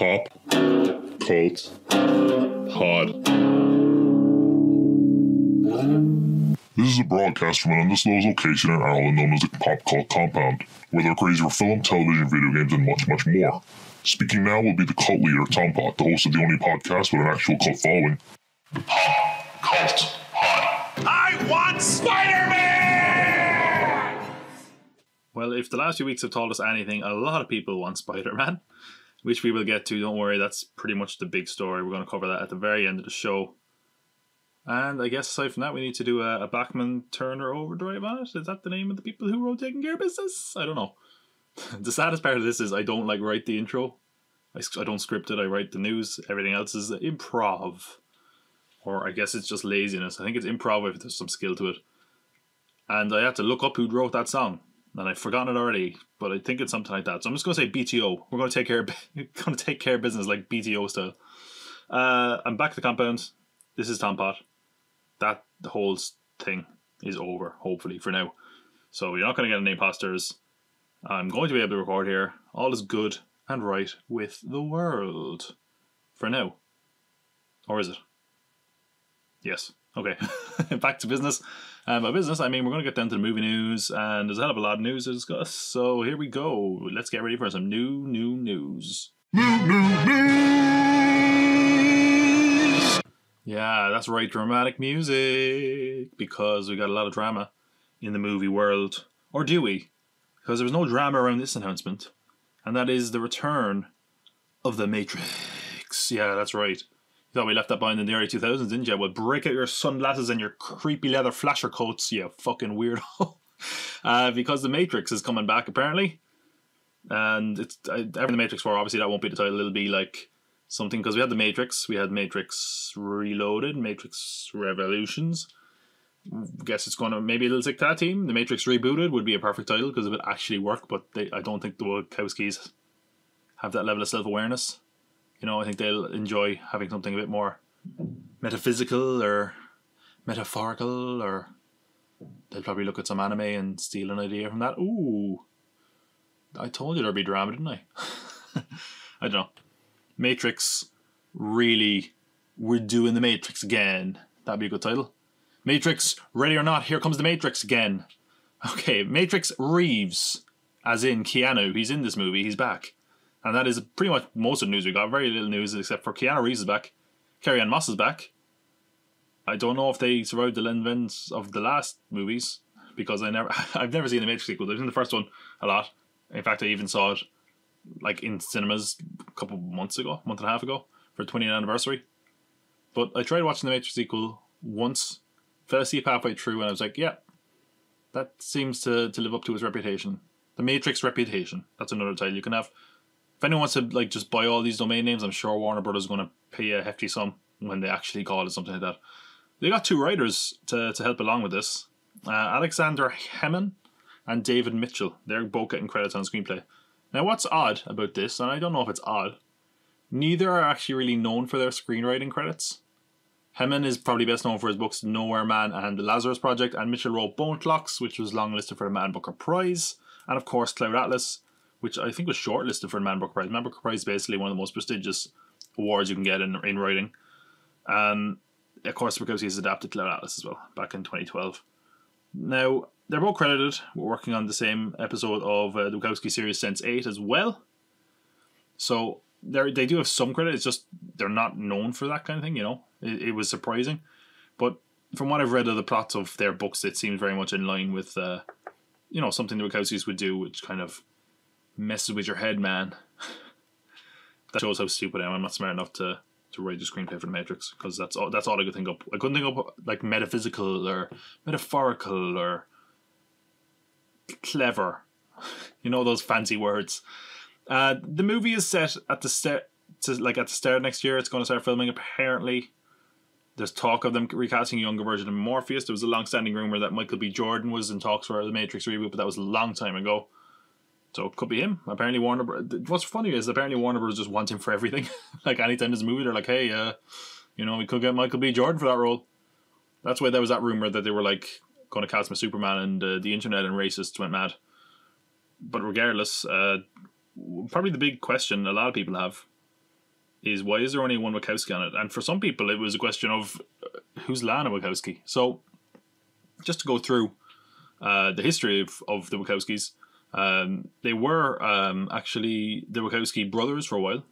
Pop Cult Pod. This is a broadcast from an undisclosed location in Ireland known as the Pop Cult Compound, where they're crazy for film, television, video games, and much, much more. Speaking now will be the cult leader, Tompott, the host of the only podcast with an actual cult following. The Pop Cult Pod. I want Spider-Man! Well, if the last few weeks have taught us anything, a lot of people want Spider-Man, which we will get to. Don't worry, that's pretty much the big story. We're going to cover that at the very end of the show. And I guess aside from that, we need to do a Bachman Turner overdrive on it. Is that the name of the people who wrote Taking Care of Business? I don't know. The saddest part of this is I don't write the intro. I don't script it. I write the news. Everything else is improv. Or I guess it's just laziness. I think it's improv if there's some skill to it. And I had to look up who wrote that song. And I've forgotten it already, but I think it's something like that. So I'm just going to say BTO. We're going to take care of business like BTO style. I'm back to the compound. This is Tompott. That whole thing is over, hopefully, for now. So you're not going to get any imposters. I'm going to be able to record here. All is good and right with the world. For now. Or is it? Yes. Okay. Back to business. By business, I mean we're going to get down to the movie news, and there's a hell of a lot of news to discuss. So here we go. Let's get ready for some new news. Yeah, that's right, dramatic music, because we got a lot of drama in the movie world. Or do we? Because there was no drama around this announcement, and that is the return of The Matrix. Yeah, that's right. You thought we left that behind in the early 2000s, didn't you? Well, break out your sunglasses and your creepy leather flasher coats, you fucking weirdo. Because The Matrix is coming back, apparently. And it's The Matrix 4, obviously that won't be the title, it'll be like something, because we had The Matrix, we had Matrix Reloaded, Matrix Revolutions. Guess it's going to maybe it'll take that team. The Matrix Rebooted would be a perfect title because it would actually work, but I don't think the Wachowskis have that level of self-awareness. You know, I think they'll enjoy having something a bit more metaphysical or metaphorical, or they'll probably look at some anime and steal an idea from that. Ooh, I told you there'd be drama, didn't I? I don't know. Matrix, really, we're doing The Matrix again. That'd be a good title. Matrix, ready or not, here comes The Matrix again. Okay, Matrix Reeves, as in Keanu. He's in this movie, he's back. And that is pretty much most of the news we got. Very little news except for Keanu Reeves is back. Carrie-Anne Moss is back. I don't know if they survived the events of the last movies, because I've never seen the Matrix sequel. I've seen the first one a lot. In fact, I even saw it like in cinemas a couple months ago, month and a half ago, for the 20th anniversary. But I tried watching the Matrix sequel once, fell asleep halfway through, and I was like, yeah, that seems to live up to its reputation. The Matrix Reputation. That's another title you can have. If anyone wants to just buy all these domain names, I'm sure Warner Brothers is going to pay a hefty sum when they actually call it something like that. They got two writers to help along with this. Alexander Hemon and David Mitchell. They're both getting credits on screenplay. Now what's odd about this, and I don't know if it's odd, neither are actually really known for their screenwriting credits. Hemon is probably best known for his books Nowhere Man and The Lazarus Project, and Mitchell wrote Bone Clocks, which was longlisted for the Man Booker Prize, and of course Cloud Atlas, which I think was shortlisted for the Man Booker Prize. Man Booker Prize is basically one of the most prestigious awards you can get in writing. Of course, because he's adapted Cloud Atlas as well, back in 2012. Now, they're both credited. We're working on the same episode of the Wachowski series Sense8 as well. So, they do have some credit, it's just they're not known for that kind of thing, you know. It was surprising. But from what I've read of the plots of their books, it seems very much in line with, something the Wachowskis would do, which kind of messes with your head, man. That shows how stupid I am. I'm not smart enough to write the screenplay for The Matrix, because that's all I could think up. I couldn't think up like metaphysical or metaphorical or clever. You know, those fancy words. The movie is set at the start of next year. It's going to start filming, apparently. There's talk of them recasting a younger version of Morpheus. There was a long-standing rumor that Michael B. Jordan was in talks for the Matrix reboot, but that was a long time ago. So it could be him. Apparently Warner Bros. What's funny is apparently Warner Bros. Just wants him for everything. Like anytime there's a movie, they're like, hey, we could get Michael B. Jordan for that role. That's why there was that rumor that they were like going to cast him as Superman, and the internet and racists went mad. But regardless, probably the big question a lot of people have is why is there only one Wachowski on it? And for some people, it was a question of who's Lana Wachowski. So, just to go through the history of the Wachowskis, they were actually the Wachowski brothers for a while.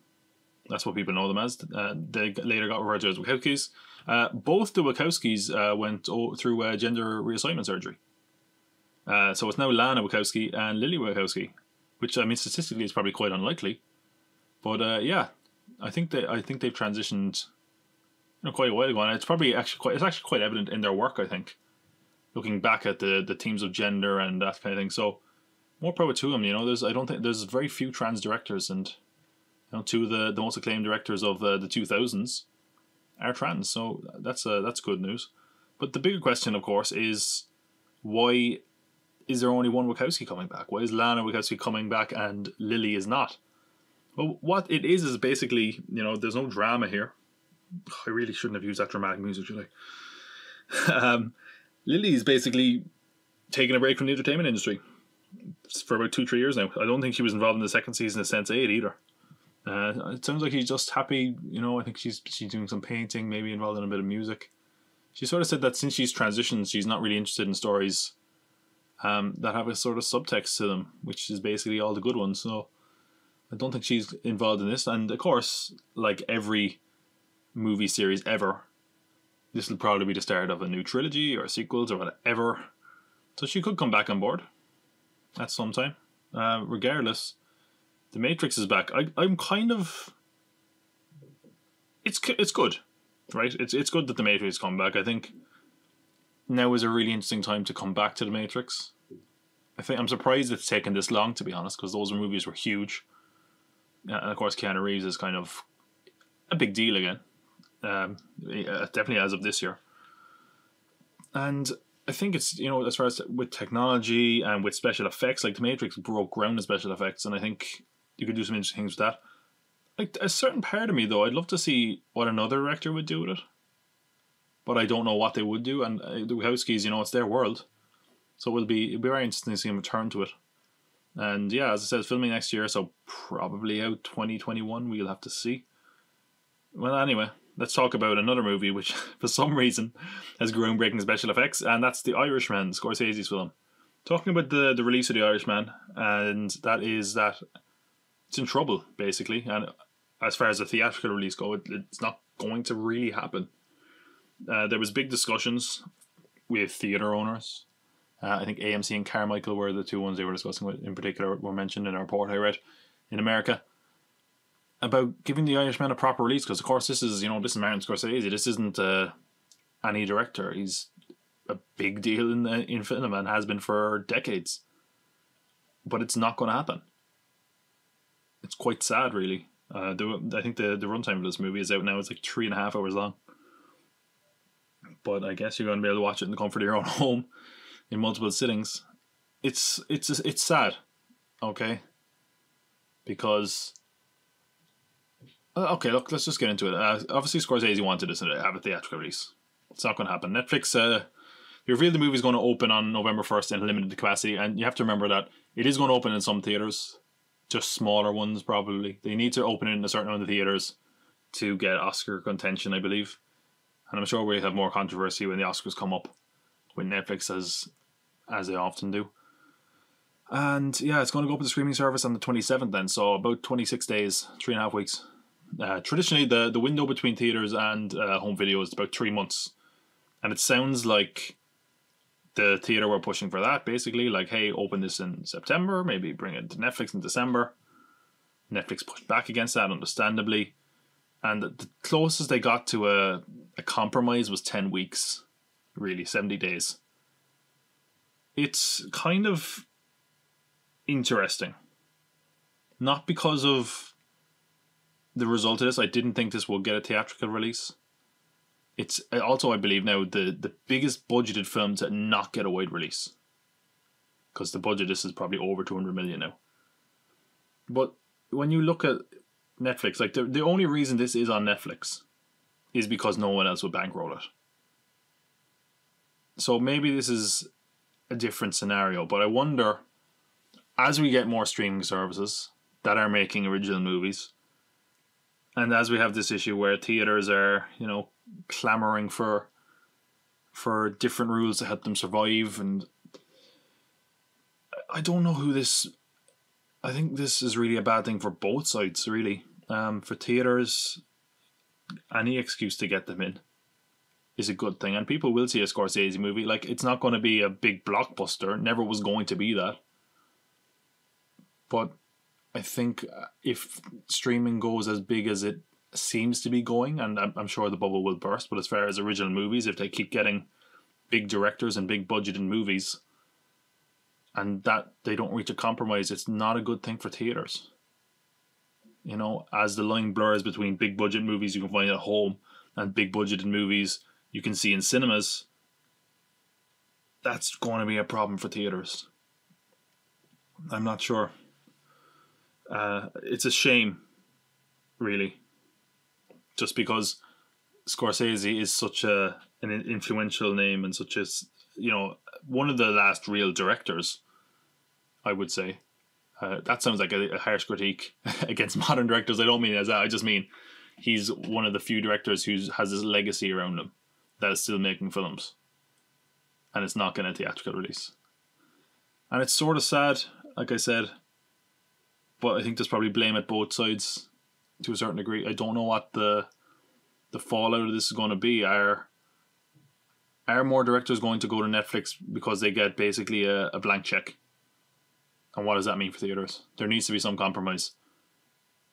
That's what people know them as. They later got referred to as Wachowskis. Both the Wachowskis went through gender reassignment surgery. So it's now Lana Wachowski and Lily Wachowski, which I mean statistically is probably quite unlikely. But yeah, I think they've transitioned quite a while ago, and it's actually quite evident in their work. I think, looking back at the themes of gender and that kind of thing. So more power to them. I don't think there's very few trans directors, and two of the most acclaimed directors of the 2000s are trans. So that's good news. But the bigger question, of course, is why is there only one Wachowski coming back? Why is Lana Wachowski coming back and Lily is not? Well, what it is basically, there's no drama here. I really shouldn't have used that dramatic music, should I? Lily is basically taking a break from the entertainment industry for about 2-3 years now. I don't think she was involved in the second season of Sense8 either. It sounds like she's just happy. I think she's doing some painting, maybe involved in a bit of music. She sort of said that since she's transitioned, she's not really interested in stories that have a sort of subtext to them, which is basically all the good ones. So I don't think she's involved in this. And of course, like every movie series ever, this will probably be the start of a new trilogy or sequels or whatever. So she could come back on board at some time. Regardless, The Matrix is back. I'm kind of... It's good, right? It's good that The Matrix come back. I think now is a really interesting time to come back to The Matrix. I'm surprised it's taken this long, to be honest, because those movies were huge. And of course, Keanu Reeves is kind of a big deal again. Definitely as of this year. And I think it's, as far as with technology and with special effects, like The Matrix broke ground in special effects, and I think you could do some interesting things with that. Like, a certain part of me, though, I'd love to see what another director would do with it. But I don't know what they would do, and the Wachowskis, it's their world. So it'll be very interesting to see them return to it. And yeah, as I said, filming next year, so probably out 2021, we'll have to see. Well, anyway, let's talk about another movie which, for some reason, has groundbreaking special effects, and that's The Irishman, Scorsese's film. Talking about the release of The Irishman, and that is that it's in trouble, basically. And as far as the theatrical release goes, it's not going to really happen. There was big discussions with theatre owners. I think AMC and Carmichael were the two ones they were discussing with, in particular, were mentioned in a report I read in America about giving The Irishman a proper release, because of course this is Martin Scorsese. This isn't any director. He's a big deal in film and has been for decades. But it's not going to happen. It's quite sad, really. I think the runtime of this movie is out now. It's like 3.5 hours long. But I guess you're going to be able to watch it in the comfort of your own home in multiple sittings. It's sad, okay? Because okay, look, let's just get into it. Obviously, Scorsese wanted this to have a theatrical release. It's not going to happen. Netflix they revealed the movie is going to open on November 1st in limited capacity, and you have to remember that it is going to open in some theaters, just smaller ones probably. They need to open it in a certain amount of theaters to get Oscar contention, I believe. And I'm sure we'll have more controversy when the Oscars come up with Netflix, as they often do. And yeah, it's going to go up to the streaming service on the 27th then, so about 26 days, 3.5 weeks. Traditionally, the window between theaters and home video is about 3 months. And it sounds like the theater were pushing for that, basically. Like, hey, open this in September, maybe bring it to Netflix in December. Netflix pushed back against that, understandably. And the closest they got to a compromise was 10 weeks, really, 70 days. It's kind of interesting. Not because of the result of this. I didn't think this will get a theatrical release. It's also, I believe now, the biggest budgeted film to not get a wide release. Because the budget of this is probably over 200 million now. But when you look at Netflix, like the only reason this is on Netflix is because no one else would bankroll it. So maybe this is a different scenario, but I wonder, as we get more streaming services that are making original movies, And as we have this issue where theaters are, clamoring for different rules to help them survive, and I don't know who this. I think this is really a bad thing for both sides, really. For theaters, any excuse to get them in is a good thing, and people will see a Scorsese movie. Like, it's not going to be a big blockbuster; never was going to be that. But I think if streaming goes as big as it seems to be going, and I'm sure the bubble will burst, but as far as original movies, if they keep getting big directors and big budgeted movies, and that they don't reach a compromise, it's not a good thing for theaters. As the line blurs between big budget movies you can find at home and big budgeted movies you can see in cinemas, that's going to be a problem for theaters. I'm not sure. It's a shame, really, just because Scorsese is such an influential name and such as one of the last real directors, I would say. That sounds like a harsh critique against modern directors. I don't mean it as that. I just mean he's one of the few directors who has this legacy around him that is still making films, and it's not getting a theatrical release. And it's sort of sad, like I said. But I think there's probably blame at both sides to a certain degree. I don't know what the fallout of this is going to be. Are more directors going to go to Netflix because they get basically a blank check? And what does that mean for theaters? There needs to be some compromise,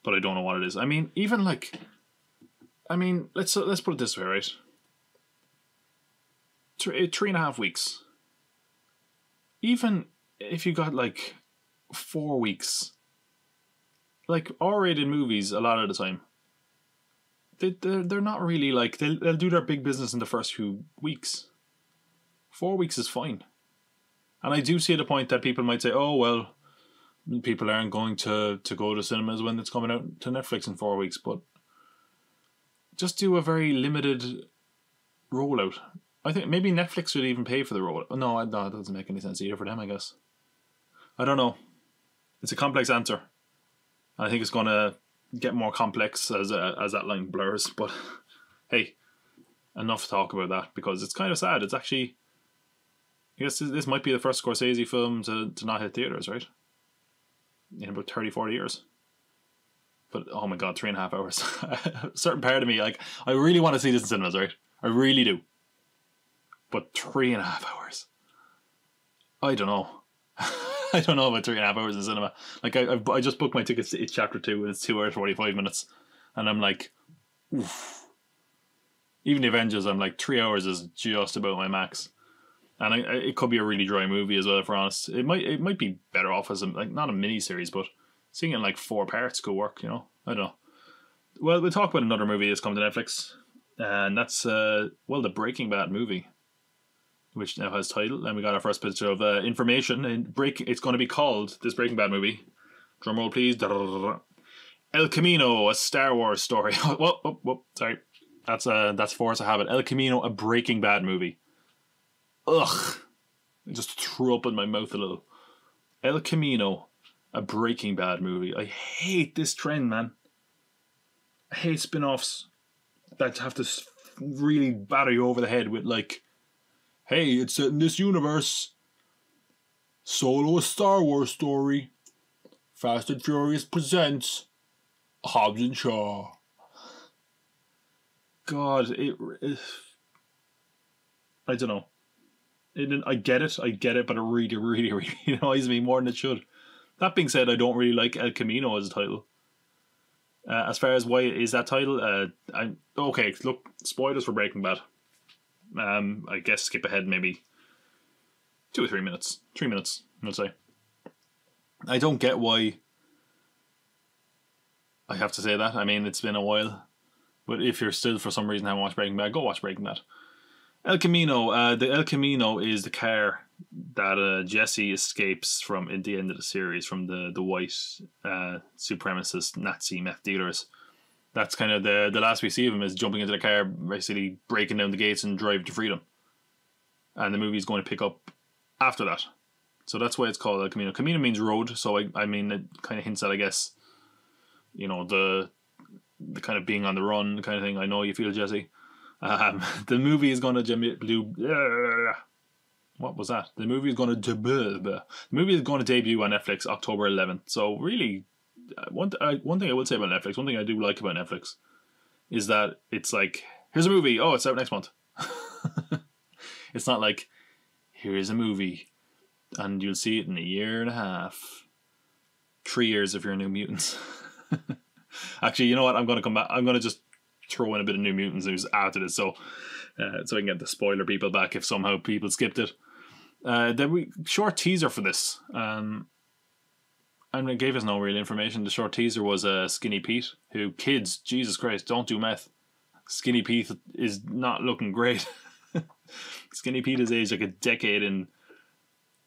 but I don't know what it is. I mean, even let's put it this way, right? 3.5 weeks. Even if you got 4 weeks. R-rated movies, a lot of the time, they're not really they'll do their big business in the first few weeks. 4 weeks is fine. And I do see the point that people might say, oh, well, people aren't going to go to cinemas when it's coming out to Netflix in 4 weeks, but just do a very limited rollout. I think maybe Netflix would even pay for the rollout. No, it doesn't make any sense either for them, I guess. I don't know. It's a complex answer. I think it's going to get more complex as that line blurs. But hey, enough talk about that, because it's kind of sad. It's actually, I guess this might be the first Scorsese film to not hit theaters, right? In about 30, 40 years. But oh my god, 3.5 hours. A certain part of me, I really want to see this in cinemas, right? I really do. But 3.5 hours. I don't know. I don't know about 3.5 hours in cinema. I just booked my tickets to It Chapter 2 and it's 2 hours 45 minutes. And I'm like, oof. Even the Avengers, I'm like, 3 hours is just about my max. And it could be a really dry movie as well, if we're honest. It might be better off as not a mini series, but seeing it in 4 parts could work, I don't know. Well, we'll talk about another movie that's come to Netflix. And that's, the Breaking Bad movie, which now has title, and we got our first bit of information. It's going to be called, this Breaking Bad movie, drumroll please, El Camino, a Star Wars story. Whoa, sorry, that's Force of Habit. El Camino, a Breaking Bad movie. Ugh, I just threw up in my mouth a little. El Camino, a Breaking Bad movie. I hate this trend, man. I hate spin-offs that have to really batter you over the head with hey, it's set in this universe. Solo, a Star Wars story. Fast and Furious presents Hobbs and Shaw. God, I don't know. I get it, but it really, really, really annoys me more than it should. That being said, I don't really like El Camino as a title. As far as why it is that title, okay, look, spoilers for Breaking Bad. I guess skip ahead maybe 2 or 3 minutes. 3 minutes, I'll say. I don't get why I have to say that. I mean, it's been a while. But if you're still, for some reason, haven't watched Breaking Bad, go watch Breaking Bad. El Camino. The El Camino is the car that Jesse escapes from at the end of the series from the white supremacist Nazi meth dealers. That's kind of the last we see of him is jumping into the car, basically breaking down the gates and driving to freedom. And the movie's going to pick up after that. So that's why it's called El Camino. Camino means road, so I mean, it kind of hints at, I guess, the the kind of being on the run kind of thing. I know you feel, Jesse. The movie is going to what was that? The movie is going to debut on Netflix October 11th. So really, one thing I would say about Netflix, one thing I do like about Netflix, is that it's like, here's a movie. Oh, it's out next month. It's not like, here's a movie, and you'll see it in a year and a half, 3 years if you're New Mutants. Actually, you know what? I'm going to come back. I'm going to just throw in a bit of New Mutants news after this, so I can get the spoiler people back if somehow people skipped it. The short teaser for this, and it gave us no real information. The short teaser was Skinny Pete, who, kids, Jesus Christ, don't do meth. Skinny Pete is not looking great. Skinny Pete has aged like a decade, and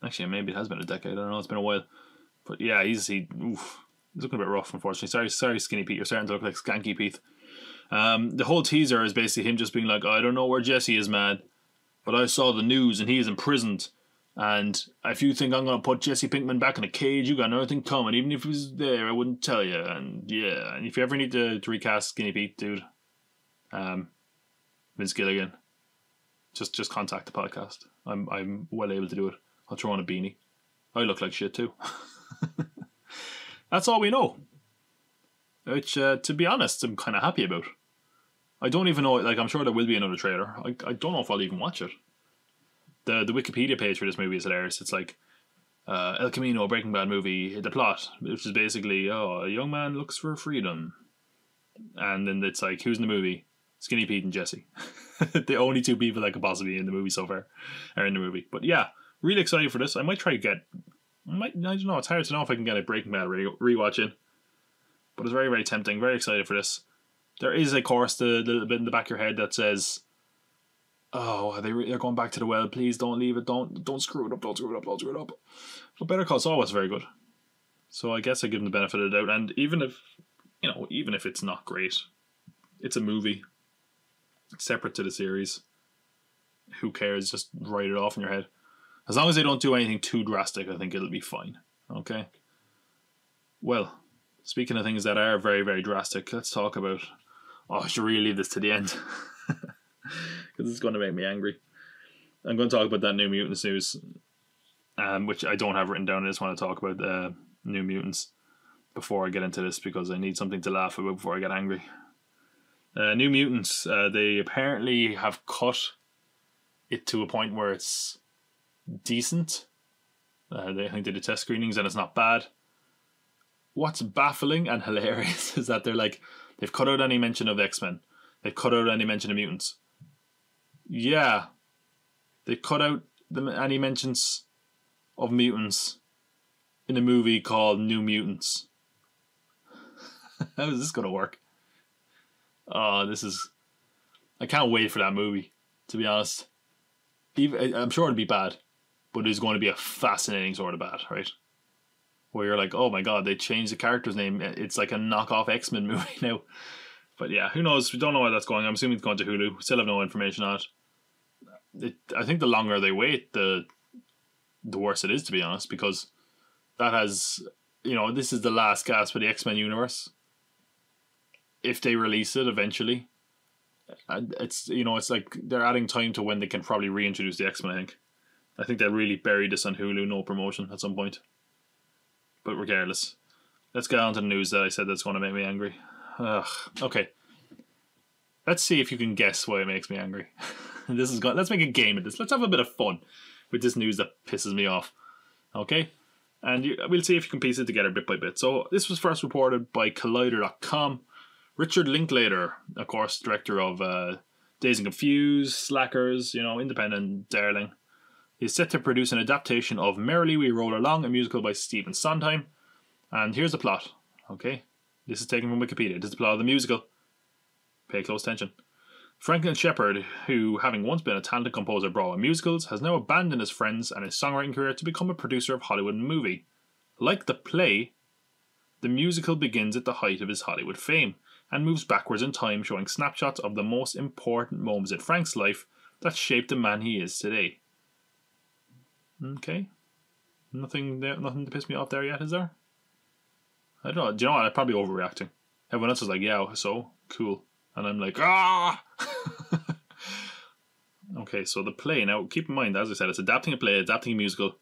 actually maybe it has been a decade. I don't know. It's been a while, but yeah, he's looking a bit rough, unfortunately. Sorry, Skinny Pete. You're starting to look like Skanky Pete. The whole teaser is basically him just being like, I don't know where Jesse is, man, but I saw the news and he is imprisoned. And if you think I'm going to put Jesse Pinkman back in a cage, you got nothing coming. Even if he was there, I wouldn't tell you. And yeah, and if you ever need to recast Skinny Pete, dude, Vince Gilligan, just contact the podcast. I'm well able to do it. I'll throw on a beanie. I look like shit too. That's all we know. Which, to be honest, I'm kind of happy about. I don't even know, like, I'm sure there will be another trailer. I don't know if I'll even watch it. The Wikipedia page for this movie is hilarious. It's like, El Camino, Breaking Bad movie, the plot, which is basically, a young man looks for freedom. And then it's like, who's in the movie? Skinny Pete and Jesse. The only two people that could possibly be in the movie so far are in the movie. But yeah, really excited for this. I might try to I don't know, it's hard to know if I can get a Breaking Bad rewatch in. But it's very, very tempting. Very excited for this. There is, of course, the little bit in the back of your head that says, "Oh, they're going back to the well. Please don't leave it. Don't screw it up. Don't screw it up. Don't screw it up." But Better Call Saul was very good, so I guess I give them the benefit of the doubt. And even if it's not great, it's a movie, separate to the series. Who cares? Just write it off in your head. As long as they don't do anything too drastic, I think it'll be fine. Okay. Well, speaking of things that are very, very drastic, let's talk about... I should really leave this to the end. Because it's going to make me angry. I'm going to talk about that New Mutants news, which I don't have written down. I just want to talk about New Mutants before I get into this, because I need something to laugh about before I get angry. New Mutants, they apparently have cut it to a point where it's decent. I think they did test screenings and it's not bad. What's baffling and hilarious is that they've cut out any mention of X-Men. They've cut out any mention of mutants. Yeah. They cut out any mentions of mutants in a movie called New Mutants. How is this going to work? Oh, I can't wait for that movie, to be honest. I'm sure it'll be bad, but it's going to be a fascinating sort of bad, right? Where you're like, oh my god, they changed the character's name. It's like a knockoff X-Men movie now. But yeah, who knows? We don't know where that's going. I'm assuming it's going to Hulu. We still have no information on it. I think the longer they wait, the worse it is, to be honest, because that has, this is the last gasp for the X-Men universe. If they release it eventually, it's like they're adding time to when they can probably reintroduce the X-Men. I think they'll really bury this on Hulu, no promotion at some point. But regardless, let's get on to the news that I said that's going to make me angry. Okay, let's see if you can guess why it makes me angry. Let's make a game of this. Let's have a bit of fun with this news that pisses me off. Okay, and we'll see if you can piece it together bit by bit. So this was first reported by Collider.com. Richard Linklater, of course, director of Dazed and Confused, Slackers, independent darling, is set to produce an adaptation of Merrily We Roll Along, a musical by Stephen Sondheim. And here's the plot, okay? This is taken from Wikipedia. This is the plot of the musical. Pay close attention. Franklin Shepard, who, having once been a talented composer brought on musicals, has now abandoned his friends and his songwriting career to become a producer of Hollywood movie. Like the play, the musical begins at the height of his Hollywood fame and moves backwards in time, showing snapshots of the most important moments in Frank's life that shaped the man he is today. Okay. Nothing to piss me off there yet, is there? I don't know. Do you know what? I'm probably overreacting. Everyone else was like, yeah, so cool. And I'm like, ah! Okay, so the play. Now, keep in mind, as I said, it's adapting a play, adapting a musical.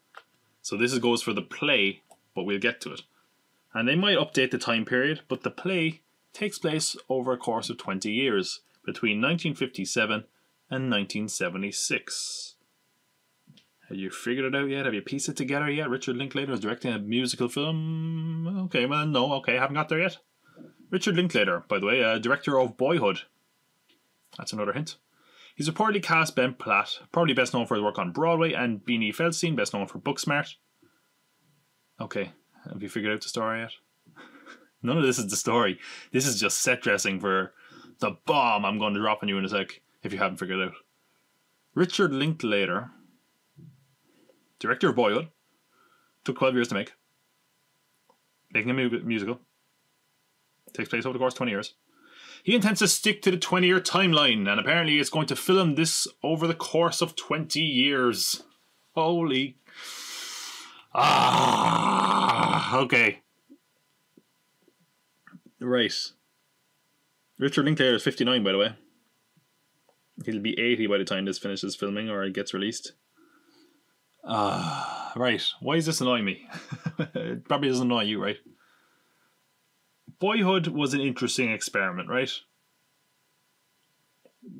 So this goes for the play, but we'll get to it. And they might update the time period, but the play takes place over a course of 20 years, between 1957 and 1976. Have you figured it out yet? Have you pieced it together yet? Richard Linklater is directing a musical film? Okay, well, no, okay, haven't got there yet. Richard Linklater, by the way, director of Boyhood. That's another hint. He's reportedly cast Ben Platt, probably best known for his work on Broadway, and Beanie Feldstein, best known for Booksmart. Okay, have you figured out the story yet? None of this is the story. This is just set dressing for the bomb I'm going to drop on you in a sec, if you haven't figured it out. Richard Linklater, director of Boyhood, took 12 years to make. Making a musical. Takes place over the course of 20 years. He intends to stick to the 20-year timeline, and apparently it's going to film this over the course of 20 years. Holy. Okay. Right. Richard Linklater is 59, by the way. He'll be 80 by the time this finishes filming or it gets released. Right. Why is this annoying me? It probably doesn't annoy you, right? Boyhood was an interesting experiment, right?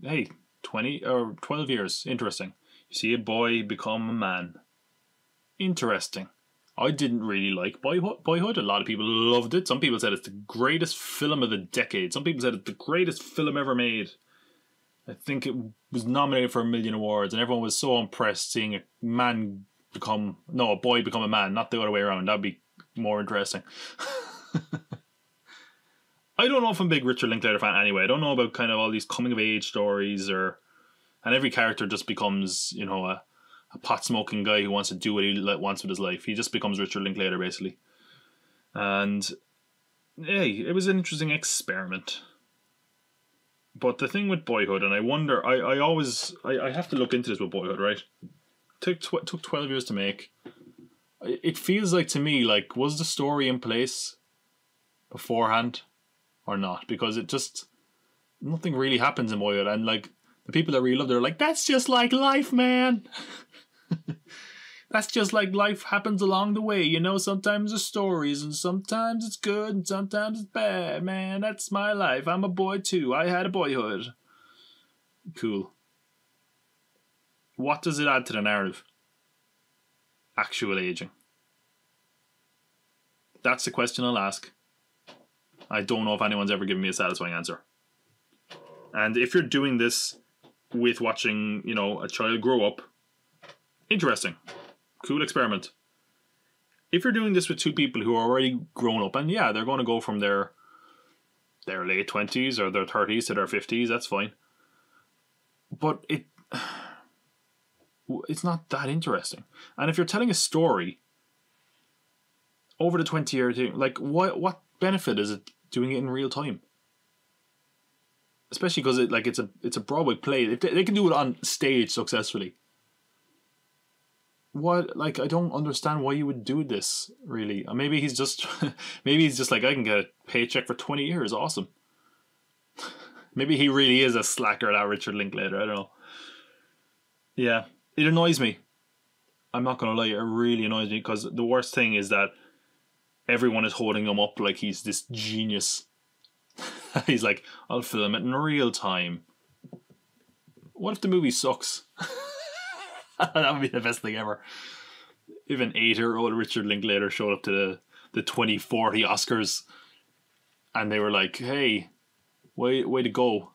Hey, 20 or 12 years. Interesting. You see a boy become a man. Interesting. I didn't really like Boyhood. A lot of people loved it. Some people said it's the greatest film of the decade. Some people said it's the greatest film ever made. I think it was nominated for 1 million awards, and everyone was so impressed seeing a boy become a man, not the other way around. That'd be more interesting. I don't know if I'm a big Richard Linklater fan anyway. I don't know about kind of all these coming of age stories and every character just becomes, a pot smoking guy who wants to do what he wants with his life. He just becomes Richard Linklater basically. And hey, it was an interesting experiment. But the thing with Boyhood, and I wonder, I have to look into this with Boyhood, right? Took 12 years to make. It feels like to me, like, was the story in place beforehand or not? Because nothing really happens in Boyhood, and like the people that really love it are like, that's just like life, man. That's just like life happens along the way, sometimes there's stories and sometimes it's good and sometimes it's bad, man. That's my life. I'm a boy too. I had a boyhood. Cool. What does it add to the narrative? Actual aging. That's the question I'll ask. I don't know if anyone's ever given me a satisfying answer. And if you're doing this with watching, a child grow up, interesting. Cool experiment. If you're doing this with two people who are already grown up, and yeah, they're going to go from their late 20s or their 30s to their 50s, that's fine. But it's not that interesting. And if you're telling a story over the 20-year thing, like what benefit is it doing it in real time? Especially because it's a Broadway play. If they can do it on stage successfully. I don't understand why you would do this, really. Maybe he's just like, I can get a paycheck for 20 years, awesome. Maybe he really is a slacker, that Richard Linklater, I don't know. Yeah, it annoys me. I'm not going to lie, it really annoys me, because the worst thing is that everyone is holding him up like he's this genius. He's like, I'll film it in real time. What if the movie sucks? That would be the best thing ever. If an 8-year-old Richard Linklater showed up to the 2040 Oscars and they were like, hey, way to go.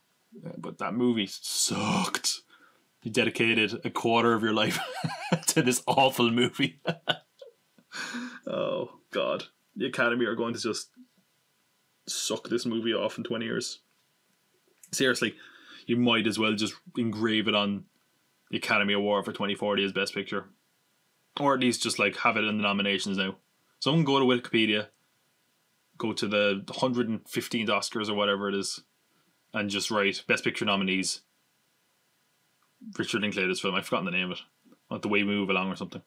But that movie sucked. You dedicated a quarter of your life to this awful movie. Oh, God. The Academy are going to just suck this movie off in 20 years. Seriously, you might as well just engrave it on the Academy Award for 2040 as Best Picture. Or at least just have it in the nominations now. Someone go to Wikipedia, go to the 115th Oscars or whatever it is, and just write Best Picture nominees. Richard Linklater's film, I've forgotten the name of it. Like The Way We Move Along or something.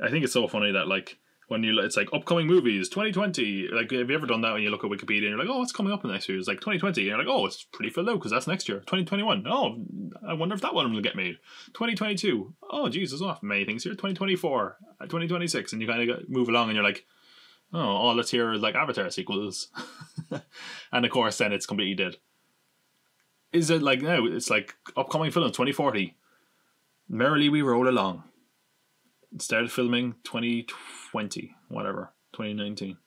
I think it's so funny that like when it's like upcoming movies 2020. Like, have you ever done that when you look at Wikipedia and you're like, oh, what's coming up in the next year? It's like 2020, and you're like, oh, it's pretty filled out because that's next year. 2021. Oh, I wonder if that one will get made. 2022. Oh, Jesus, off many things here. 2024, 2026, and you kind of move along, and you're like, oh, all that's here is like Avatar sequels, and of course, then it's completely dead. Is it like now? It's like upcoming film 2040. Merrily we roll along. Started filming 2020, whatever, 2019.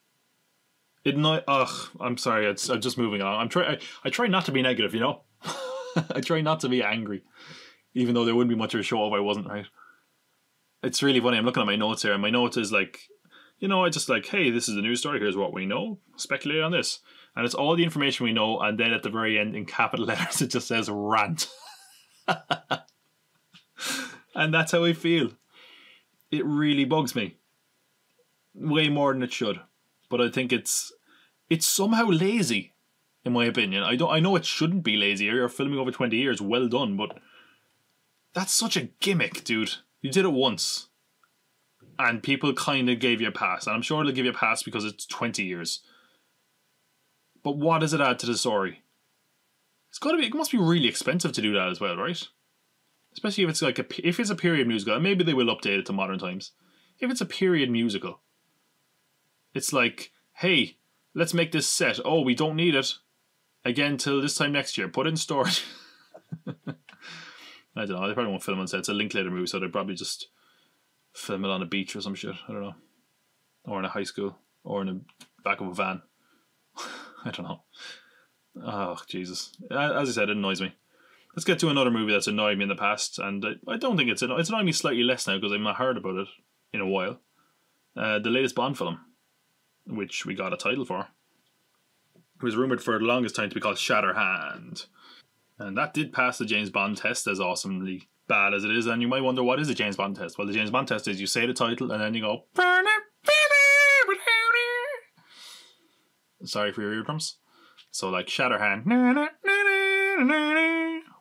I'm sorry. I'm just moving on. I try not to be negative, you know. I try not to be angry, even though there wouldn't be much of a show if I wasn't, right. It's really funny. I'm looking at my notes here, and my note is like, you know, I just like, hey, this is the news story. Here's what we know. Speculate on this. And it's all the information we know, and then at the very end, in capital letters, it just says rant. And that's how I feel. It really bugs me. Way more than it should. But I think it's somehow lazy, in my opinion. I know it shouldn't be lazy. You're filming over 20 years, well done, but that's such a gimmick, dude. You did it once. And people kind of gave you a pass. And I'm sure they'll give you a pass because it's 20 years. But what does it add to the story? It must be really expensive to do that as well, right? Especially if it's like if it's a period musical, and maybe they will update it to modern times. If it's a period musical, it's like, hey, let's make this set. Oh, we don't need it again till this time next year. Put it in storage. I don't know. They probably won't film on set. It's a Linklater movie, so they probably just film it on a beach or some shit. I don't know, or in a high school, or in the back of a van. I don't know. Oh, Jesus. As I said, it annoys me. Let's get to another movie that's annoyed me in the past, and I don't think it's annoying me slightly less now because I've not heard about it in a while. The latest Bond film, which we got a title for. It was rumoured for the longest time to be called Shatterhand. And that did pass the James Bond test, as awesomely bad as it is, and you might wonder, what is a James Bond test? Well, the James Bond test is you say the title and then you go... Sorry for your eardrums. So like Shatterhand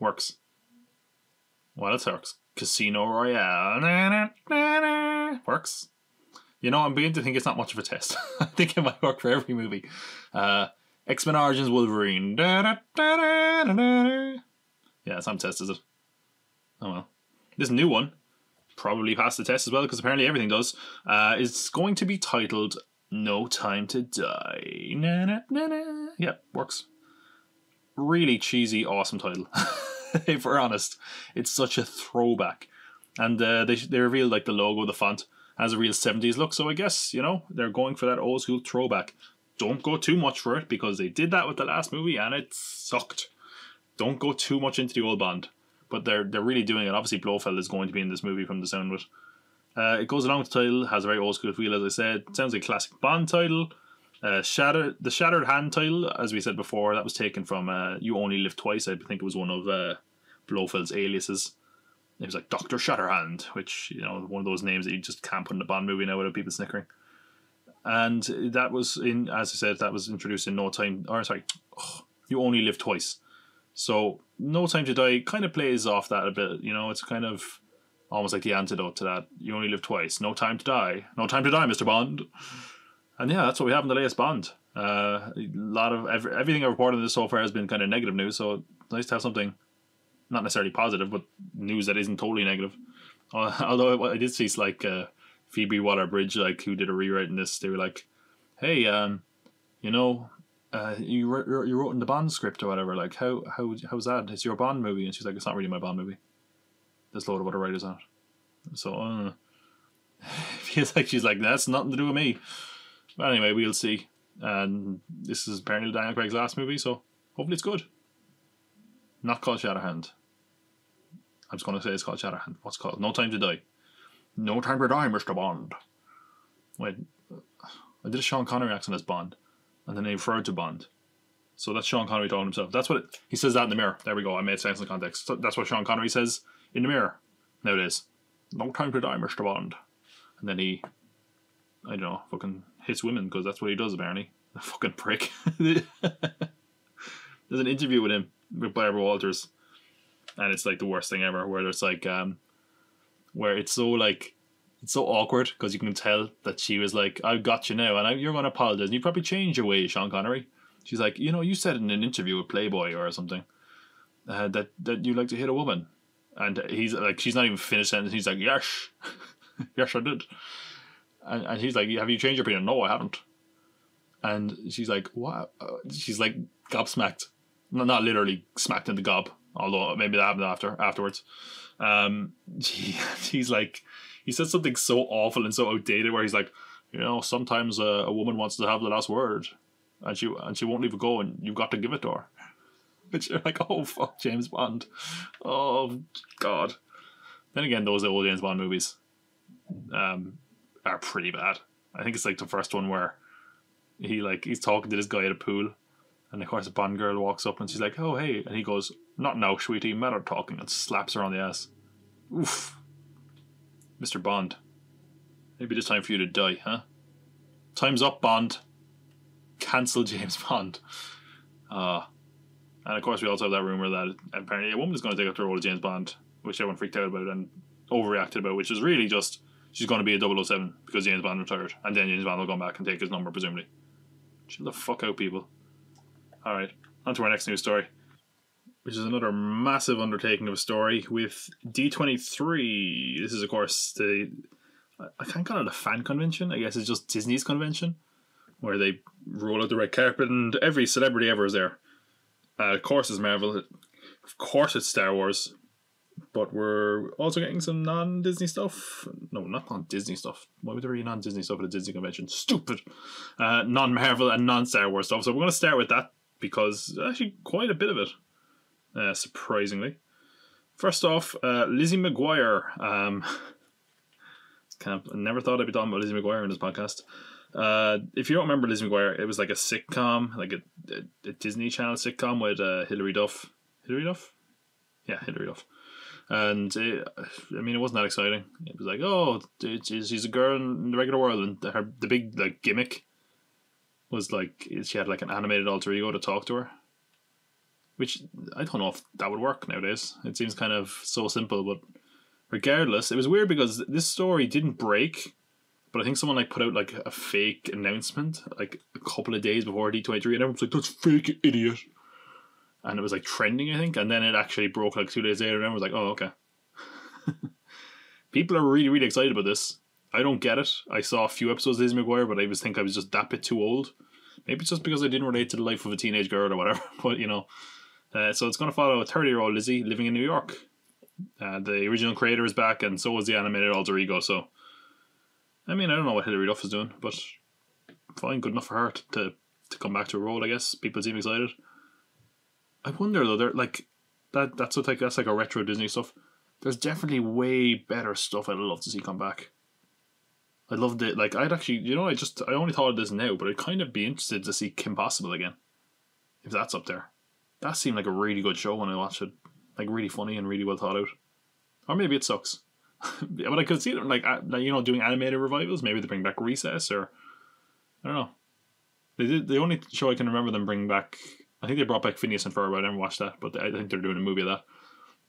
works. What else works? Casino Royale works. You know, I'm beginning to think it's not much of a test. I think it might work for every movie. X-Men Origins Wolverine. Yeah, it's not a test, is it? Oh well. This new one probably passed the test as well, because apparently everything does. Is going to be titled No Time to Die. Yep, works. Really cheesy, awesome title. If we're honest, it's such a throwback. And they revealed like the logo, the font has a real 70s look. So I guess, you know, they're going for that old school throwback. Don't go too much for it, because they did that with the last movie and it sucked. Don't go too much into the old Bond. But they're really doing it. Obviously Blofeld is going to be in this movie from the sound of it. It goes along with the title, has a very old school feel, as I said. It sounds like a classic Bond title. The Shattered Hand title, as we said before, that was taken from You Only Live Twice. I think it was one of Blofeld's aliases. It was like Dr. Shatterhand, which, you know, one of those names that you just can't put in a Bond movie now without people snickering. And that was as I said, that was introduced in You Only Live Twice. So No Time to Die kind of plays off that a bit. You know, it's kind of almost like the antidote to that. You only live twice. No time to die. No time to die, Mr. Bond. And yeah, that's what we have in the latest Bond. A lot of everything I've reported on this so far has been kind of negative news, so it's nice to have something not necessarily positive, but news that isn't totally negative. Although I did see like Phoebe Waller-Bridge, like, who did a rewrite in this. They were like, "Hey, you know, you wrote in the Bond script or whatever. Like, how's that? It's your Bond movie." And she's like, "It's not really my Bond movie. There's a load of other writers on it." So feels like she's like, "That's nothing to do with me." But anyway, we'll see. And this is apparently Daniel Craig's last movie, so hopefully it's good. Not called Shatterhand. I'm just going to say it's called Shatterhand. What's it called? No Time to Die. No Time to Die, Mr. Bond. Wait, I did a Sean Connery accent as Bond, and then they referred to Bond. So that's Sean Connery talking himself. That's what he says that in the mirror. There we go. I made sense in the context. So that's what Sean Connery says in the mirror nowadays. No time to die, Mr. Bond. And then he, I don't know, fucking hits women, because that's what he does apparently. The fucking prick. There's an interview with him with Barbara Walters, and it's like the worst thing ever, where there's like where it's so like, It's so awkward because you can tell that she was like, I've got you now, and you're going to apologize. And you probably change your ways, Sean Connery. She's like, you said in an interview with Playboy or something that you like to hit a woman. And he's like, she's not even finished sentence. He's like, yes. Yes, I did. And he's like, have you changed your opinion? No, I haven't. And she's like, what? She's like gobsmacked. Not literally smacked in the gob, although maybe that happened afterwards. He's like, he said something so awful and so outdated where he's like, sometimes a woman wants to have the last word and she won't leave it go and you've got to give it to her. Which you're like, oh fuck, James Bond. Oh God. Then again, those old James Bond movies are pretty bad. I think it's like the first one where he's talking to this guy at a pool, and of course a Bond girl walks up and she's like, oh hey, and he goes, not now, sweetie, men are talking, and slaps her on the ass. Oof. Mr. Bond. Maybe it's time for you to die, huh? Time's up, Bond. Cancel James Bond. And of course we also have that rumour that apparently a woman is going to take up the role of James Bond, which everyone freaked out about and overreacted about, which is really just she's going to be a 007 because James Bond retired, and then James Bond will come back and take his number, presumably. Chill the fuck out, people. Alright, on to our next news story, which is another massive undertaking of a story with D23. This is, of course, I can't call it a fan convention. I guess it's just Disney's convention, where they roll out the red carpet and every celebrity ever is there. Of course it's Marvel. Of course it's Star Wars. But we're also getting some non-Disney stuff. No, not non-Disney stuff. Why would there be non-Disney stuff at a Disney convention? Stupid. Non-Marvel and non-Star Wars stuff. So we're going to start with that because actually quite a bit of it. Surprisingly. First off, Lizzie McGuire. I never thought I'd be talking about Lizzie McGuire in this podcast. If you don't remember Lizzie McGuire, it was like a sitcom, like a Disney Channel sitcom with Hilary Duff. Hilary Duff? Yeah, Hilary Duff. And it wasn't that exciting. It was like, she's a girl in the regular world, and the big like gimmick was like she had like an animated alter ego to talk to her, which I don't know if that would work nowadays. It seems kind of so simple, but regardless, it was weird because this story didn't break, but I think someone like put out like a fake announcement like a couple of days before D23, and everyone was like, "That's fake, idiot." And it was like trending, I think, and then it actually broke like 2 days later, and everyone was like, oh, okay. People are really, really excited about this. I don't get it. I saw a few episodes of Lizzie McGuire, but I think I was just that bit too old. Maybe it's just because I didn't relate to the life of a teenage girl or whatever, but so it's going to follow a 30-year-old Lizzie living in New York. The original creator is back, and so is the animated alter ego, so I don't know what Hilary Duff is doing, but fine, good enough for her to come back to a role, I guess. People seem excited. I wonder though, they're like that's like a retro Disney stuff. There's definitely way better stuff I'd love to see come back. I loved it. Like I'd actually, I only thought of this now, but I'd kind of be interested to see Kim Possible again, if that's up there. That seemed like a really good show when I watched it, like really funny and really well thought out. Or maybe it sucks. But I could see them like doing animated revivals. Maybe they bring back Recess, or I don't know. They did. The only show I can remember them bringing back. I think they brought back Phineas and Ferb. I never watched that, but I think they're doing a movie of that.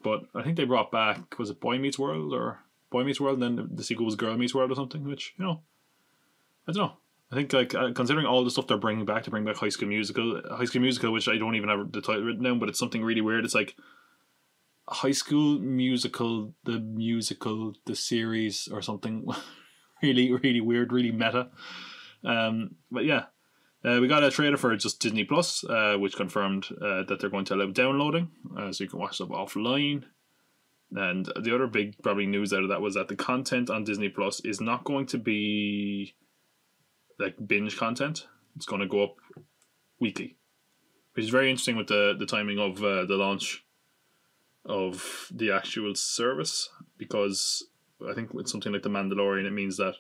But I think they brought back, was it Boy Meets World, and then the sequel was Girl Meets World or something, which, I don't know. I think, like, considering all the stuff they're bringing back, to bring back High School Musical, which I don't even have the title written down, but it's something really weird. It's like High School Musical, the series, or something really, really weird, really meta. But yeah. We got a trailer for just Disney Plus, which confirmed that they're going to allow downloading, so you can watch stuff offline. And the other big probably news out of that was that the content on Disney Plus is not going to be like binge content. It's going to go up weekly, which is very interesting with the timing of the launch of the actual service, because I think with something like The Mandalorian, it means that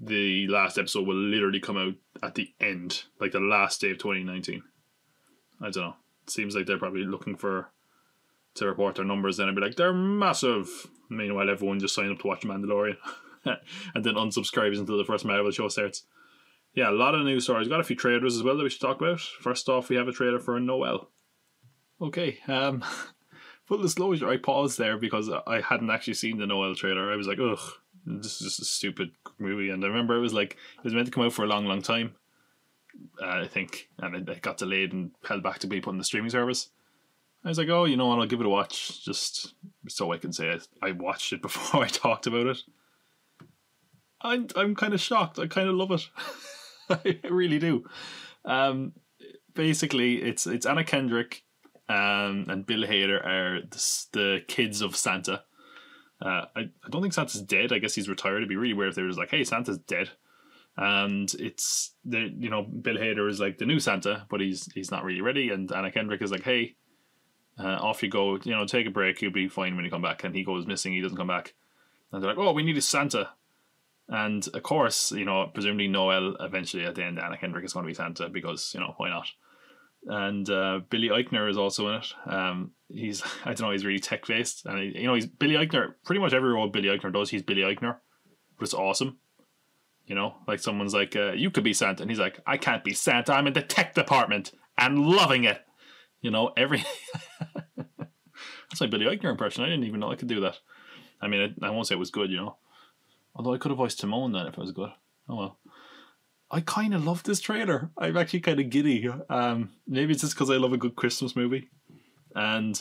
the last episode will literally come out at the end, like the last day of 2019. I don't know. It seems like they're probably looking to report their numbers, then I'd be like, they're massive. Meanwhile, everyone just signed up to watch Mandalorian and then unsubscribes until the first Marvel show starts. Yeah, a lot of news stories. Got a few trailers as well that we should talk about. First off, we have a trailer for Noel. Okay, full disclosure, I paused there because I hadn't actually seen the Noel trailer. I was like, ugh, This is just a stupid movie. And I remember it was meant to come out for a long, long time, I think, and it got delayed and held back to be put in the streaming service. I was like, oh, you know what, I'll give it a watch, just so I can say I watched it before I talked about it. I'm kind of shocked. I kind of love it. I really do. Basically, it's Anna Kendrick and Bill Hader are the kids of Santa. I don't think Santa's dead. I guess he's retired. It'd be really weird if they were like, hey, Santa's dead. And it's Bill Hader is like the new Santa, but he's not really ready. And Anna Kendrick is like, hey, off you go. Take a break. You'll be fine when you come back. And he goes missing. He doesn't come back. And they're like, oh, we need a Santa. And of course, presumably Noel, eventually at the end, Anna Kendrick is going to be Santa because, why not? And Billy Eichner is also in it. He's really tech based, and he's Billy Eichner. Pretty much every role Billy Eichner does, he's Billy Eichner, but it's awesome. Like someone's like, you could be Santa, and he's like, I can't be Santa. I'm in the tech department and loving it. Every that's my Billy Eichner impression. I didn't even know I could do that. I mean, I won't say it was good, although I could have voiced Timon then if it was good. Oh well. I kind of love this trailer. I'm actually kind of giddy. Maybe it's just because I love a good Christmas movie. And,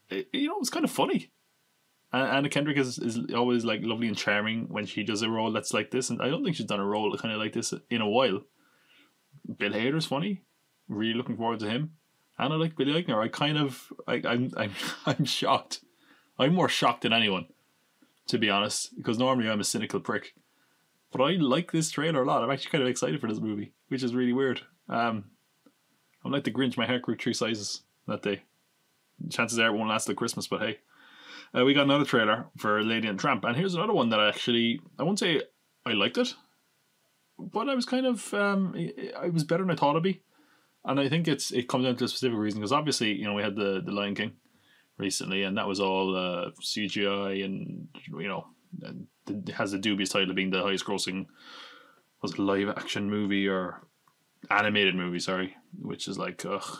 it's kind of funny. Anna Kendrick is always like lovely and charming when she does a role that's like this. And I don't think she's done a role kind of like this in a while. Bill Hader's funny. Really looking forward to him. And I like Billy Eichner. I'm shocked. I'm more shocked than anyone, to be honest. Because normally I'm a cynical prick. But I like this trailer a lot. I'm actually kind of excited for this movie, which is really weird. I'm like the Grinch. My hair grew 3 sizes that day. Chances are it won't last till Christmas, but hey. We got another trailer for Lady and the Tramp. And here's another one that I won't say I liked it, but I was kind of, it was better than I thought it'd be. And I think it comes down to a specific reason, because obviously, we had the Lion King recently, and that was all CGI and, it has the dubious title of being the highest grossing live action movie or animated movie, sorry, which is like, ugh,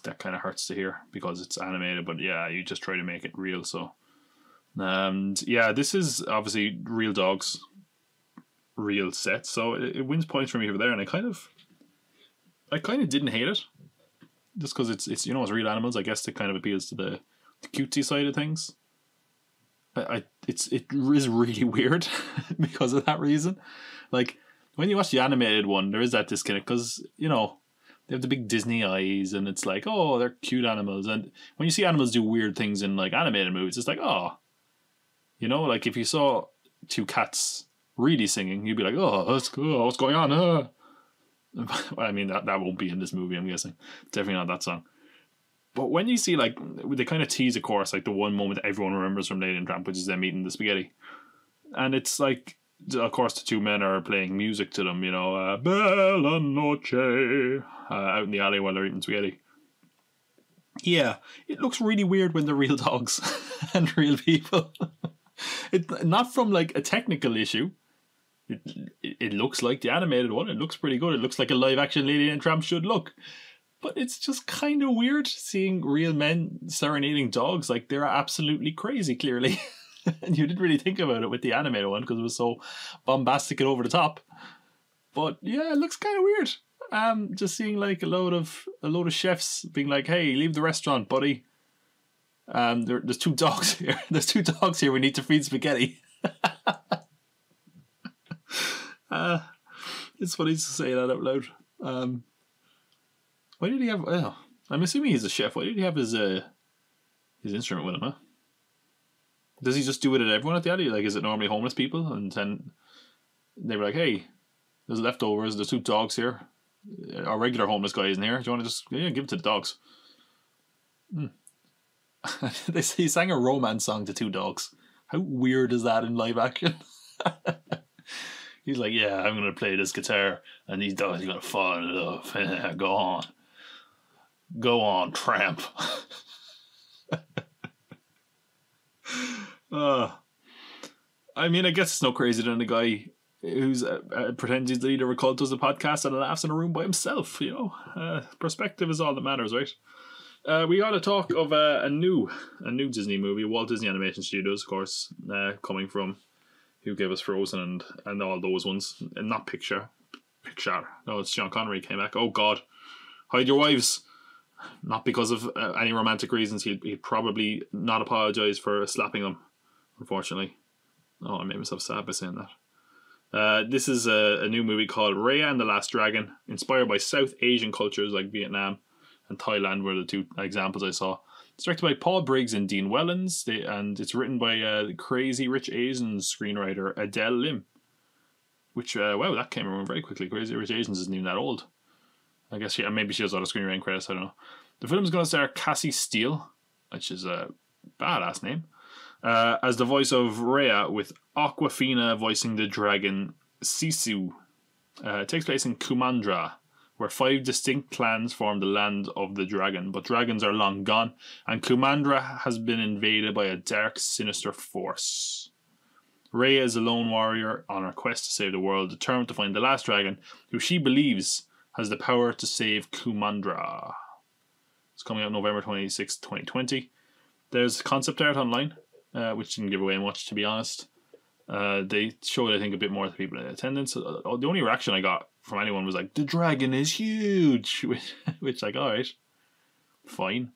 that kind of hurts to hear because it's animated, but yeah, you just try to make it real. So this is obviously real dogs, real sets, so it wins points for me over there. And I kind of didn't hate it just because it's it's real animals. I guess it kind of appeals to the cutesy side of things. It is really weird because of that reason. Like when you watch the animated one, there is that disconnect because they have the big Disney eyes, and it's like, oh, they're cute animals. And when you see animals do weird things in like animated movies, it's like, oh, like if you saw 2 cats really singing, you'd be like, oh, that's cool. What's going on? I mean, that won't be in this movie, I'm guessing. Definitely not that song. But when you see, like, they kind of tease, of course, like the one moment everyone remembers from Lady and Tramp, which is them eating the spaghetti. And it's like, of course, the 2 men are playing music to them, Bella Noche, out in the alley while they're eating spaghetti. Yeah, it looks really weird when they're real dogs and real people. Not from, like, a technical issue. It looks like the animated one. It looks pretty good. It looks like a live-action Lady and Tramp should look. But it's just kind of weird seeing real men serenading dogs. Like, they're absolutely crazy, clearly. And you didn't really think about it with the animated one because it was so bombastic and over the top. But yeah, it looks kind of weird. Just seeing like a load of chefs being like, "Hey, leave the restaurant, buddy. There's 2 dogs here. There's 2 dogs here. We need to feed spaghetti." It's funny to say that out loud. Why did he have? Oh, I'm assuming he's a chef. Why did he have his instrument with him? Huh? Does he just do it at everyone at the alley? Like, is it normally homeless people? And then they were like, "Hey, there's leftovers. There's 2 dogs here. Our regular homeless guy isn't here. Do you want to just give it to the dogs?" He sang a romance song to 2 dogs. How weird is that in live action? He's like, "Yeah, I'm going to play this guitar, and these dogs are going to fall in love. Go on, tramp." I mean, I guess it's no crazier than the guy who's pretends he's the leader of a cult, does a podcast and laughs in a room by himself. Perspective is all that matters, right? We got to talk of a new Disney movie, Walt Disney Animation Studios, of course, coming from who gave us Frozen and all those ones, and not Picture. No, it's Sean Connery came back. Oh God, hide your wives. Not because of any romantic reasons. He'd probably not apologise for slapping them. Unfortunately, oh, I made myself sad by saying that. This is a new movie called Raya and the Last Dragon, inspired by South Asian cultures like Vietnam and Thailand were the two examples I saw. It's directed by Paul Briggs and Dean Wellens, and it's written by the Crazy Rich Asians screenwriter Adele Lim. Which, wow, that came around very quickly. Crazy Rich Asians isn't even that old. I guess maybe she has a lot of screenwriting credits, I don't know. The film's going to star Cassie Steele, which is a badass name, as the voice of Rhea, with Awkwafina voicing the dragon Sisu. It takes place in Kumandra, where 5 distinct clans form the land of the dragon, but dragons are long gone, and Kumandra has been invaded by a dark, sinister force. Rhea is a lone warrior on her quest to save the world, determined to find the last dragon, who she believes has the power to save Kumandra. It's coming out November 26, 2020. There's concept art online, which didn't give away much, to be honest. They showed, I think, a bit more to people in attendance. The only reaction I got from anyone was like, the dragon is huge, which like, alright, fine.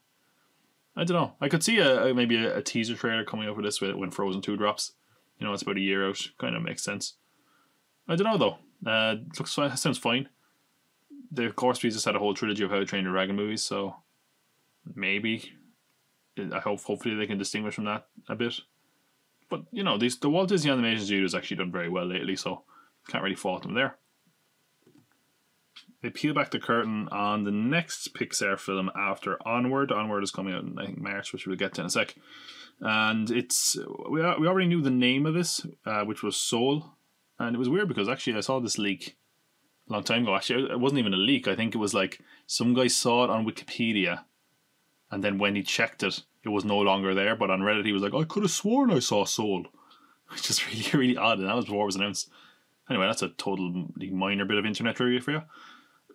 I don't know. I could see maybe a teaser trailer coming up with this when Frozen 2 drops. You know, it's about a year out. Kind of makes sense. I don't know though. Looks fine. Sounds fine. They, of course, we just had a whole trilogy of How to Train Your Dragon movies, so maybe hopefully they can distinguish from that a bit. But you know, the Walt Disney Animation Studios actually done very well lately, so can't really fault them there. They peel back the curtain on the next Pixar film after Onward. Onward is coming out in, I think, March, which we'll get to in a sec. And we already knew the name of this, which was Soul. And it was weird because actually I saw this leak a long time ago. Actually, it wasn't even a leak. I think it was like some guy saw it on Wikipedia, and then when he checked it, it was no longer there. But on Reddit, he was like, I could have sworn I saw Soul, which is really, really odd. And that was before it was announced. Anyway, that's a totally minor bit of internet trivia for you.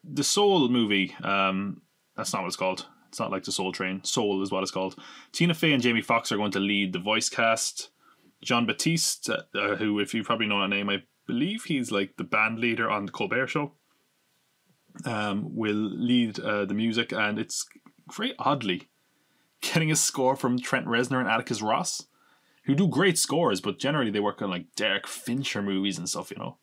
The Soul movie, that's not what it's called. It's not like the Soul Train. Soul is what it's called. Tina Fey and Jamie Foxx are going to lead the voice cast. John Batiste, who, if you probably know that name, I believe he's like the band leader on the Colbert Show, will lead the music, and it's very oddly getting a score from Trent Reznor and Atticus Ross, who do great scores, but generally they work on like Derek Fincher movies and stuff, you know.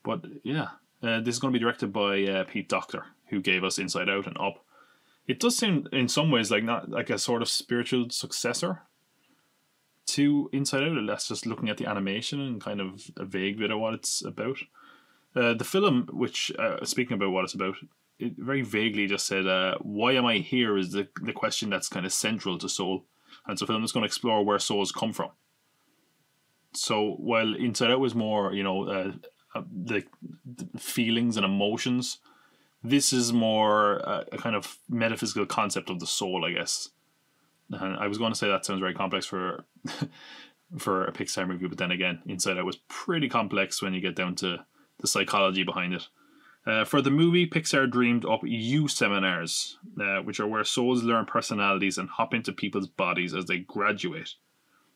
But yeah, this is going to be directed by Pete Docter, who gave us Inside Out and Up. It does seem in some ways like not like a sort of spiritual successor to Inside Out. That's just looking at the animation and kind of a vague bit of what it's about. The film, which speaking about what it's about, it very vaguely just said, "Why am I here?" is the question that's kind of central to Soul, and it's a film that's going to explore where souls come from. So while Inside Out was more, you know, the feelings and emotions, this is more a kind of metaphysical concept of the soul, I guess. And I was going to say that sounds very complex for for a Pixar movie, but then again, Inside Out was pretty complex when you get down to the psychology behind it. For the movie, Pixar dreamed up You seminars, which are where souls learn personalities and hop into people's bodies as they graduate.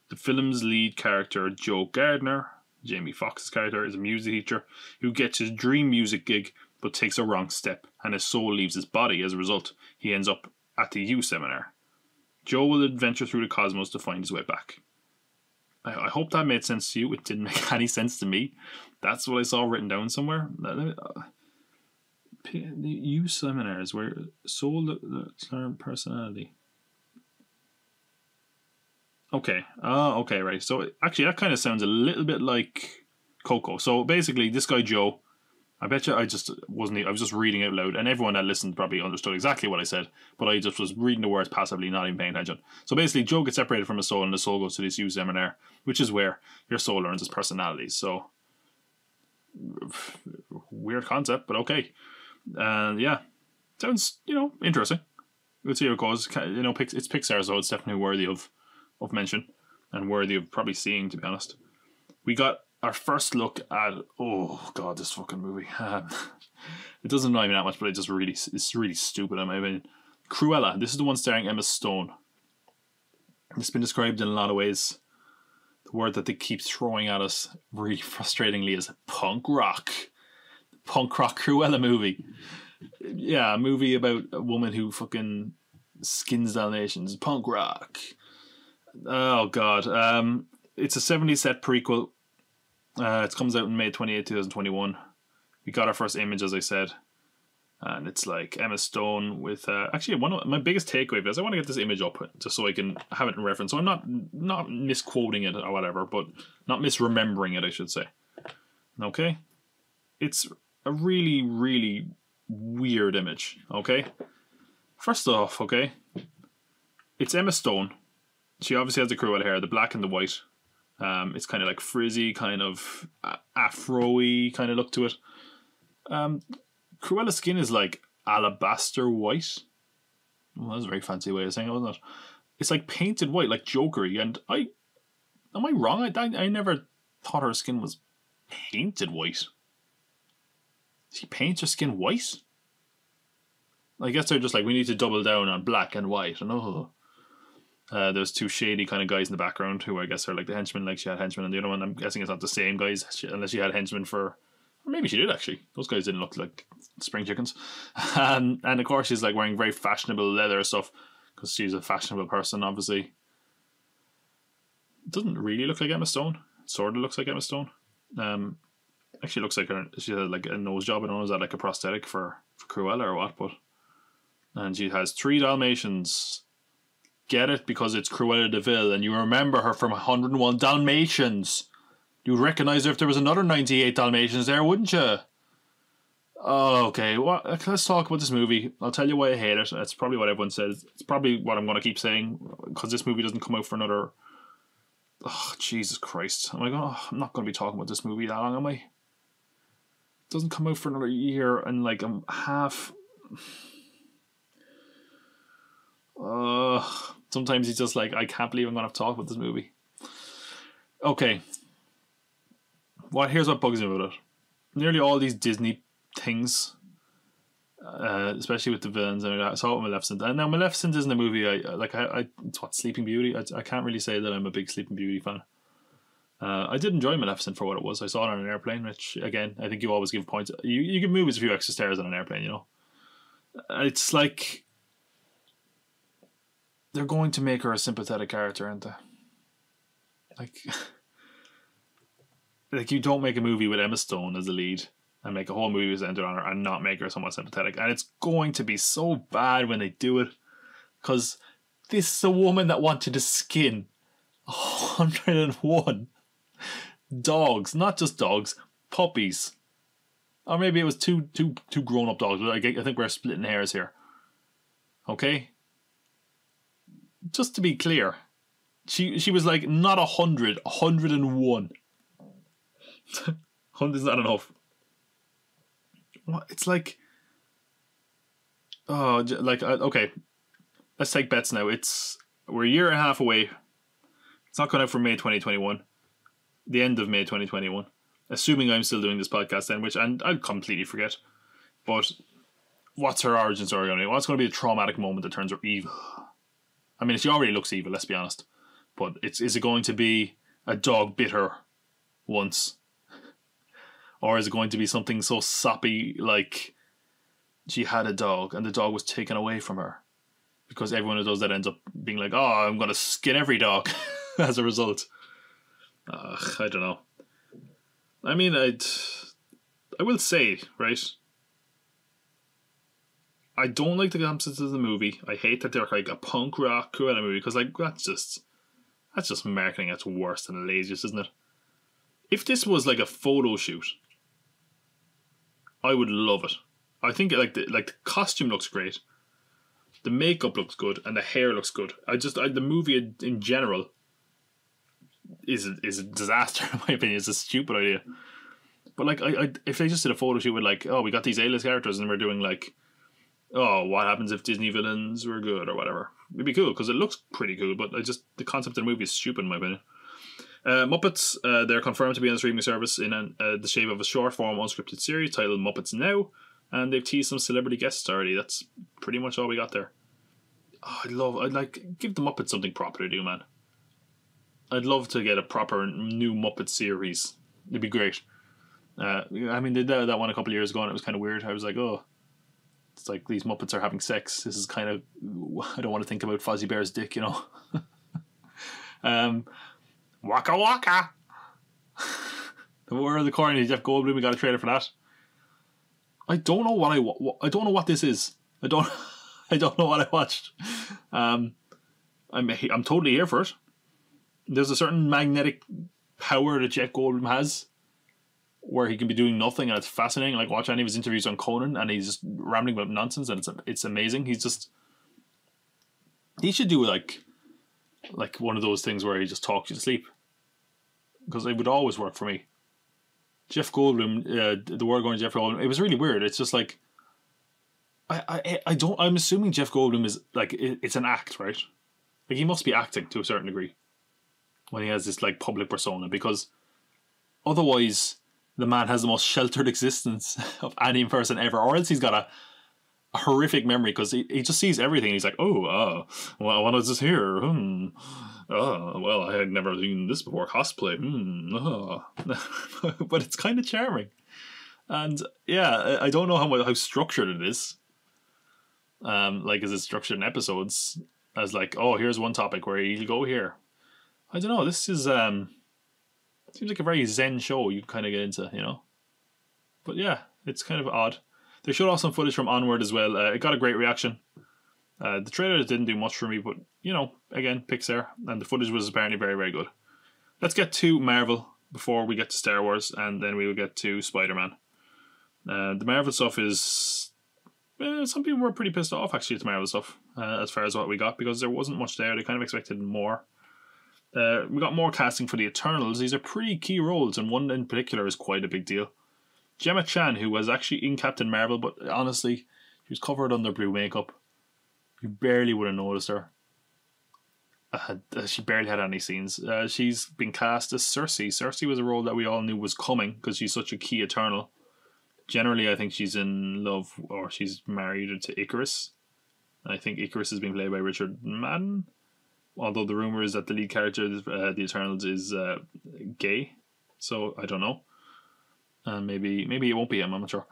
The film's lead character, Joe Gardner, Jamie Foxx's character, is a music teacher who gets his dream music gig but takes a wrong step, and his soul leaves his body as a result. He ends up at the You seminar. Joe will adventure through the cosmos to find his way back. I hope that made sense to you. It didn't make any sense to me. That's what I saw written down somewhere. The You seminars where soul learn personality. Okay. Okay, right. So actually that kind of sounds a little bit like Coco. So basically this guy Joe, I bet you I was just reading out loud, and everyone that listened probably understood exactly what I said, but I just was reading the words passively, not even paying attention. So basically Joe gets separated from his soul, and the soul goes to this You seminar, which is where your soul learns its personalities. So weird concept, but okay. And yeah, sounds, you know, interesting. We'll see how it goes. You know, it's Pixar, so it's definitely worthy of mention and worthy of probably seeing, to be honest. We got our first look at, oh god, this fucking movie. It doesn't annoy me that much, but it's really stupid in my opinion. Cruella. This is the one starring Emma Stone. It's been described in a lot of ways. The word that they keep throwing at us really frustratingly is punk rock. Punk rock Cruella movie. Yeah, a movie about a woman who fucking skins Dalmatians. Punk rock. Oh god. It's a 70s set prequel. It comes out in May 28, 2021. We got our first image, as I said. And it's like Emma Stone with... actually, one of my biggest takeaway is I want to get this image up just so I can have it in reference. So I'm not misquoting it or whatever, but not misremembering it, I should say. Okay? It's a really, really weird image. Okay? First off, okay? It's Emma Stone. She obviously has the Cruella hair, the black and the white. It's kind of like frizzy, kind of afro-y kind of look to it. Cruella's skin is like alabaster white. Well, that was a very fancy way of saying it, wasn't it? It's like painted white, like Jokery. And am I wrong? I never thought her skin was painted white. She paints her skin white? I guess they're just like, we need to double down on black and white. And there's two shady kind of guys in the background who I guess are like the henchmen, like she had henchmen, and the other one, I'm guessing it's not the same guys, unless she had henchmen for... Or maybe she did, actually. Those guys didn't look like spring chickens. And of course she's like wearing very fashionable leather stuff, because she's a fashionable person, obviously. It doesn't really look like Emma Stone. It sort of looks like Emma Stone. Actually looks like she had like a nose job. I don't know, is that like a prosthetic for Cruella or what? But and she has 3 Dalmatians. Get it? Because it's Cruella de Vil, and you remember her from 101 Dalmatians. You'd recognise her if there was another 98 Dalmatians there, wouldn't you? Oh, okay, well, let's talk about this movie. I'll tell you why I hate it. It's probably what everyone says. It's probably what I'm going to keep saying, because this movie doesn't come out for another... Oh, Jesus Christ. I'm not going to be talking about this movie that long, am I? It doesn't come out for another year and like half... Sometimes it's just like, I can't believe I'm going to have to talk about this movie. Okay. Here's what bugs me about it. Nearly all these Disney things, especially with the villains, and I saw it with Maleficent. And now Maleficent isn't a movie it's what, Sleeping Beauty? I can't really say that I'm a big Sleeping Beauty fan. I did enjoy Maleficent for what it was. I saw it on an airplane, which, again, I think you always give points. You give movies a few extra stars on an airplane, you know. It's like... They're going to make her a sympathetic character, aren't they? Like you don't make a movie with Emma Stone as the lead and make a whole movie centered on her and not make her somewhat sympathetic. And it's going to be so bad when they do it, because this is a woman that wanted to skin 101 dogs, not just dogs, puppies. Or maybe it was two grown-up dogs, but I think we're splitting hairs here. Okay? Just to be clear, she was like not 100, 101. 100's not enough. What? It's like... Oh, like, okay. Let's take bets now. We're a year and a half away. It's not going out for May 2021. The end of May 2021. Assuming I'm still doing this podcast then, which I'll completely forget. But what's her origin story going to be? What's going to be the traumatic moment that turns her evil? I mean, she already looks evil, let's be honest. But is it going to be a dog bit her once? Or is it going to be something so soppy like she had a dog and the dog was taken away from her? Because everyone who does that ends up being like, oh, I'm going to skin every dog as a result. I don't know. I mean, I will say, right? I don't like the concept of the movie. I hate that they're like a punk rock Cruella movie, because like that's just marketing at worse than the laziest, isn't it? If this was like a photo shoot, I would love it. I think like the costume looks great, the makeup looks good, and the hair looks good. The movie in general is a disaster in my opinion. It's a stupid idea. But like if they just did a photo shoot with like, oh, we got these A-list characters and we're doing like, oh, what happens if Disney villains were good or whatever, it'd be cool, because it looks pretty cool. But the concept of the movie is stupid in my opinion. Muppets, they're confirmed to be on the streaming service in the shape of a short-form unscripted series titled Muppets Now, and they've teased some celebrity guests already. That's pretty much all we got there. I'd like give the Muppets something proper to do, man. I'd love to get a proper new Muppet series. It'd be great. I mean, they did that one a couple of years ago, and it was kind of weird. I was like, oh, it's like these Muppets are having sex. This is kind of, I don't want to think about Fozzie Bear's dick, you know. Waka Waka. The War of the Corny, Jeff Goldblum. We got a trailer for that. I don't know what I don't know what this is. I don't know what I watched. I'm totally here for it. There's a certain magnetic power that Jeff Goldblum has, where he can be doing nothing, and it's fascinating. Like, watch any of his interviews on Conan, and he's just rambling about nonsense, and it's amazing. He should do like one of those things where he just talks you to sleep, because it would always work for me. Jeff Goldblum, the world going Jeff Goldblum, it was really weird. It's just like, I'm assuming Jeff Goldblum is like, it's an act, right? Like, he must be acting to a certain degree when he has this like public persona, because otherwise the man has the most sheltered existence of any person ever, or else he's got a horrific memory, because he just sees everything. He's like, well, what is this here? Well, I had never seen this before. Cosplay. But it's kind of charming. And yeah, I don't know how structured it is. Like, is it structured in episodes? As like, oh, here's one topic where you'll go here. I don't know. This is seems like a very zen show you kind of get into, you know. But yeah, it's kind of odd. They showed off some footage from Onward as well. It got a great reaction. The trailer didn't do much for me, but, you know, again, Pixar, and the footage was apparently very, very good. Let's get to Marvel before we get to Star Wars, and then we will get to Spider-Man. The Marvel stuff is... some people were pretty pissed off, actually, at the Marvel stuff, as far as what we got, because there wasn't much there. They kind of expected more. We got more casting for the Eternals. These are pretty key roles, and one in particular is quite a big deal. Gemma Chan, who was actually in Captain Marvel, but honestly, she was covered under blue makeup. You barely would have noticed her. She barely had any scenes. She's been cast as Cersei. Cersei was a role that we all knew was coming, because she's such a key Eternal. Generally, I think she's in love, or she's married to Icarus. I think Icarus is being played by Richard Madden. Although the rumor is that the lead character of the Eternals is gay. So, I don't know. Maybe it won't be him, I'm not sure.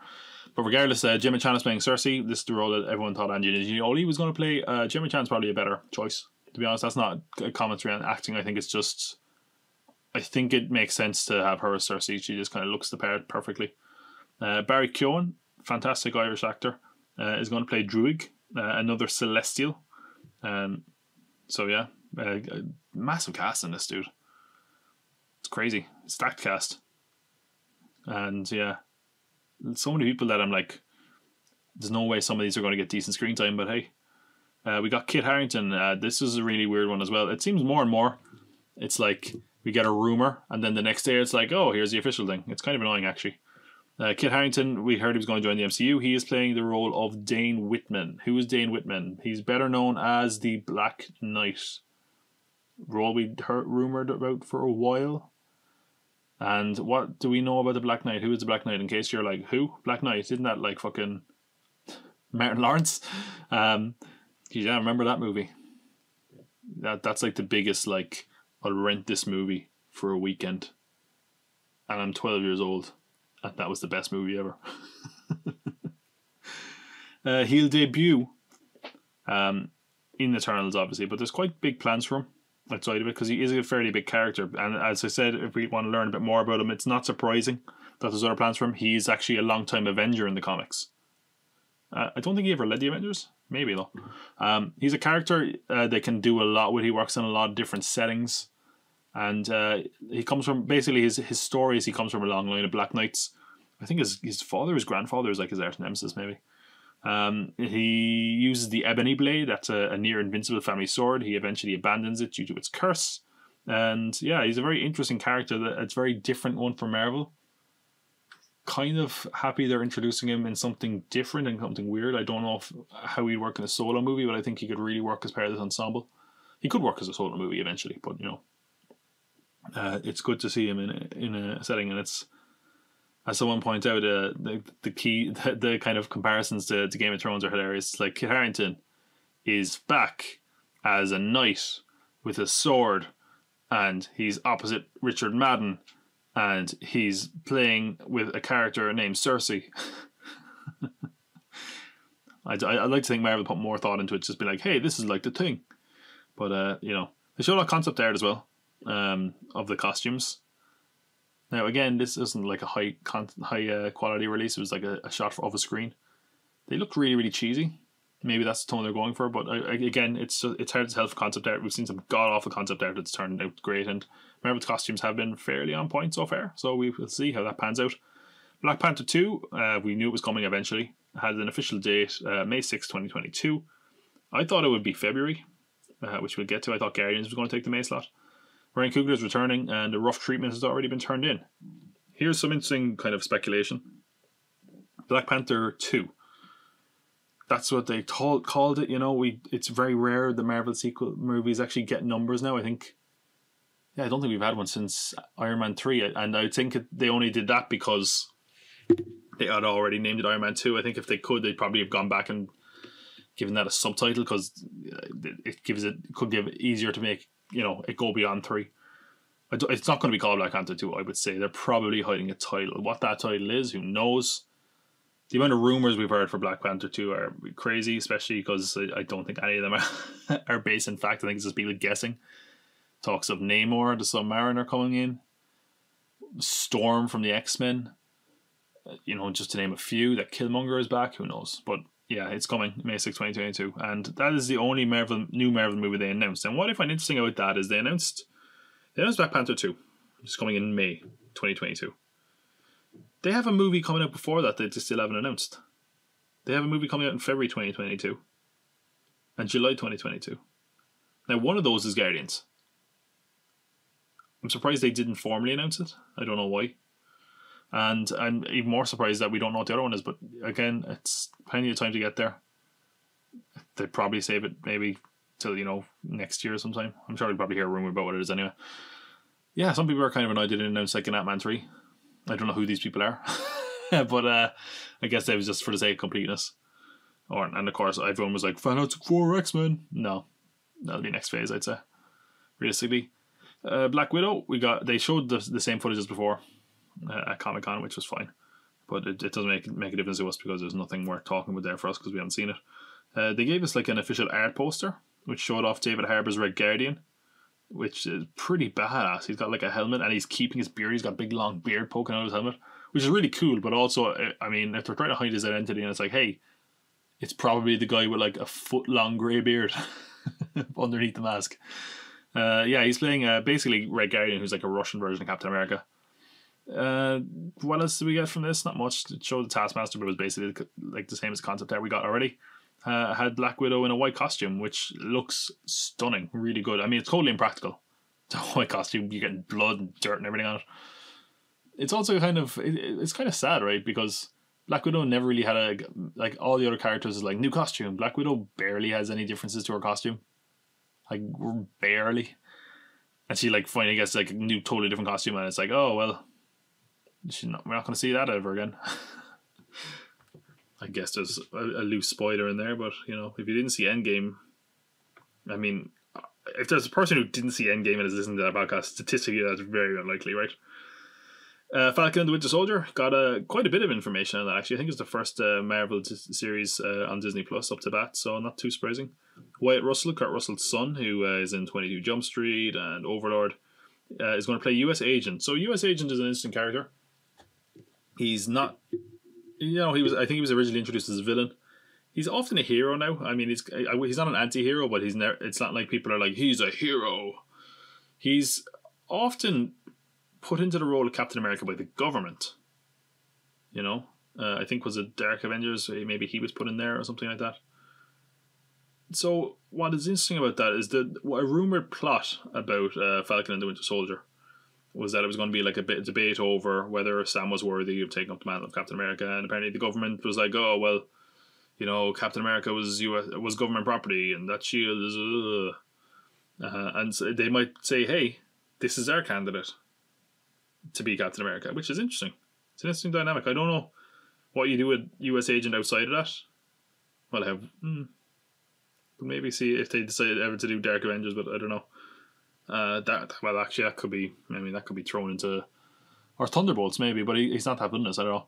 But regardless, Gemma Chan is playing Cersei. This is the role that everyone thought Angelina Jolie was going to play. Gemma Chan's probably a better choice. To be honest, that's not a commentary on acting. I think it's just... I think it makes sense to have her as Cersei. She just kind of looks the part perfectly. Barry Keoghan, fantastic Irish actor, is going to play Druig, another Celestial. So yeah, massive cast in this, dude. It's crazy. Stacked cast. And yeah, so many people that I'm like, there's no way some of these are going to get decent screen time, but hey. We got Kit Harington. This is a really weird one as well. It seems more and more, it's like we get a rumor, and then the next day it's like, oh, here's the official thing. It's kind of annoying, actually. Kit Harington, we heard he was going to join the MCU. He is playing the role of Dane Whitman. Who is Dane Whitman? He's better known as the Black Knight. Role we heard rumored about for a while. And what do we know about the Black Knight? Who is the Black Knight? In case you're like, who? Black Knight? Isn't that like fucking Martin Lawrence? Yeah, remember that movie? That's like the biggest, like, I'll rent this movie for a weekend. And I'm 12 years old. And that was the best movie ever. He'll debut in Eternals, obviously, but there's quite big plans for him outside of it, because he is a fairly big character. And as I said, if we want to learn a bit more about him, it's not surprising that there's other plans for him. He's actually a long-time Avenger in the comics. I don't think he ever led the Avengers. Maybe, though. He's a character they can do a lot with. He works in a lot of different settings. And he comes from, basically, his stories, he comes from a long line of Black Knights. I think his father, his grandfather is like his arch nemesis, maybe. He uses the Ebony Blade. That's a near invincible family sword. He eventually abandons it due to its curse. And yeah, he's a very interesting character. It's a very different one from Marvel. Kind of happy they're introducing him in something different and something weird. I don't know how he'd work in a solo movie, but I think he could really work as part of this ensemble. He could work as a solo movie eventually, but you know, it's good to see him in a setting. And it's, as someone pointed out, the kind of comparisons to Game of Thrones are hilarious. It's like Kit Harington is back as a knight with a sword, and he's opposite Richard Madden, and he's playing with a character named Cersei. I'd like to think Marvel put more thought into it, just be like, hey, this is like the thing. But, you know, they showed a concept art as well of the costumes. Now, again, this isn't like a high quality release. It was like a shot of a screen. They look really, really cheesy. Maybe that's the tone they're going for. But again, it's hard to tell for concept art. We've seen some god-awful concept art that's turned out great. And Marvel's costumes have been fairly on point so far. So we will see how that pans out. Black Panther 2, we knew it was coming eventually. It had an official date, May 6, 2022. I thought it would be February, which we'll get to. I thought Guardians was going to take the May slot. Ryan Coogler is returning, and a rough treatment has already been turned in. Here's some interesting kind of speculation. Black Panther 2. That's what they called it, you know. It's very rare the Marvel sequel movies actually get numbers now. I don't think we've had one since Iron Man 3, and I think they only did that because they had already named it Iron Man 2. I think if they could, they'd probably have gone back and given that a subtitle, because it could give it easier to make, you know, it go beyond 3. It's not going to be called Black Panther 2, I would say. They're probably hiding a title. What that title is, who knows? The amount of rumours we've heard for Black Panther 2 are crazy, especially because I don't think any of them are based in fact. I think it's just people guessing. Talks of Namor, the Submariner, coming in. Storm from the X-Men. You know, just to name a few. That Killmonger is back, who knows? But yeah, it's coming, May 6, 2022. And that is the only new Marvel movie they announced. And what I find interesting about that is they announced Black Panther 2, which is coming in May 2022. They have a movie coming out before that they still haven't announced. They have a movie coming out in February 2022 and July 2022. Now, one of those is Guardians. I'm surprised they didn't formally announce it. I don't know why. And I'm even more surprised that we don't know what the other one is. But again, it's plenty of time to get there. They'd probably save it maybe till, you know, next year sometime. I'm sure we'll probably hear a rumour about what it is anyway. Yeah, some people are kind of annoyed they didn't announce like an Ant-Man 3. I don't know who these people are. But I guess that was just for the sake of completeness. And of course, everyone was like, Fantastic Four, X-Men. No, that'll be next phase, I'd say. Realistically. Black Widow, they showed the same footage as before at Comic-Con, which was fine. But it doesn't make a difference to us because there's nothing worth talking about there for us because we haven't seen it. They gave us like an official art poster, which showed off David Harbour's Red Guardian, which is pretty badass. He's got like a helmet and he's keeping his beard. He's got a big long beard poking out of his helmet, which is really cool. But also, I mean, if they're trying to hide his identity, and it's like, hey, it's probably the guy with like a foot long grey beard underneath the mask. Yeah, he's playing basically Red Guardian, who's like a Russian version of Captain America. What else did we get from this? Not much. It showed the Taskmaster, but it was basically like the same as the concept art we got already. Had Black Widow in a white costume, which looks stunning, really good. I mean, it's totally impractical. It's a white costume, you're getting blood and dirt and everything on it. It's also kind of sad, right? Because Black Widow never really had like all the other characters is like new costume. Black Widow barely has any differences to her costume, like barely. And she like finally gets like a new, totally different costume, and it's like, oh well, we're not going to see that ever again. I guess there's a loose spoiler in there, but you know, if you didn't see Endgame, I mean, if there's a person who didn't see Endgame and is listening to that podcast, statistically that's very unlikely, right? Falcon and the Winter Soldier got quite a bit of information on that. Actually, I think it's the first Marvel series on Disney Plus up to bat, so not too surprising. Wyatt Russell, Kurt Russell's son, who is in 22 Jump Street and Overlord, is going to play U.S. Agent. So U.S. Agent is an interesting character. He's not. You know, I think he was originally introduced as a villain. He's often a hero now. I mean, he's not an anti-hero, but it's not like people are like, he's a hero. He's often put into the role of Captain America by the government. You know? I think was it Dark Avengers, maybe he was put in there or something like that. So, what is interesting about that is that a rumoured plot about Falcon and the Winter Soldier was that it was going to be like a bit of debate over whether Sam was worthy of taking up the mantle of Captain America, and apparently the government was like, oh well, you know, Captain America was government property, and that shield is and so they might say, hey, this is our candidate to be Captain America, which is interesting. It's an interesting dynamic. I don't know what you do with US Agent outside of that. Well, But maybe see if they decide ever to do Dark Avengers, but I don't know. That could be. I mean, that could be thrown into, or Thunderbolts maybe, but he's not that good in this. I don't know.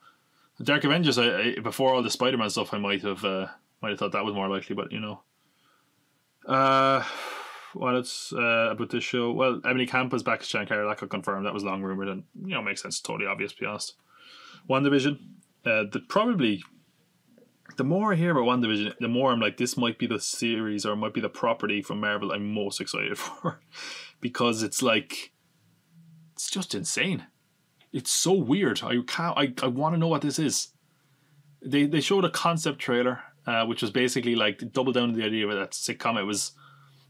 Dark Avengers. Before all the Spider-Man stuff, I might have thought that was more likely, but you know. Well, it's about this show. Well, Emily Camp is back as Sharon Carter. That got confirmed. That was long rumored, and you know, makes sense. Totally obvious, to be honest. WandaVision. The more I hear about WandaVision, the more I'm like, this might be the series or might be the property from Marvel I'm most excited for. Because it's like, it's just insane. It's so weird. I want to know what this is. They showed a concept trailer, which was basically like double down on the idea of that sitcom it was.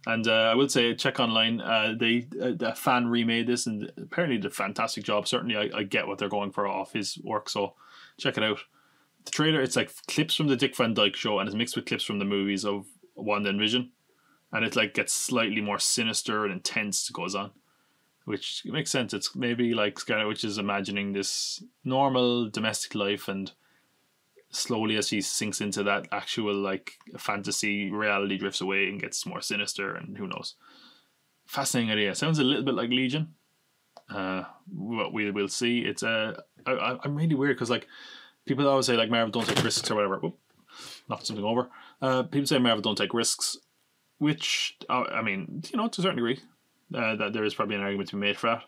And I will say, check online. A fan remade this and apparently did a fantastic job. Certainly, I get what they're going for off his work, so check it out. The trailer, it's like clips from the Dick Van Dyke Show and it's mixed with clips from the movies of Wanda and Vision. And it like gets slightly more sinister and intense as it goes on, which makes sense. It's maybe like Scarlet Witch is imagining this normal domestic life, and slowly as she sinks into that actual like fantasy, reality drifts away and gets more sinister, and who knows. Fascinating idea. Sounds a little bit like Legion. What we will see. It's I'm really weird because like people always say like Marvel don't take risks or whatever. Oop, knocked something over. People say Marvel don't take risks, which I mean, you know, to a certain degree, that there is probably an argument to be made for that.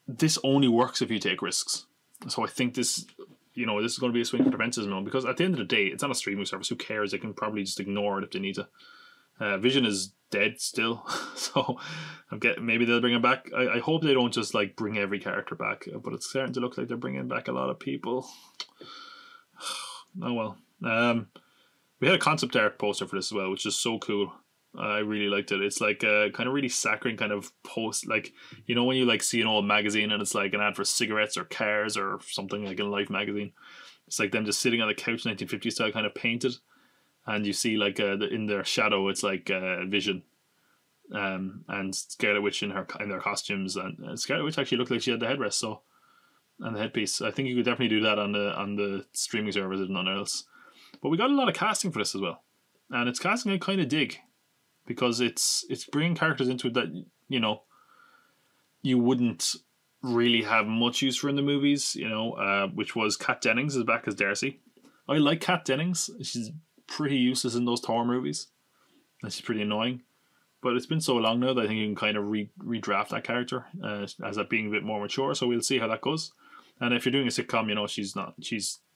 This only works if you take risks. So I think this, you know, this is going to be a swing for the fences now, because at the end of the day, it's not a streaming service. Who cares? They can probably just ignore it if they need to. Vision is dead still, so maybe they'll bring him back. I hope they don't just like bring every character back, but it's starting to look like they're bringing back a lot of people. Oh well. We had a concept art poster for this as well, which is so cool. I really liked it. It's like a kind of really saccharine kind of post, like, you know, when you like see an old magazine and it's like an ad for cigarettes or cars or something, like in Life magazine. It's like them just sitting on the couch, 1950s style, kind of painted, and you see like in their shadow, it's like Vision, and Scarlet Witch in their costumes, and Scarlet Witch actually looked like she had the headrest, so, and the headpiece. I think you could definitely do that on the streaming service if nothing else. But we got a lot of casting for this as well, and it's casting I kind of dig, because it's bringing characters into it that, you know, you wouldn't really have much use for in the movies, you know, which was Kat Dennings is back as Darcy. I like Kat Dennings. She's pretty useless in those Thor movies, and she's pretty annoying. But it's been so long now that I think you can kind of redraft that character as that being a bit more mature. So we'll see how that goes. And if you're doing a sitcom, you know, she's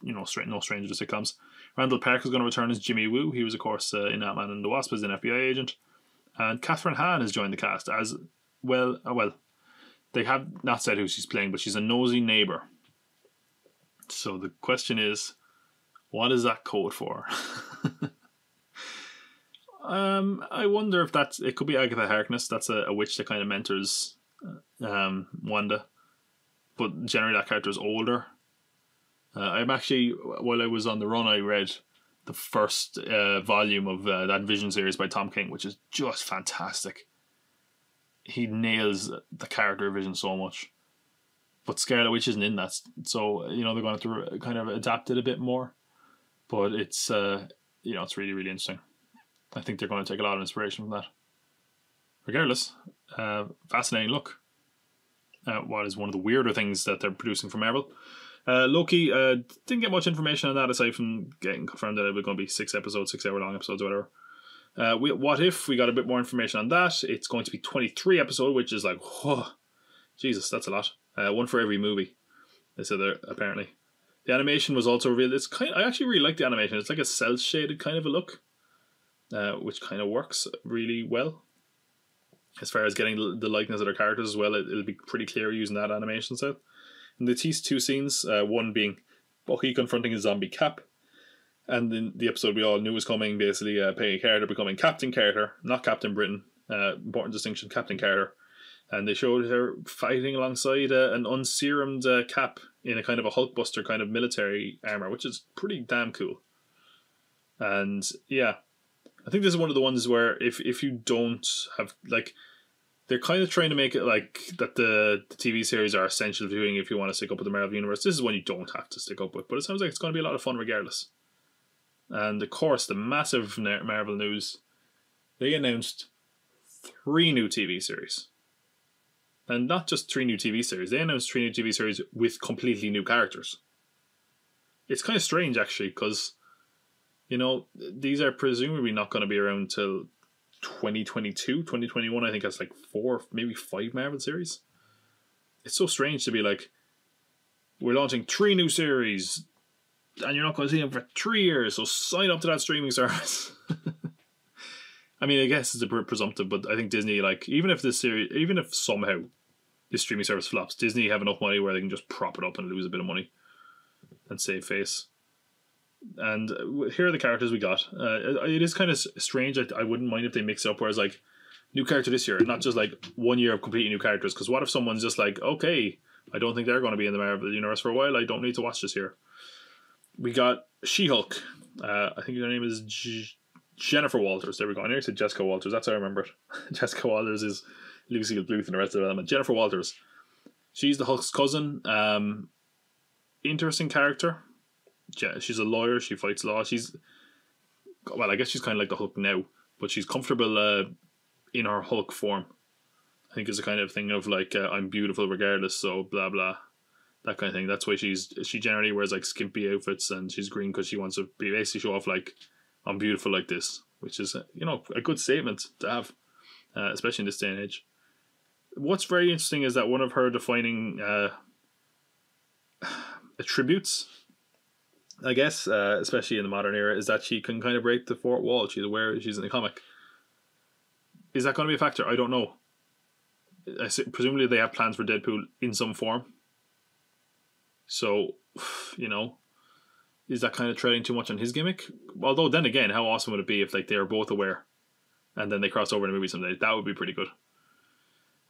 you know, no stranger to sitcoms. Randall Park is going to return as Jimmy Woo. He was, of course, in Ant-Man and the Wasp as an FBI agent. And Catherine Hahn has joined the cast as, well, they have not said who she's playing, but she's a nosy neighbour. So the question is, what is that code for? I wonder if it could be Agatha Harkness. That's a witch that kind of mentors Wanda. But generally that character is older. I'm actually, while I was on the run, I read the first volume of that Vision series by Tom King, which is just fantastic. He nails the character of Vision so much. But Scarlet Witch isn't in that, so, you know, they're going to have to kind of adapt it a bit more. But it's, you know, it's really, really interesting. I think they're going to take a lot of inspiration from that. Regardless, fascinating look. What is one of the weirder things that they're producing for Marvel. Loki, didn't get much information on that aside from getting confirmed that it was going to be 6 episodes, 6 hour long episodes or whatever. What If, we got a bit more information on that. It's going to be 23 episodes, which is like, whoa, Jesus, that's a lot. One for every movie, they said there, apparently. The animation was also revealed. I actually really like the animation. It's like a cel shaded kind of a look, which kind of works really well. As far as getting the likeness of their characters as well, it'll be pretty clear using that animation set. And they teased 2 scenes, one being Bucky confronting a zombie Cap, and then the episode we all knew was coming, basically Peggy Carter becoming Captain Carter, not Captain Britain. Important distinction, Captain Carter. And they showed her fighting alongside an unserumed Cap in a kind of a Hulkbuster kind of military armor, which is pretty damn cool. And yeah, I think this is one of the ones where if you don't have, like, they're kind of trying to make it like that the TV series are essential viewing if you want to stick up with the Marvel Universe. This is one you don't have to stick up with, but it sounds like it's going to be a lot of fun regardless. And of course, the massive Marvel news, they announced 3 new TV series. And not just 3 new TV series, they announced 3 new TV series with completely new characters. It's kind of strange, actually, because, you know, these are presumably not going to be around till 2022, 2021. I think that's like 4, maybe 5 Marvel series. It's so strange to be like, we're launching 3 new series, and you're not going to see them for 3 years, so sign up to that streaming service. I mean, I guess it's a bit presumptive, but I think Disney, like, even if somehow this streaming service flops, Disney have enough money where they can just prop it up and lose a bit of money and save face. And here are the characters we got. It is kind of strange. I wouldn't mind if they mix it up, whereas like new character this year, not just like 1 year of completely new characters. Because what if someone's just like, okay, I don't think they're going to be in the Marvel universe for a while. I don't need to watch this here. We got She-Hulk. I think her name is Jennifer Walters. There we go. I nearly said Jessica Walters. That's how I remember it. Jessica Walters is Lucy Bluth and the rest of the element. Jennifer Walters. She's the Hulk's cousin. Interesting character. She's a lawyer. She fights law. I guess she's kind of like the Hulk now, but she's comfortable in her Hulk form. I think it's a kind of thing of like, I'm beautiful regardless, so blah blah, that kind of thing. That's why she generally wears like skimpy outfits, and she's green because she wants to basically show off like, I'm beautiful like this, which is a good statement to have, especially in this day and age. What's very interesting is that one of her defining attributes, I guess, especially in the modern era, is that she can kind of break the fourth wall. She's aware she's in the comic. Is that going to be a factor? I don't know. Presumably they have plans for Deadpool in some form. So, is that kind of treading too much on his gimmick? Although then again, how awesome would it be if like they are both aware and then they cross over in a movie someday? That would be pretty good.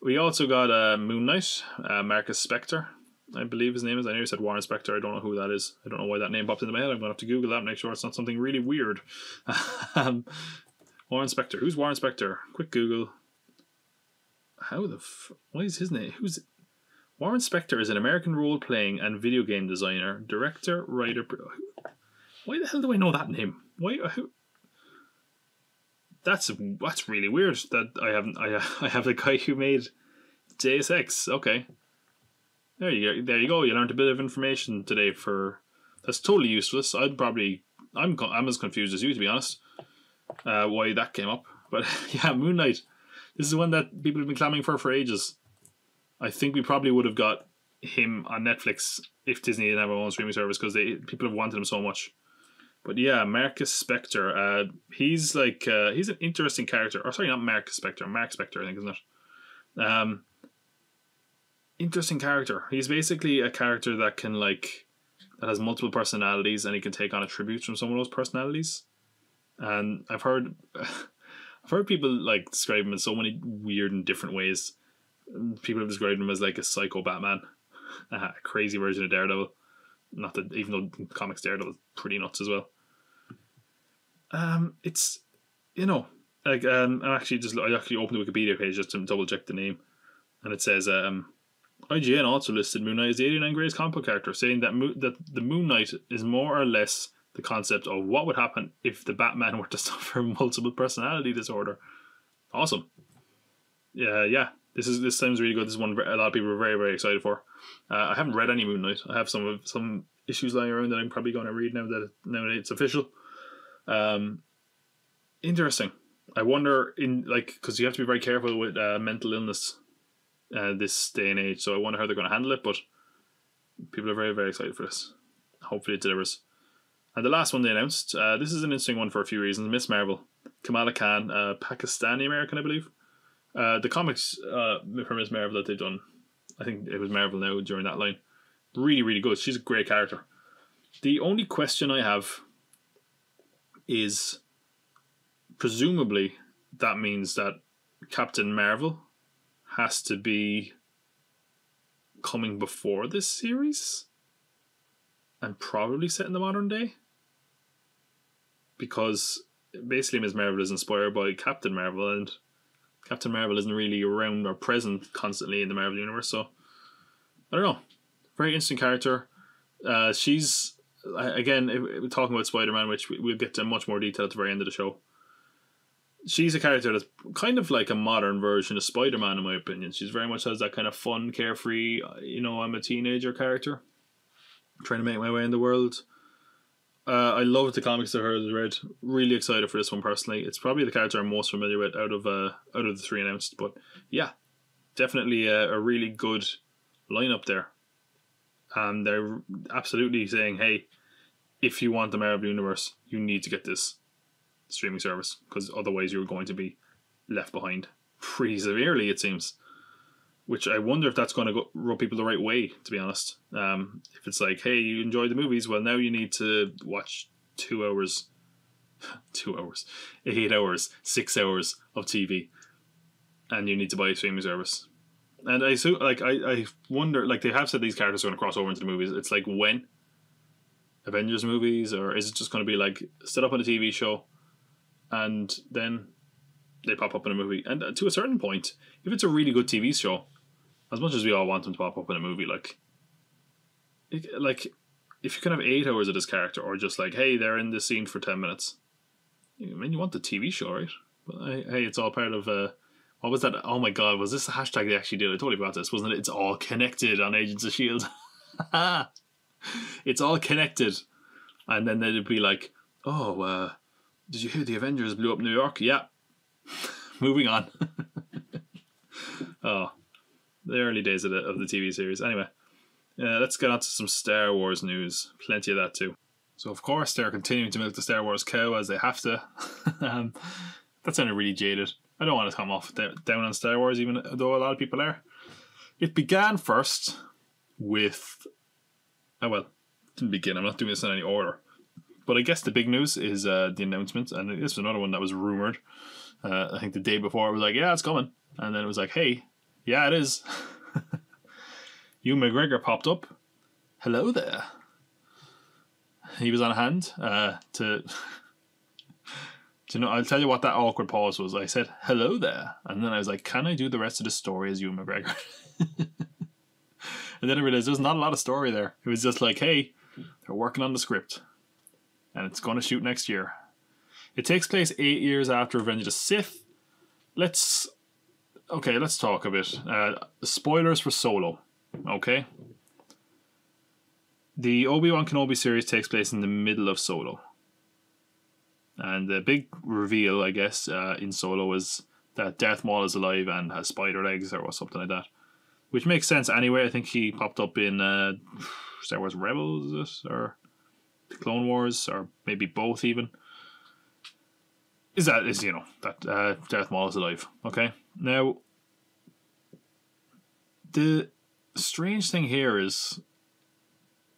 We also got Moon Knight, Marcus Spector, I believe his name is. I know you said Warren Spector. I don't know who that is. I don't know why that name popped into my head. I'm going to have to Google that and make sure it's not something really weird. Warren Spector. Who's Warren Spector? Quick Google. What is his name? Warren Spector is an American role-playing and video game designer, director, writer. Why the hell do I know that name? That's really weird. That I have the guy who made Deus Ex. Okay. There you go. You learned a bit of information today. That's totally useless. I'm as confused as you, to be honest. Why that came up, but yeah, Moon Knight. This is one that people have been clamoring for ages. I think we probably would have got him on Netflix if Disney didn't have their own streaming service, because people have wanted him so much. But yeah, Marcus Spector. He's an interesting character. Or sorry, not Marcus Spector. Mark Spector, I think, isn't it? Interesting character. He's basically a character that that has multiple personalities, and he can take on attributes from some of those personalities. And I've heard people like describe him in so many weird and different ways. People have described him as like a psycho Batman, a crazy version of Daredevil. Not that, even though in comics Daredevil is pretty nuts as well. It's I actually opened the Wikipedia page just to double check the name, and it says IGN also listed Moon Knight as the 89 greatest comic book character, saying that the Moon Knight is more or less the concept of what would happen if the Batman were to suffer multiple personality disorder. Awesome. Yeah. This sounds really good. This is one a lot of people are very, very excited for. I haven't read any Moon Knight. I have some issues lying around that I'm probably going to read now that it's official. Interesting. I wonder because you have to be very careful with mental illness this day and age. So I wonder how they're going to handle it. But people are very, very excited for this. Hopefully it delivers. And the last one they announced, this is an interesting one for a few reasons. Miss Marvel, Kamala Khan, Pakistani American, I believe. The comics for Miss Marvel that they've done, I think it was Marvel Now during that line, really, really good. She's a great character. The only question I have is, presumably that means that Captain Marvel has to be coming before this series and probably set in the modern day, because basically Ms. Marvel is inspired by Captain Marvel, and Captain Marvel isn't really around or present constantly in the Marvel universe. So I don't know. Very interesting character. She's again, if talking about Spider-Man, which we'll get to much more detail at the very end of the show. She's a character that's kind of like a modern version of Spider-Man, in my opinion. She's very much has that kind of fun, carefree, I'm a teenager character, trying to make my way in the world. I loved the comics that I read. Really excited for this one personally. It's probably the character I'm most familiar with out of the three announced. But yeah, definitely a really good lineup there. And they're absolutely saying, hey, if you want the Marvel Universe, you need to get this streaming service, because otherwise you're going to be left behind pretty severely, it seems. Which I wonder if that's going to rub people the right way, to be honest. If it's like, hey, you enjoyed the movies, well, now you need to watch 2 hours, 8 hours, 6 hours of TV, and you need to buy a streaming service. And I wonder, like, they have said these characters are going to cross over into the movies. It's like, when? Avengers movies? Or is it just going to be like, set up on a TV show, and then they pop up in a movie? And to a certain point, if it's a really good TV show, as much as we all want them to pop up in a movie, like if you can have 8 hours of this character, or just like, hey, they're in this scene for 10 minutes. I mean, you want the TV show, right? But hey, it's all part of what was that? Oh my god, was this a hashtag they actually did? I totally forgot this, wasn't it? It's all connected on Agents of S.H.I.E.L.D. It's all connected. And then they'd be like, oh, did you hear the Avengers blew up New York? Yeah. Moving on. Oh, the early days of the TV series. Anyway, let's get on to some Star Wars news. Plenty of that too. So, of course, they're continuing to milk the Star Wars cow, as they have to. That sounded really jaded. I don't want to come off down on Star Wars, even though a lot of people are. It began first with... Oh, well, it didn't begin. I'm not doing this in any order. But I guess the big news is the announcement, and this was another one that was rumoured. I think the day before it was like, yeah, it's coming. And then it was like, hey, yeah, it is. Ewan McGregor popped up. Hello there. He was on hand to know. I'll tell you what that awkward pause was. I said, hello there. And then I was like, can I do the rest of the story as Ewan McGregor? And then I realised there's not a lot of story there. It was just like, hey, they're working on the script, and it's going to shoot next year. It takes place 8 years after Revenge of the Sith. Let's talk a bit. Spoilers for Solo. Okay. The Obi-Wan Kenobi series takes place in the middle of Solo. And the big reveal, I guess, in Solo is that Darth Maul is alive and has spider legs or something like that. Which makes sense anyway. I think he popped up in Star Wars Rebels, is it? Or Clone Wars, or maybe both even. That Darth Maul is alive. Okay? Now, the strange thing here is,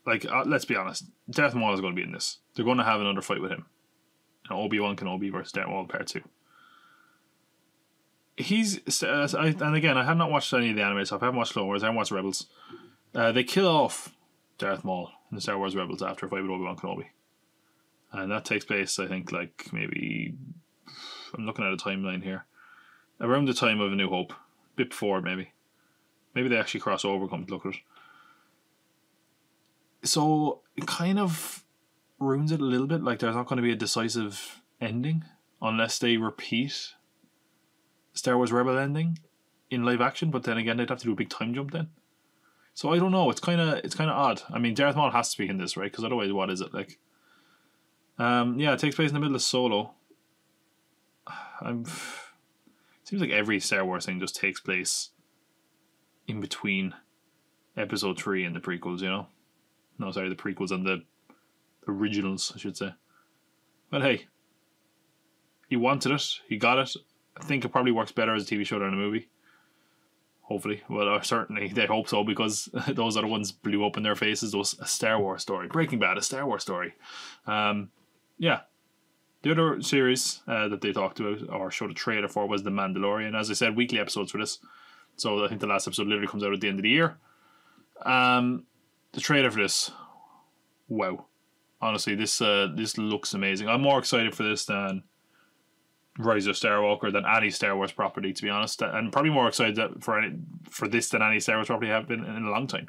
like, let's be honest, Darth Maul is going to be in this. They're going to have another fight with him. Obi-Wan Kenobi versus Darth Maul Part 2. And again, I have not watched any of the anime stuff. I haven't watched Clone Wars, I haven't watched Rebels. They kill off Darth Maul in the Star Wars Rebels after a fight with Obi-Wan Kenobi. And that takes place, I think, like, maybe... I'm looking at a timeline here. Around the time of A New Hope. A bit before, maybe. Maybe they actually cross over, come to look at it. So, it kind of ruins it a little bit. Like, there's not going to be a decisive ending unless they repeat Star Wars Rebel ending in live action, but then again they'd have to do a big time jump then. So I don't know. It's kind of odd. I mean, Darth Maul has to be in this, right? Because otherwise, what is it like? It takes place in the middle of Solo. It seems like every Star Wars thing just takes place in between Episode 3 and the prequels. No, sorry, the prequels and the originals, I should say. But hey, he wanted it. He got it. I think it probably works better as a TV show than a movie. Hopefully. Well, certainly they hope so, because those other ones blew up in their faces. It was a Star Wars story. Breaking Bad, a Star Wars story. Yeah. The other series that they talked about or showed a trailer for was The Mandalorian. As I said, weekly episodes for this. So I think the last episode literally comes out at the end of the year. The trailer for this, wow. Honestly, this looks amazing. I'm more excited for this than Rise of Skywalker, than any Star Wars property, to be honest, and probably more excited for this than any Star Wars property I have been in a long time.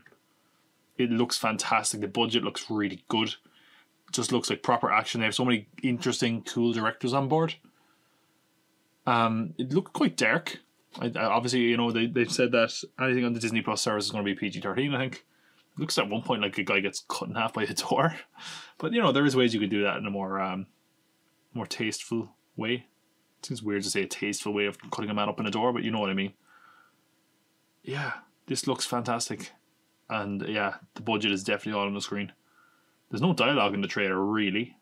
It looks fantastic. The budget looks really good. just looks like proper action. They have so many interesting, cool directors on board. It looked quite dark. Obviously, you know, they've said that anything on the Disney Plus service is going to be PG-13, I think. It looks at one point like a guy gets cut in half by a door. But, you know, there is ways you could do that in a more tasteful way. It seems weird to say a tasteful way of cutting a man up in a door, but you know what I mean. Yeah, this looks fantastic. And, yeah, the budget is definitely all on the screen. There's no dialogue in the trailer, really.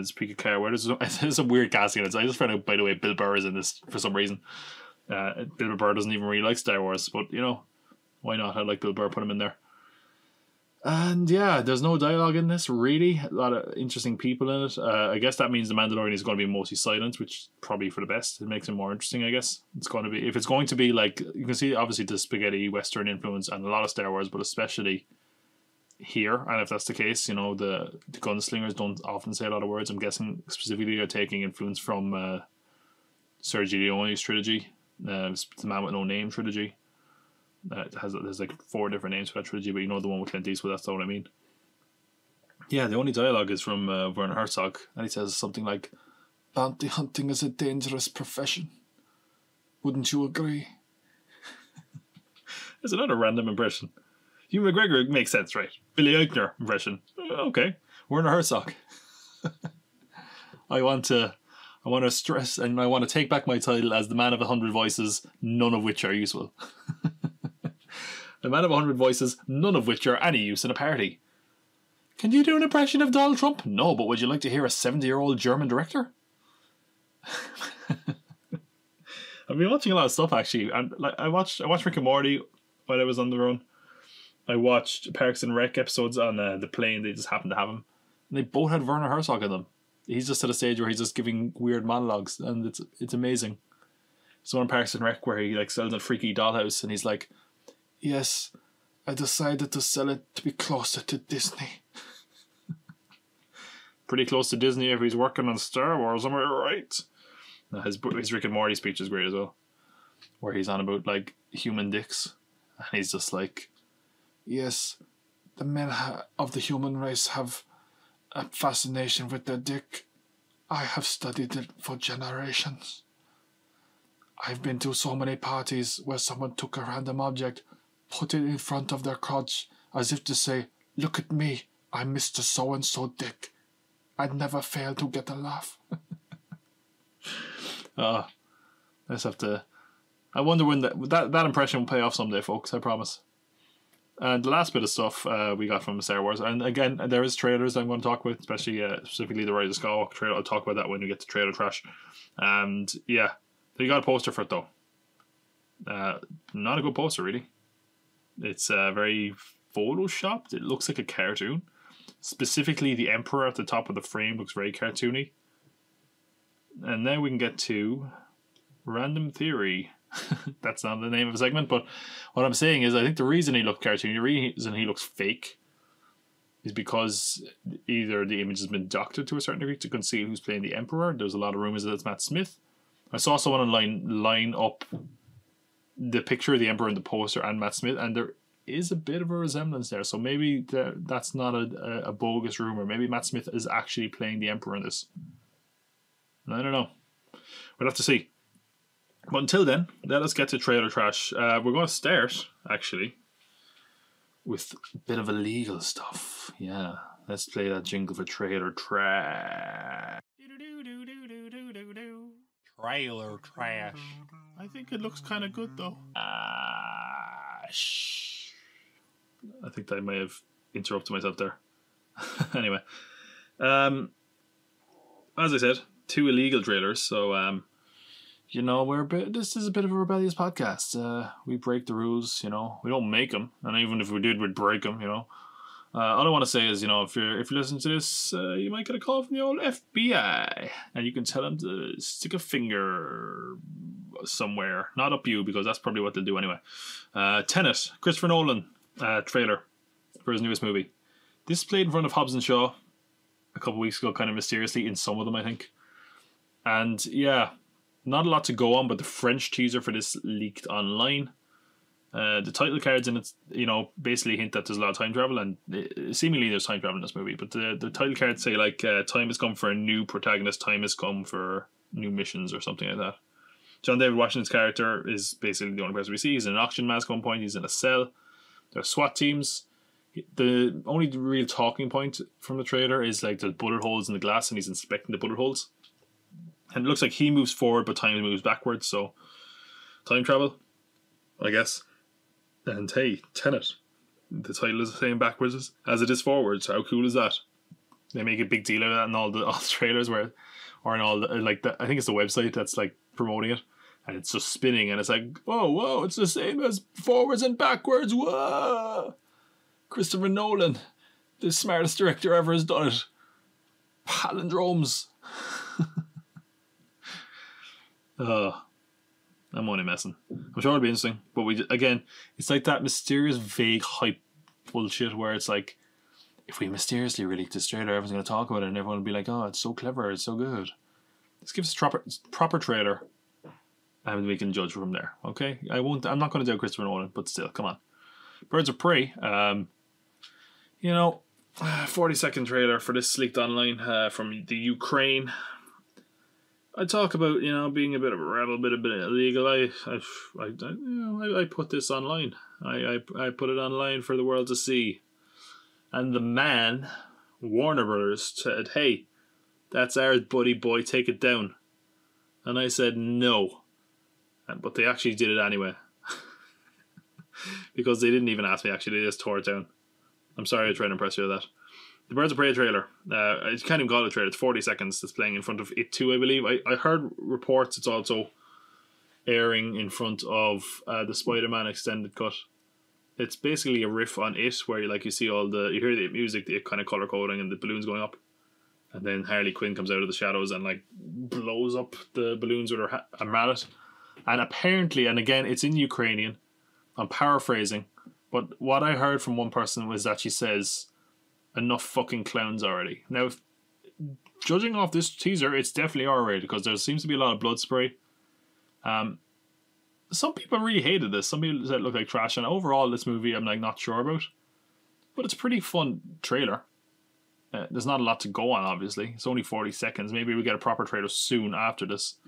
Speak of Car, there's some weird casting in it. I just found out, by the way, Bill Burr is in this for some reason. Bill Burr doesn't even really like Star Wars, but, you know, why not? I like Bill Burr, put him in there. And yeah, there's no dialogue in this, really. A lot of interesting people in it. I guess that means the Mandalorian is going to be mostly silent, which is probably for the best. It makes it more interesting, I guess. It's going to be, if it's going to be like, you can see obviously the spaghetti Western influence and a lot of Star Wars, but especially here. And if that's the case, you know, the gunslingers don't often say a lot of words. I'm guessing specifically they're taking influence from Sergio Leone's trilogy, the Man with No Name trilogy. There's like 4 different names for that trilogy, but you know the one with Clint Eastwood, that's what I mean. Yeah, the only dialogue is from Werner Herzog, and he says something like, "Bounty hunting is a dangerous profession. Wouldn't you agree?" There's another random impression. Hugh McGregor makes sense, right? Billy Eichner impression. Okay. Werner Herzog. I want to stress, and I want to take back my title as the man of 100 voices, none of which are useful. The man of 100 voices, none of which are any use in a party. Can you do an impression of Donald Trump? No, but would you like to hear a 70-year-old German director? I've been watching a lot of stuff, actually. And like I watched Rick and Morty while I was on the run. I watched Parks and Rec episodes on the plane. They just happened to have him. And they both had Werner Herzog in them. He's just at a stage where he's just giving weird monologues, and it's amazing. So on Parks and Rec where he like sells a freaky dollhouse, and he's like, "Yes, I decided to sell it to be closer to Disney." Pretty close to Disney if he's working on Star Wars, am I right? His Rick and Morty speech is great as well, where he's on about like human dicks, and he's just like, "Yes, the men of the human race have a fascination with their dick. I have studied it for generations. I've been to so many parties where someone took a random object, put it in front of their crotch, as if to say, 'Look at me, I'm Mr. So-and-so Dick. I'd never fail to get a laugh.'" I just have to... I wonder when that impression will pay off someday, folks, I promise. And the last bit of stuff we got from Star Wars, and again, there is trailers I'm going to talk about, especially specifically the Rise of Skywalker trailer. I'll talk about that when we get to trailer trash. And yeah, you got a poster for it though. Not a good poster, really. It's very photoshopped. It looks like a cartoon. Specifically, the Emperor at the top of the frame looks very cartoony. And now we can get to Random Theory. That's not the name of the segment, but what I'm saying is I think the reason he looked cartoony, the reason he looks fake, is because either the image has been doctored to a certain degree to conceal who's playing the Emperor. There's a lot of rumours that it's Matt Smith. I saw someone online line up the picture of the Emperor in the poster and Matt Smith, and there is a bit of a resemblance there. So maybe that's not a bogus rumour. Maybe Matt Smith is actually playing the Emperor in this. I don't know. We'll have to see. But until then, let us get to trailer trash. We're going to start, actually, with a bit of illegal stuff. Yeah, let's play that jingle for trailer trash. Trailer trash. I think it looks kind of good, though. I think I may have interrupted myself there. Anyway, as I said, 2 illegal trailers, so... you know, this is a bit of a rebellious podcast. We break the rules, you know. We don't make them, and even if we did, we'd break them, you know. All I want to say is, you know, if you're listening to this, you might get a call from the old FBI, and you can tell them to stick a finger somewhere, not up you, because that's probably what they'll do anyway. Tenet, Christopher Nolan trailer for his newest movie. This played in front of Hobbs and Shaw a couple weeks ago, kind of mysteriously, in some of them, I think. And yeah, not a lot to go on, but the French teaser for this leaked online. The title cards in it, basically hint that there's a lot of time travel, and seemingly there's time travel in this movie. But the title cards say like time has come for a new protagonist, time has come for new missions or something like that. John David Washington's character is basically the only person we see. He's in an auction mask at one point. He's in a cell. There's SWAT teams. The only real talking point from the trailer is like the bullet holes in the glass, and he's inspecting the bullet holes. And it looks like he moves forward, but time moves backwards. So time travel, I guess. And hey, Tenet. The title is the same backwards as it is forwards. How cool is that? They make a big deal out of that in all the trailers I think it's the website that's like promoting it, and it's just spinning, and it's like, whoa, it's the same as forwards and backwards. Whoa! Christopher Nolan, the smartest director ever, has done it. Palindromes. I'm only messing. I'm sure it'll be interesting, but it's like that mysterious, vague hype bullshit where it's like, if we mysteriously release this trailer, everyone's going to talk about it, and everyone will be like, "Oh, it's so clever, it's so good." Let's give us a proper trailer, and we can judge from there. Okay, I'm not going to do Christopher Nolan, but still, come on. Birds of Prey. 40-second trailer for this leaked online from the Ukraine. I talk about being a bit of a rebel, bit illegal. I put this online. I put it online for the world to see, and the man, Warner Brothers, said, "Hey, that's ours, buddy boy. Take it down." And I said no, but they actually did it anyway. Because they didn't even ask me. Actually, they just tore it down. I'm sorry I tried to impress you with that. The Birds of Prey trailer. I can't even call it a trailer. It's 40 seconds. It's playing in front of It 2, I believe. I heard reports it's also airing in front of the Spider-Man extended cut. It's basically a riff on It, where you see you hear the music, the kind of color coding, and the balloons going up, and then Harley Quinn comes out of the shadows and like blows up the balloons with her mallet. And apparently, and again, it's in Ukrainian. I'm paraphrasing, but what I heard from one person was that she says, "Enough fucking clowns already." Now, judging off this teaser, it's definitely R-rated because there seems to be a lot of blood spray. Some people really hated this. Some people said it looked like trash, and overall, this movie I'm like not sure about. But it's a pretty fun trailer. There's not a lot to go on, obviously. It's only 40 seconds. Maybe we get a proper trailer soon after this.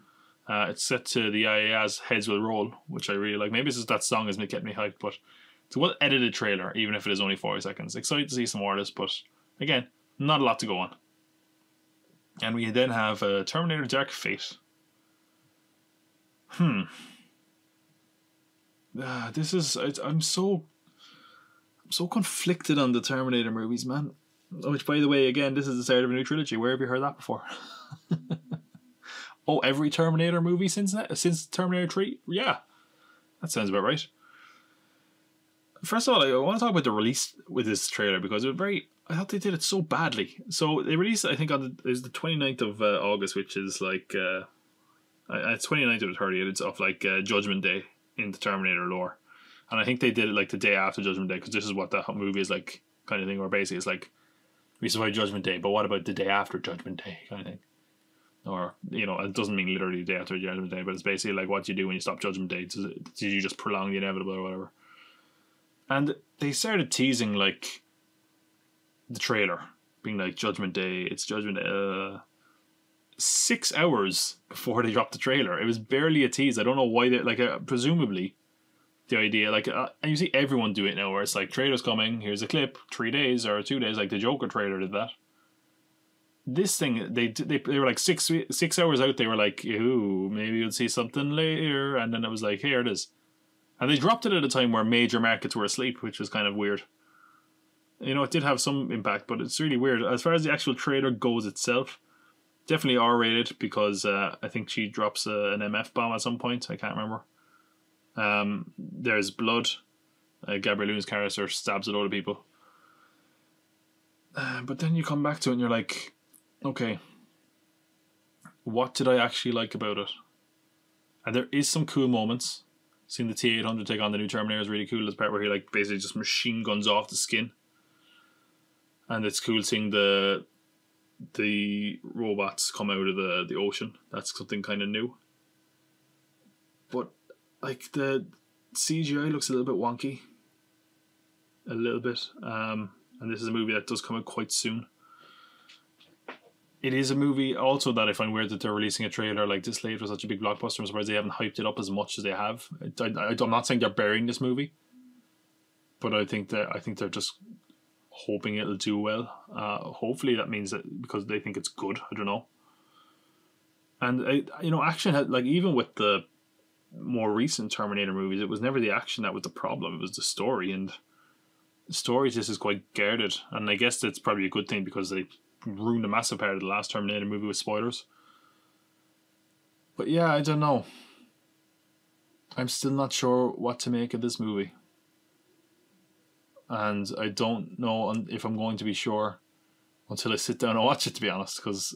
It's set to the IA's Heads Will Roll, which I really like. Maybe it's just that song is getting me hyped, but it's a well-edited trailer, even if it is only 40 seconds. Excited to see some more of this, but again, not a lot to go on. And we then have Terminator Dark Fate. I'm so conflicted on the Terminator movies, man. Which, by the way, again, this is the start of a new trilogy. Where have you heard that before? Oh, every Terminator movie since Terminator 3? Yeah, that sounds about right. First of all, I want to talk about the release with this trailer because I thought they did it so badly. So they released, I think, it was the 29th of August, which is like it's 29th to the 30th. It's off like Judgment Day in the Terminator lore, and I think they did it like the day after Judgment Day because this is what the movie is like, kind of thing. Where basically it's like we survived Judgment Day, but what about the day after Judgment Day, kind of thing. Or, it doesn't mean literally the day after Judgment Day, but it's basically like what you do when you stop Judgment Day. Did you just prolong the inevitable or whatever? And they started teasing like the trailer, being like Judgment Day, it's Judgment Day. 6 hours before they dropped the trailer. It was barely a tease. I don't know why they presumably the idea and you see everyone do it now where it's like trailer's coming, here's a clip, 3 days or 2 days, like the Joker trailer did that. This thing, they were like 6 hours out. They were like, "Ooh, maybe you'll see something later," and then it was like, "Here it is," and they dropped it at a time where major markets were asleep, which was kind of weird. It did have some impact, but it's really weird as far as the actual trailer goes itself. Definitely R-rated because I think she drops an MF bomb at some point. I can't remember. There's blood. Gabrielle Union's character stabs a load of people. But then you come back to it and you're like, okay, what did I actually like about it? And there is some cool moments. Seeing the T-800 take on the new Terminator is really cool. There's a part where he basically just machine guns off the skin. And it's cool seeing the robots come out of the ocean. That's something kind of new. But the CGI looks a little bit wonky. A little bit. And this is a movie that does come out quite soon. It is a movie also that I find weird that they're releasing a trailer like this late for such a big blockbuster. I'm surprised they haven't hyped it up as much as they have. I'm not saying they're burying this movie, but I think they're just hoping it'll do well. Hopefully that means that because they think it's good. I don't know. And action had, like, even with the more recent Terminator movies, it was never the action that was the problem. It was the story, and the story just is quite guarded. And I guess that's probably a good thing because they ruined a massive part of the last Terminator movie with spoilers. But yeah, I don't know. I'm still not sure what to make of this movie. And I don't know if I'm going to be sure until I sit down and watch it, to be honest, because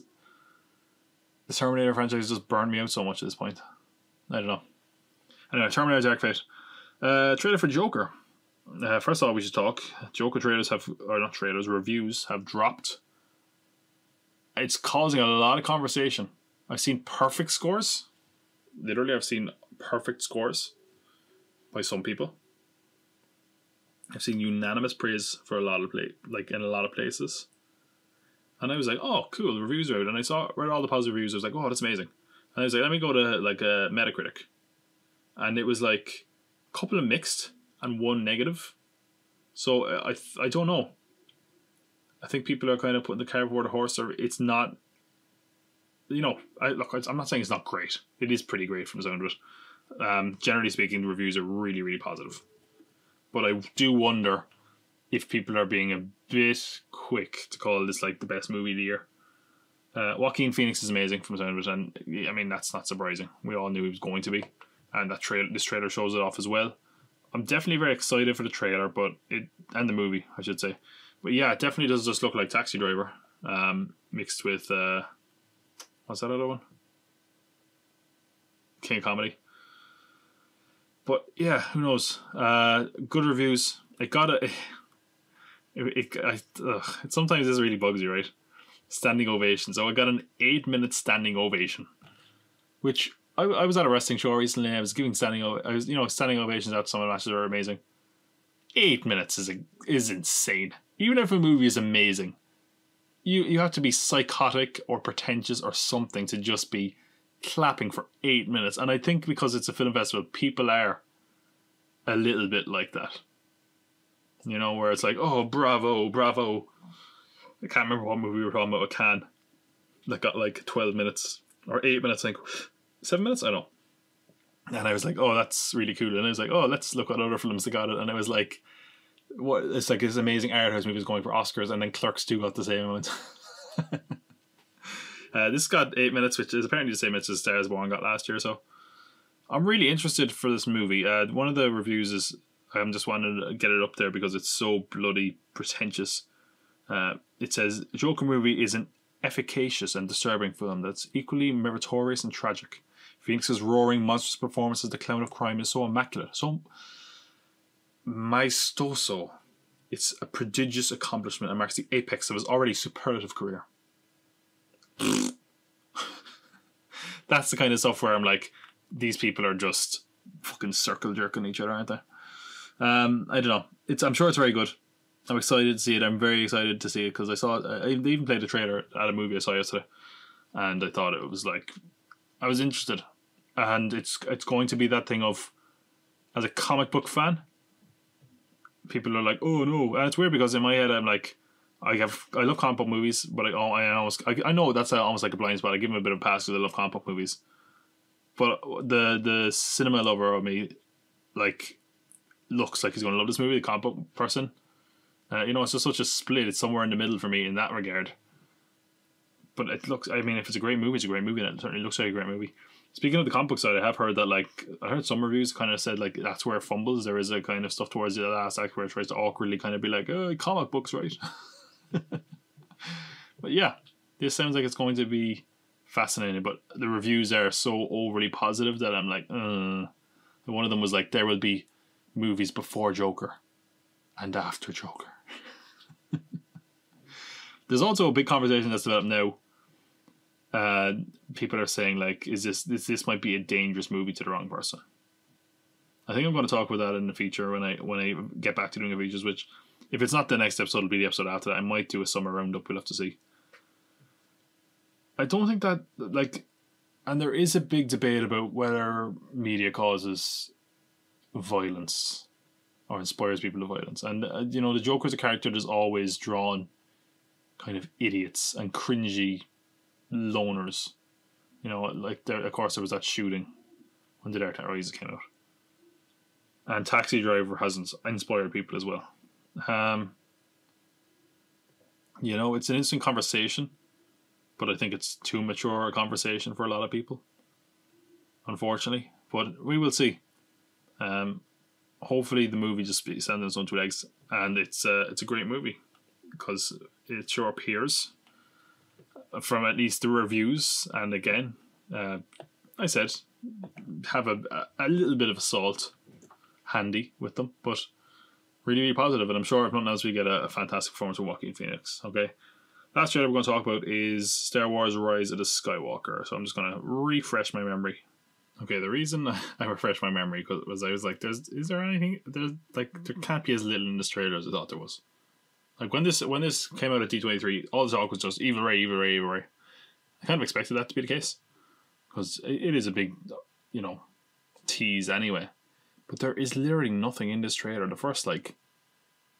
the Terminator franchise just burned me out so much at this point. I don't know. Anyway, Terminator Dark Fate. Trailer for Joker. First of all, we should talk. Joker reviews have dropped. It's causing a lot of conversation. I've seen perfect scores. Literally, I've seen perfect scores by some people. I've seen unanimous praise for in a lot of places. And I was like, oh, cool, the reviews are out. And I read all the positive reviews. I was like, oh, that's amazing. And I was like, let me go to like a Metacritic. And it was like a couple of mixed and one negative. So I don't know. I think people are kind of putting the cart before the horse. Or it's not, I'm not saying it's not great. It is pretty great from the sound of it. Generally speaking, the reviews are really, really positive. But I do wonder if people are being a bit quick to call this like the best movie of the year. Joaquin Phoenix is amazing from the sound of it, and I mean that's not surprising. We all knew he was going to be, and this trailer shows it off as well. I'm definitely very excited for the trailer, and the movie, I should say. But yeah, it definitely does just look like Taxi Driver, mixed with what's that other one? King of Comedy. But yeah, who knows? Good reviews. It sometimes this really bugs you, right? Standing ovation. So I got an 8-minute standing ovation, which I was at a wrestling show recently. And I was giving standing ovations out to some of the matches that are amazing. 8 minutes is insane. Even if a movie is amazing, you have to be psychotic or pretentious or something to just be clapping for 8 minutes. And I think because it's a film festival, people are a little bit like that. Where it's like, oh, bravo, bravo. I can't remember what movie we were talking about with Cannes that got like 12 minutes or 8 minutes, I think. 7 minutes? I don't know. And I was like, oh, that's really cool. And I was like, oh, let's look at other films that got it. And I was like, what? It's like this amazing art house movie is going for Oscars, and then Clerks 2 got the same amount. This got 8 minutes, which is apparently the same as Star is Born got last year. So I'm really interested for this movie. One of the reviews is, I'm just wanting to get it up there because it's so bloody pretentious. It says, Joker movie is an efficacious and disturbing film that's equally meritorious and tragic. Phoenix's roaring, monstrous performance as the clown of crime is so immaculate, so maestoso. It's a prodigious accomplishment and marks the apex of his already superlative career. That's the kind of stuff where I'm like, these people are just fucking circle jerking each other, aren't they? I don't know. I'm sure it's very good. I'm excited to see it. I'm very excited to see it because I saw it. They even played a trailer at a movie I saw yesterday, and I thought it was like, I was interested. And it's going to be that thing of, as a comic book fan, people are like, oh no, and it's weird because in my head I'm like, I love comic book movies, but I know that's almost like a blind spot. I give them a bit of a pass because I love comic book movies, but the cinema lover of me like looks like he's going to love this movie. The comic book person, it's just such a split. It's somewhere in the middle for me in that regard. But it looks, I mean, if it's a great movie, it's a great movie, and it certainly looks like a great movie. Speaking of the comic book side, I have heard that, like, I heard some reviews kind of said, like, that's where it fumbles. There is a kind of stuff towards the last act where it tries to awkwardly kind of be like, oh, comic books, right? But yeah, this sounds like it's going to be fascinating, but the reviews are so overly positive that I'm like, And one of them was like, there will be movies before Joker and after Joker. There's also a big conversation that's developed now. People are saying, like, this might be a dangerous movie to the wrong person. I think I'm going to talk about that in the feature when I get back to doing a features. Which, if it's not the next episode, it'll be the episode after that. I might do a summer roundup. We'll have to see. I don't think that and there is a big debate about whether media causes violence or inspires people to violence. And the Joker's a character that's always drawn kind of idiots and cringy loners. Of course there was that shooting when The Dark Knight Rises came out. And Taxi Driver has inspired people as well. It's an interesting conversation, but I think it's too mature a conversation for a lot of people, unfortunately. But we will see. Hopefully the movie just stands on its own two legs, and it's a great movie because it sure appears from at least the reviews. And again, I said have a little bit of a salt handy with them, but really, really positive. And I'm sure if nothing else, we get a fantastic performance from Joaquin Phoenix. Okay, last trailer we're going to talk about is Star Wars: Rise of the Skywalker. So I'm just going to refresh my memory. Okay, the reason I refreshed my memory was I was like, there can't be as little in this trailer as I thought there was. Like when this came out at D23, all the talk was just evil Rey, evil Rey, evil Rey. I kind of expected that to be the case because it is a big, tease anyway. But there is literally nothing in this trailer. The first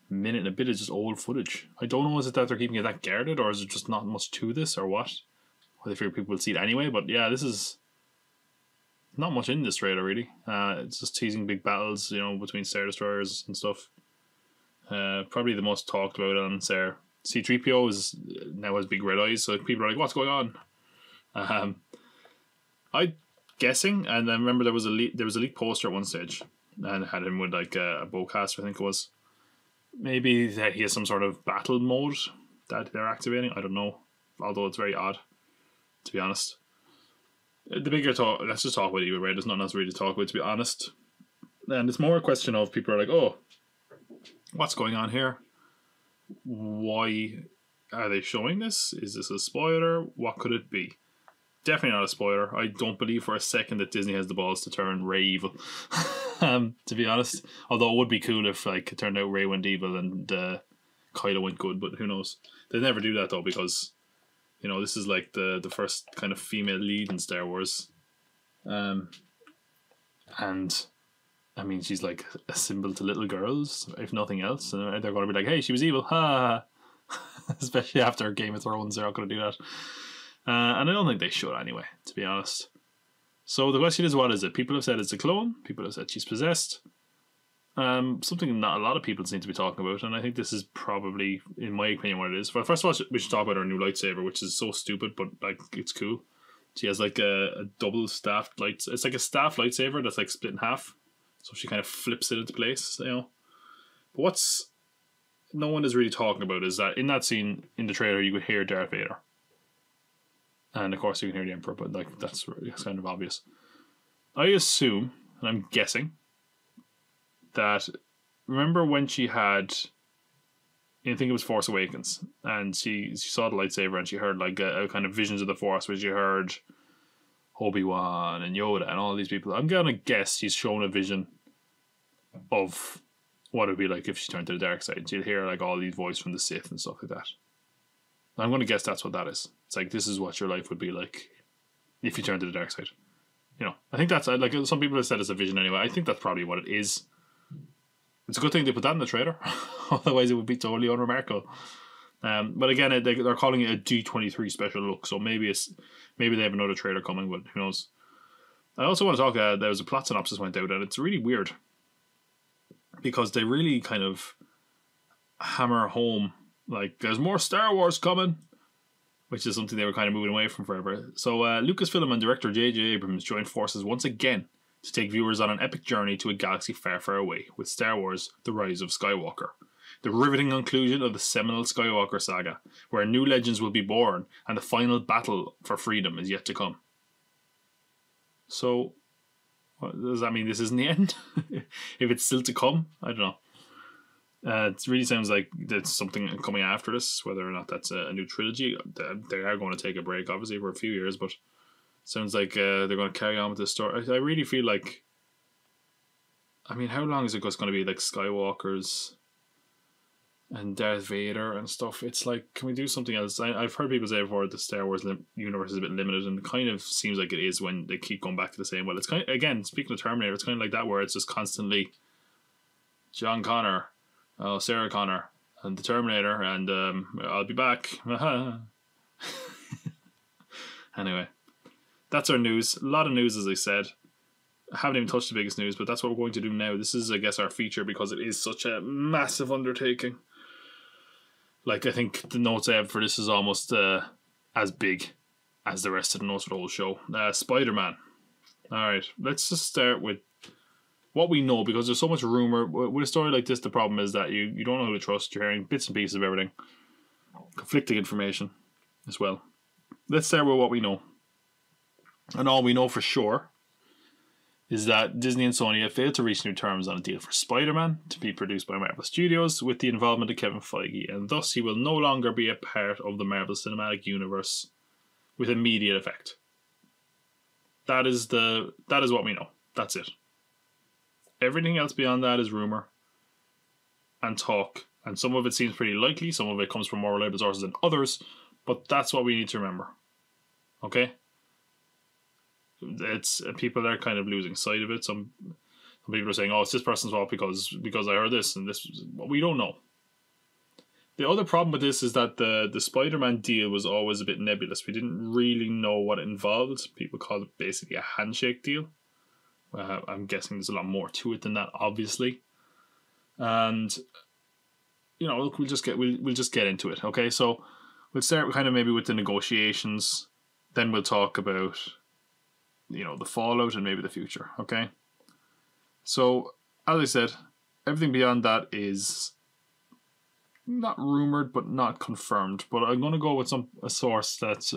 minute and a bit is just old footage. I don't know, is it that they're keeping it that guarded, or is it just not much to this, or what? Or they figure people will see it anyway. But yeah, this is not much in this trailer really. It's just teasing big battles, between Star Destroyers and stuff. Probably the most talked about on there. C-3PO now has big red eyes, so people are like, "What's going on?" I guessing, and I remember there was a leaked poster at one stage, and it had him with a bowcaster, I think it was. Maybe that he has some sort of battle mode that they're activating. I don't know, although it's very odd, to be honest. The bigger talk, let's just talk about Evil Ray. There's nothing else really to talk about, to be honest. And it's more a question of people are like, "Oh, what's going on here? Why are they showing this? Is this a spoiler? What could it be?" Definitely not a spoiler. I don't believe for a second that Disney has the balls to turn Rey evil. To be honest, although it would be cool if it turned out Rey went evil and Kylo went good, but who knows? They never do that though, because this is the first kind of female lead in Star Wars, and I mean she's like a symbol to little girls, if nothing else, and they're going to be like, "Hey, she was evil," ha! Especially after Game of Thrones, they're not going to do that. And I don't think they should anyway, to be honest. So the question is, what is it? People have said it's a clone. People have said she's possessed. Something not a lot of people seem to be talking about, and I think this is probably, in my opinion, what it is. Well, first of all, we should talk about her new lightsaber, which is so stupid, but it's cool. She has a double staffed light. It's like a staff lightsaber that's split in half, so she kind of flips it into place. But what's no one is really talking about is that in that scene in the trailer, you could hear Darth Vader. And of course you can hear the Emperor, but that's kind of obvious. I assume, and I'm guessing, that remember when she had, I think it was Force Awakens, and she saw the lightsaber and she heard a kind of visions of the Force, where she heard Obi-Wan and Yoda and all these people. I'm gonna guess she's shown a vision of what it would be like if she turned to the dark side. She'd hear all these voices from the Sith and stuff like that. I'm going to guess that's what that is. It's this is what your life would be like if you turned to the dark side. I think that's, some people have said it's a vision anyway. I think that's probably what it is. It's a good thing they put that in the trailer. Otherwise it would be totally unremarkable. But again, they're calling it a D23 special look, so maybe they have another trailer coming, but who knows. I also want to talk, there was a plot synopsis went out, and it's really weird because they really kind of hammer home there's more Star Wars coming, which is something they were kind of moving away from forever. So Lucasfilm and director J.J. Abrams joined forces once again to take viewers on an epic journey to a galaxy far, far away with Star Wars: The Rise of Skywalker, the riveting conclusion of the seminal Skywalker saga, where new legends will be born and the final battle for freedom is yet to come. So, what, does that mean this isn't the end? If it's still to come? I don't know. It really sounds like there's something coming after this, whether or not that's a new trilogy. They are going to take a break, obviously, for a few years, but it sounds like they're going to carry on with this story. I really feel like I mean, how long is it just going to be like Skywalkers and Darth Vader and stuff? It's like, can we do something else? I've heard people say before the Star Wars universe is a bit limited, and it kind of seems like it is when they keep going back to the same. Well, it's kind of, again, speaking of Terminator, it's kind of like that where it's just constantly John Connor, Sarah Connor, and the Terminator, and I'll be back. Anyway, that's our news. A lot of news, as I said. I haven't even touched the biggest news, but that's what we're going to do now. This is, I guess, our feature because it is such a massive undertaking. Like, I think the notes I have for this is almost as big as the rest of the notes for the whole show. Spider-Man. Alright, let's just start with what we know, because there's so much rumour. With a story like this, the problem is that you don't know who to trust. You're hearing bits and pieces of everything. Conflicting information as well. Let's start with what we know. And all we know for sure is that Disney and Sony have failed to reach new terms on a deal for Spider-Man to be produced by Marvel Studios with the involvement of Kevin Feige, and thus he will no longer be a part of the Marvel Cinematic Universe with immediate effect. That is what we know. That's it. Everything else beyond that is rumour and talk, and some of it seems pretty likely, some of it comes from more reliable sources than others, but that's what we need to remember. Okay? It's people are kind of losing sight of it. Some people are saying, "Oh, it's this person's fault because I heard this and this." We don't know. The other problem with this is that the Spider-Man deal was always a bit nebulous. We didn't really know what it involved. People called it basically a handshake deal. I'm guessing there's a lot more to it than that, obviously. And look, we'll just get into it. Okay, so we'll start kind of maybe with the negotiations. Then we'll talk about the fallout and maybe the future, okay? So, as I said, everything beyond that is not rumoured but not confirmed. But I'm going to go with a source that's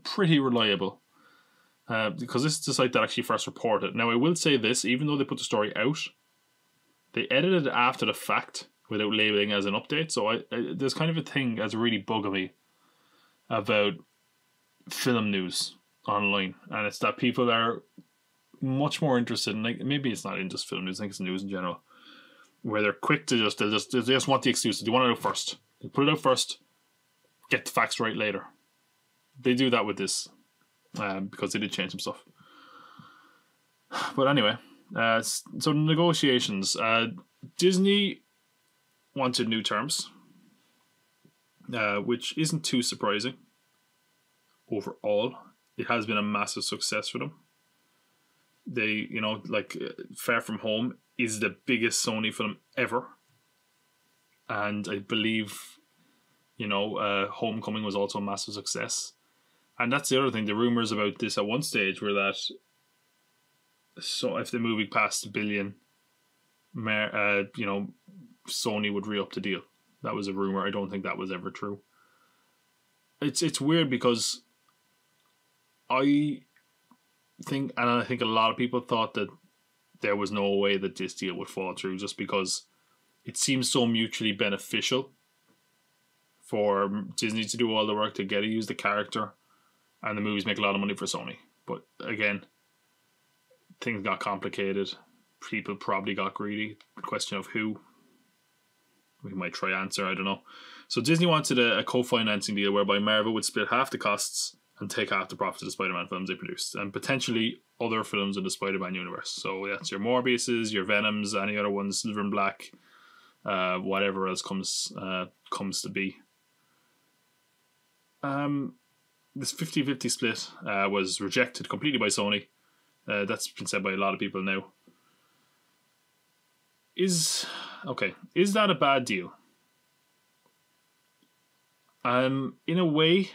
pretty reliable, because this is the site that actually first reported. Now, I will say this, even though they put the story out, they edited it after the fact without labelling as an update. So there's kind of a thing that's really bugging me about film news online, and it's that people are much more interested in, like, maybe it's not in just film news, I think it's news in general, where they're quick to they just want the excuse. They want it out first. They put it out first, get the facts right later. They do that with this because they did change some stuff. But anyway, so negotiations. Disney wanted new terms, which isn't too surprising overall. It has been a massive success for them. They, Far From Home is the biggest Sony film ever. And I believe, Homecoming was also a massive success. And that's the other thing. The rumours about this at one stage were that, so if the movie passed $1 billion, Sony would re-up the deal. That was a rumour. I don't think that was ever true. It's weird because I think a lot of people thought that there was no way that this deal would fall through, just because it seems so mutually beneficial for Disney to do all the work to get to use the character, and the movies make a lot of money for Sony. But again, things got complicated. People probably got greedy. The question of who, we might try answer, I don't know. So Disney wanted a co-financing deal whereby Marvel would split half the costs and take half the profits of the Spider-Man films they produced, and potentially other films in the Spider-Man universe. So that's your Morbiuses, your Venoms, any other ones, Silver and Black, whatever else comes to be. This 50-50 split was rejected completely by Sony. That's been said by a lot of people now. Is that a bad deal? In a way,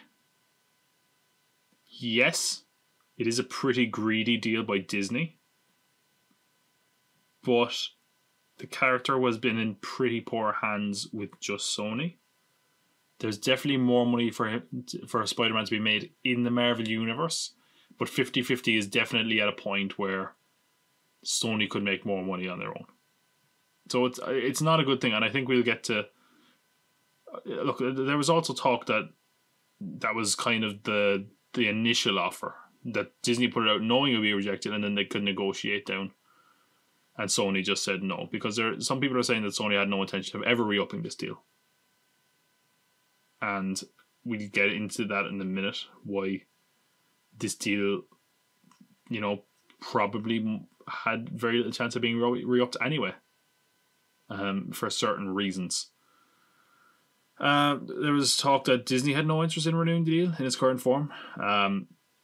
yes, it is a pretty greedy deal by Disney, but the character has been in pretty poor hands with just Sony. There's definitely more money for Spider-Man to be made in the Marvel universe, but 50-50 is definitely at a point where Sony could make more money on their own. So it's not a good thing, and I think we'll get to... Look, there was also talk that was kind of the initial offer, that Disney put it out knowing it would be rejected, and then they could negotiate down. And Sony just said no, because some people are saying that Sony had no intention of ever re-upping this deal. And we'll get into that in a minute, why this deal, probably had very little chance of being re-upped anyway, for certain reasons. There was talk that Disney had no interest in renewing the deal in its current form.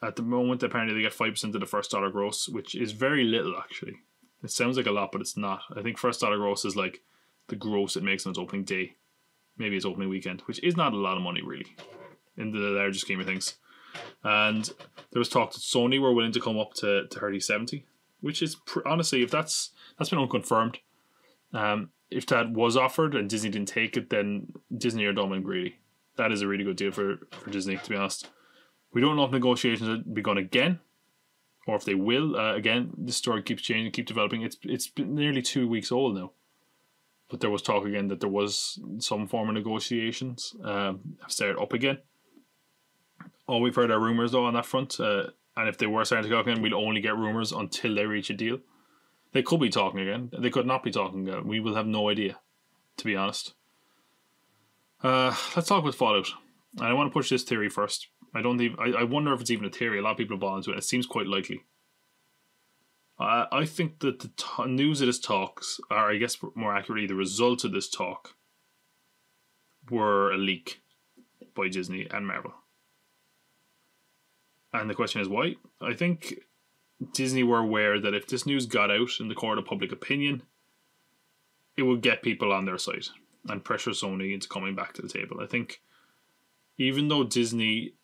At the moment, apparently they get 5% of the first dollar gross, which is very little, actually. It sounds like a lot, but it's not. I think first dollar gross is like the gross it makes on its opening day, maybe its opening weekend, which is not a lot of money, really, in the larger scheme of things. And there was talk that Sony were willing to come up to 30-70, which is, honestly, if that's been unconfirmed. If that was offered and Disney didn't take it, then Disney are dumb and greedy. That is a really good deal for Disney, to be honest. We don't know if negotiations will be begun again, or if they will. Again, this story keeps changing, keep developing. It's been nearly 2 weeks old now. But there was talk again that there was some form of negotiations have started up again. All we've heard are rumours, though, on that front. And if they were starting to talk again, we'll only get rumours until they reach a deal. They could be talking again. They could not be talking again. We will have no idea, to be honest. Let's talk about Fallout. And I want to push this theory first. I wonder if it's even a theory. A lot of people have bought into it. It seems quite likely. I think that the news of this talks, or I guess more accurately, the results of this talk, were a leak by Disney and Marvel. And the question is why? I think Disney were aware that if this news got out in the court of public opinion, it would get people on their side and pressure Sony into coming back to the table. I think even though Disney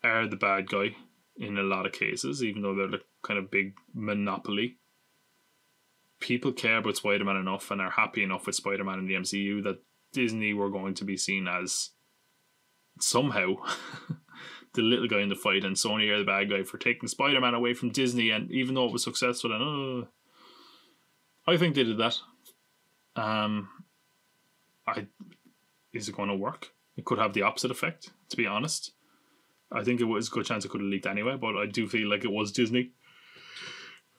are the bad guy in a lot of cases, even though they're the kind of big monopoly, people care about Spider-Man enough and are happy enough with Spider-Man in the MCU that Disney were going to be seen as somehow the little guy in the fight, and Sony are the bad guy for taking Spider-Man away from Disney. And even though it was successful, and I think they did that. Is it going to work? It could have the opposite effect, to be honest. I think it was a good chance it could have leaked anyway, but I do feel like it was Disney.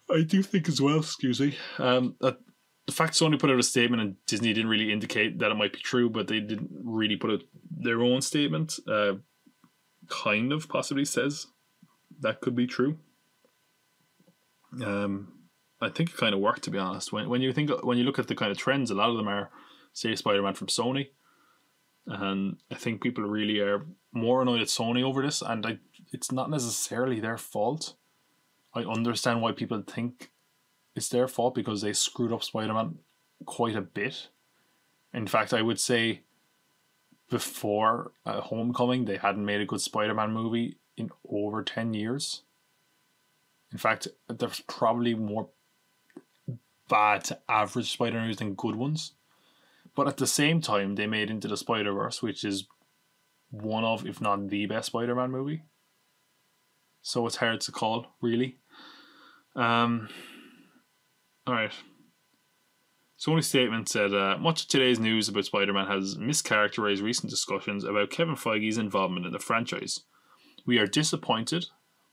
I do think as well, that the fact Sony put out a statement and Disney didn't really indicate that it might be true, but they didn't really put out their own statement, kind of possibly says that could be true. I think it kind of worked, to be honest. When you look at the kind of trends, a lot of them are, say, Spider-Man from Sony. And I think people really are more annoyed at Sony over this, and it's not necessarily their fault. I understand why people think it's their fault, because they screwed up Spider-Man quite a bit. In fact, I would say before Homecoming, they hadn't made a good Spider-Man movie in over 10 years. In fact, there's probably more bad to average Spider-Man movies than good ones. But at the same time, they made Into the Spider-Verse, which is one of, if not the best Spider-Man movie. So it's hard to call, really. Alright. Sony's statement said, much of today's news about Spider-Man has mischaracterized recent discussions about Kevin Feige's involvement in the franchise. We are disappointed,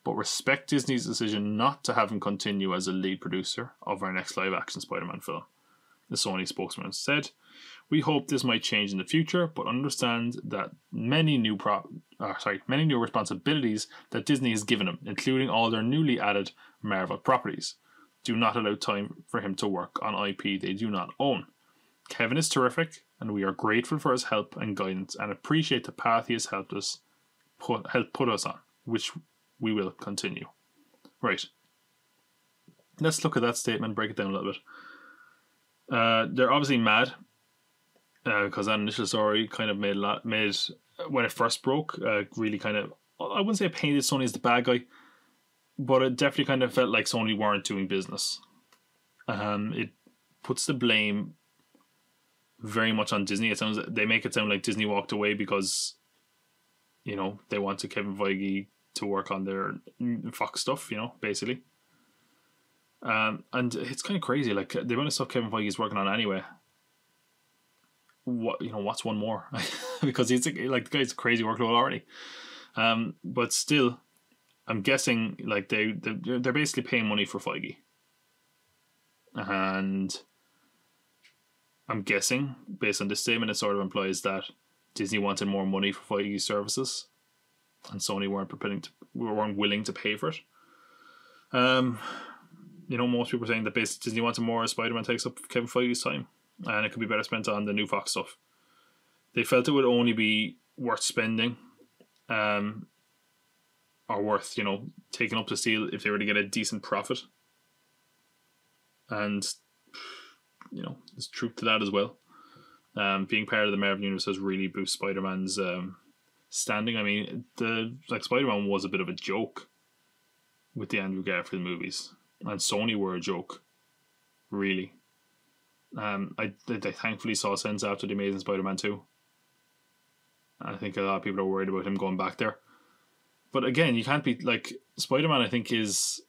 but respect Disney's decision not to have him continue as a lead producer of our next live-action Spider-Man film, the Sony spokesman said. We hope this might change in the future, but understand that many new responsibilities that Disney has given him, including all their newly added Marvel properties, do not allow time for him to work on IP they do not own. Kevin is terrific, and we are grateful for his help and guidance, and appreciate the path he has helped put us on, which we will continue. Right. Let's look at that statement, break it down a little bit. They're obviously mad. Because that initial story kind of made when it first broke, really kind of, I wouldn't say it painted Sony as the bad guy, but it definitely kind of felt like Sony weren't doing business. It puts the blame very much on Disney. They make it sound like Disney walked away because, they wanted Kevin Feige to work on their Fox stuff, basically. And it's kind of crazy. Like, the amount of stuff Kevin Feige is working on anyway. What's one more? Because he's like, the guy's a crazy workload already. But still, I'm guessing like they're basically paying money for Feige. And I'm guessing, based on this statement, it sort of implies that Disney wanted more money for Feige's services, and Sony weren't willing to pay for it. Most people are saying that basically Disney wanted more Spider-Man takes up Kevin Feige's time, and it could be better spent on the new Fox stuff. They felt it would only be worth spending, or worth, taking up this deal if they were to get a decent profit. And, there's truth to that as well. Being part of the Marvel Universe has really boosted Spider-Man's standing. I mean, Spider-Man was a bit of a joke with the Andrew Garfield movies, and Sony were a joke, really. I thankfully saw Sense after The Amazing Spider-Man 2. I think a lot of people are worried about him going back there. But again, you can't be Spider-Man. I think he's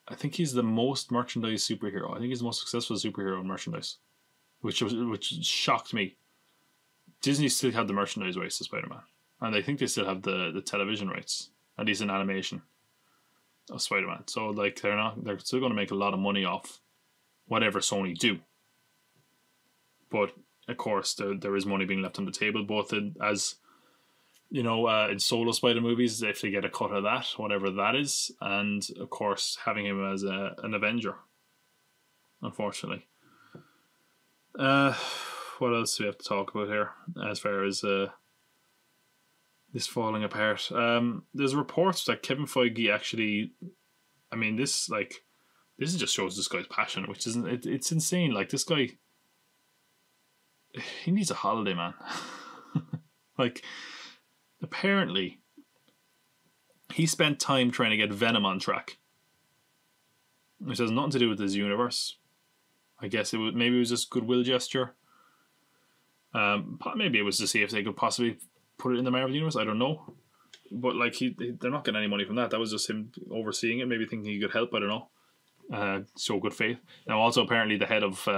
the most merchandised superhero. I think he's the most successful superhero in merchandise, which shocked me. Disney still had the merchandise rights to Spider-Man, and I think they still have the television rights, at least in animation, of Spider-Man. So they're still going to make a lot of money off whatever Sony do. But of course, there is money being left on the table, both in solo Spider movies, if they get a cut of that, whatever that is, and of course having him as an Avenger, unfortunately. What else do we have to talk about here as far as this falling apart? There's reports that Kevin Feige actually, this just shows this guy's passion, which isn't, it's insane. This guy, he needs a holiday, man. Apparently, he spent time trying to get Venom on track, which has nothing to do with his universe. I guess maybe it was just goodwill gesture. Maybe it was to see if they could possibly put it in the Marvel universe. I don't know, but they're not getting any money from that. That was just him overseeing it, maybe thinking he could help. I don't know. Show good faith. Now, also apparently, the head of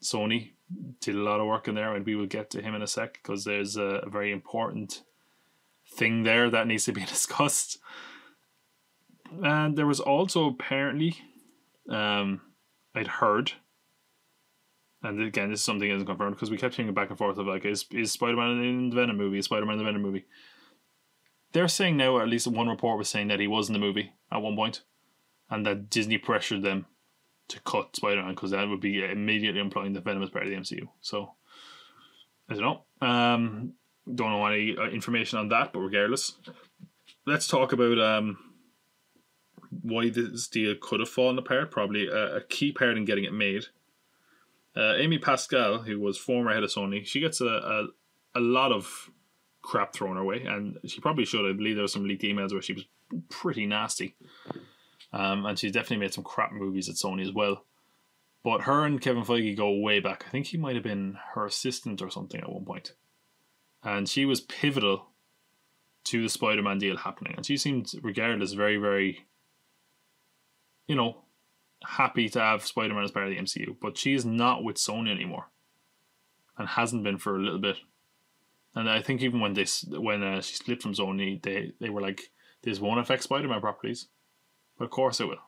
Sony did a lot of work in there, and we will get to him in a sec because there's a very important thing there that needs to be discussed. And there was also apparently, I'd heard, and again, this is something that isn't confirmed because we kept thinking back and forth of is Spider-Man in the Venom movie? Is Spider-Man in the Venom movie? They're saying now, or at least one report was saying that he was in the movie at one point, and that Disney pressured them to cut Spider-Man because that would be immediately implying that Venom is part of the MCU. So, I don't know. Don't know any information on that, but regardless, let's talk about why this deal could have fallen apart. Probably a key part in getting it made. Amy Pascal, who was former head of Sony, she gets a lot of crap thrown her way, and she probably should. I believe there were some leaked emails where she was pretty nasty. And she's definitely made some crap movies at Sony as well. But her and Kevin Feige go way back. I think he might have been her assistant or something at one point. And she was pivotal to the Spider-Man deal happening. And she seemed, regardless, very, very, happy to have Spider-Man as part of the MCU. But she is not with Sony anymore. And hasn't been for a little bit. And I think even when she split from Sony, they were like, this won't affect Spider-Man properties. But of course it will.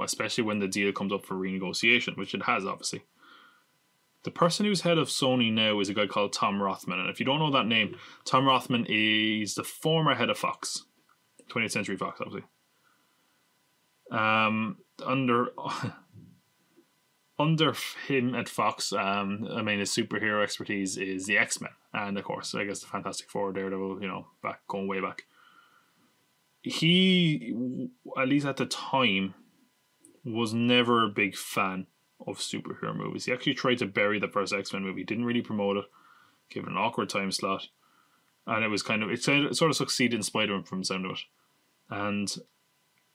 Especially when the deal comes up for renegotiation, which it has, obviously. The person who's head of Sony now is a guy called Tom Rothman. And if you don't know that name, Tom Rothman is the former head of Fox. 20th Century Fox, obviously. Under him at Fox, his superhero expertise is the X-Men. And of course, I guess the Fantastic Four, Daredevil, going way back. He, at least at the time, was never a big fan of superhero movies. He actually tried to bury the first X-Men movie. Didn't really promote it. Gave it an awkward time slot. And it was it sort of succeeded in Spider-Man from the sound of it. And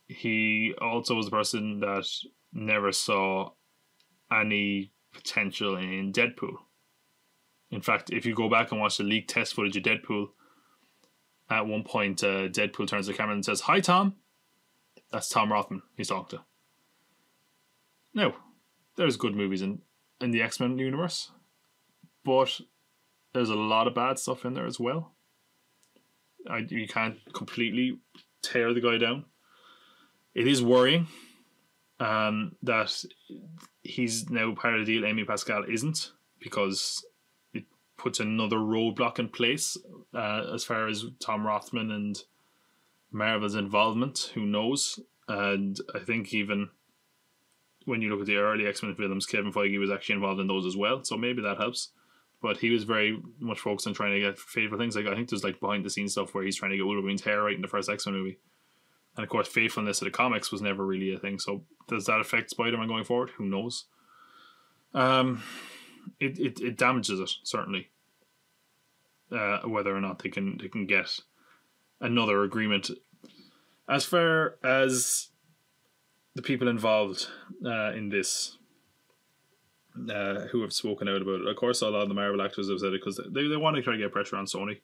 he also was the person that never saw any potential in Deadpool. In fact, if you go back and watch the leaked test footage of Deadpool, at one point, Deadpool turns to the camera and says, "Hi, Tom." That's Tom Rothman he's talking to. Now, there's good movies in the X-Men universe, but there's a lot of bad stuff in there as well. You can't completely tear the guy down. It is worrying, that he's now part of the deal. Amy Pascal isn't, because it puts another roadblock in place as far as Tom Rothman and Marvel's involvement. Who knows? And I think even when you look at the early X-Men films, Kevin Feige was actually involved in those as well, so maybe that helps. But he was very much focused on trying to get faithful things. Like, I think there's like behind the scenes stuff where he's trying to get Wolverine's hair right in the first X-Men movie. And of course, faithfulness to the comics was never really a thing. So does that affect Spider-Man going forward? Who knows? It damages it, certainly. Whether or not they can get another agreement. As far as the people involved in this, who have spoken out about it, of course, a lot of the Marvel actors have said it because they want to try to get pressure on Sony,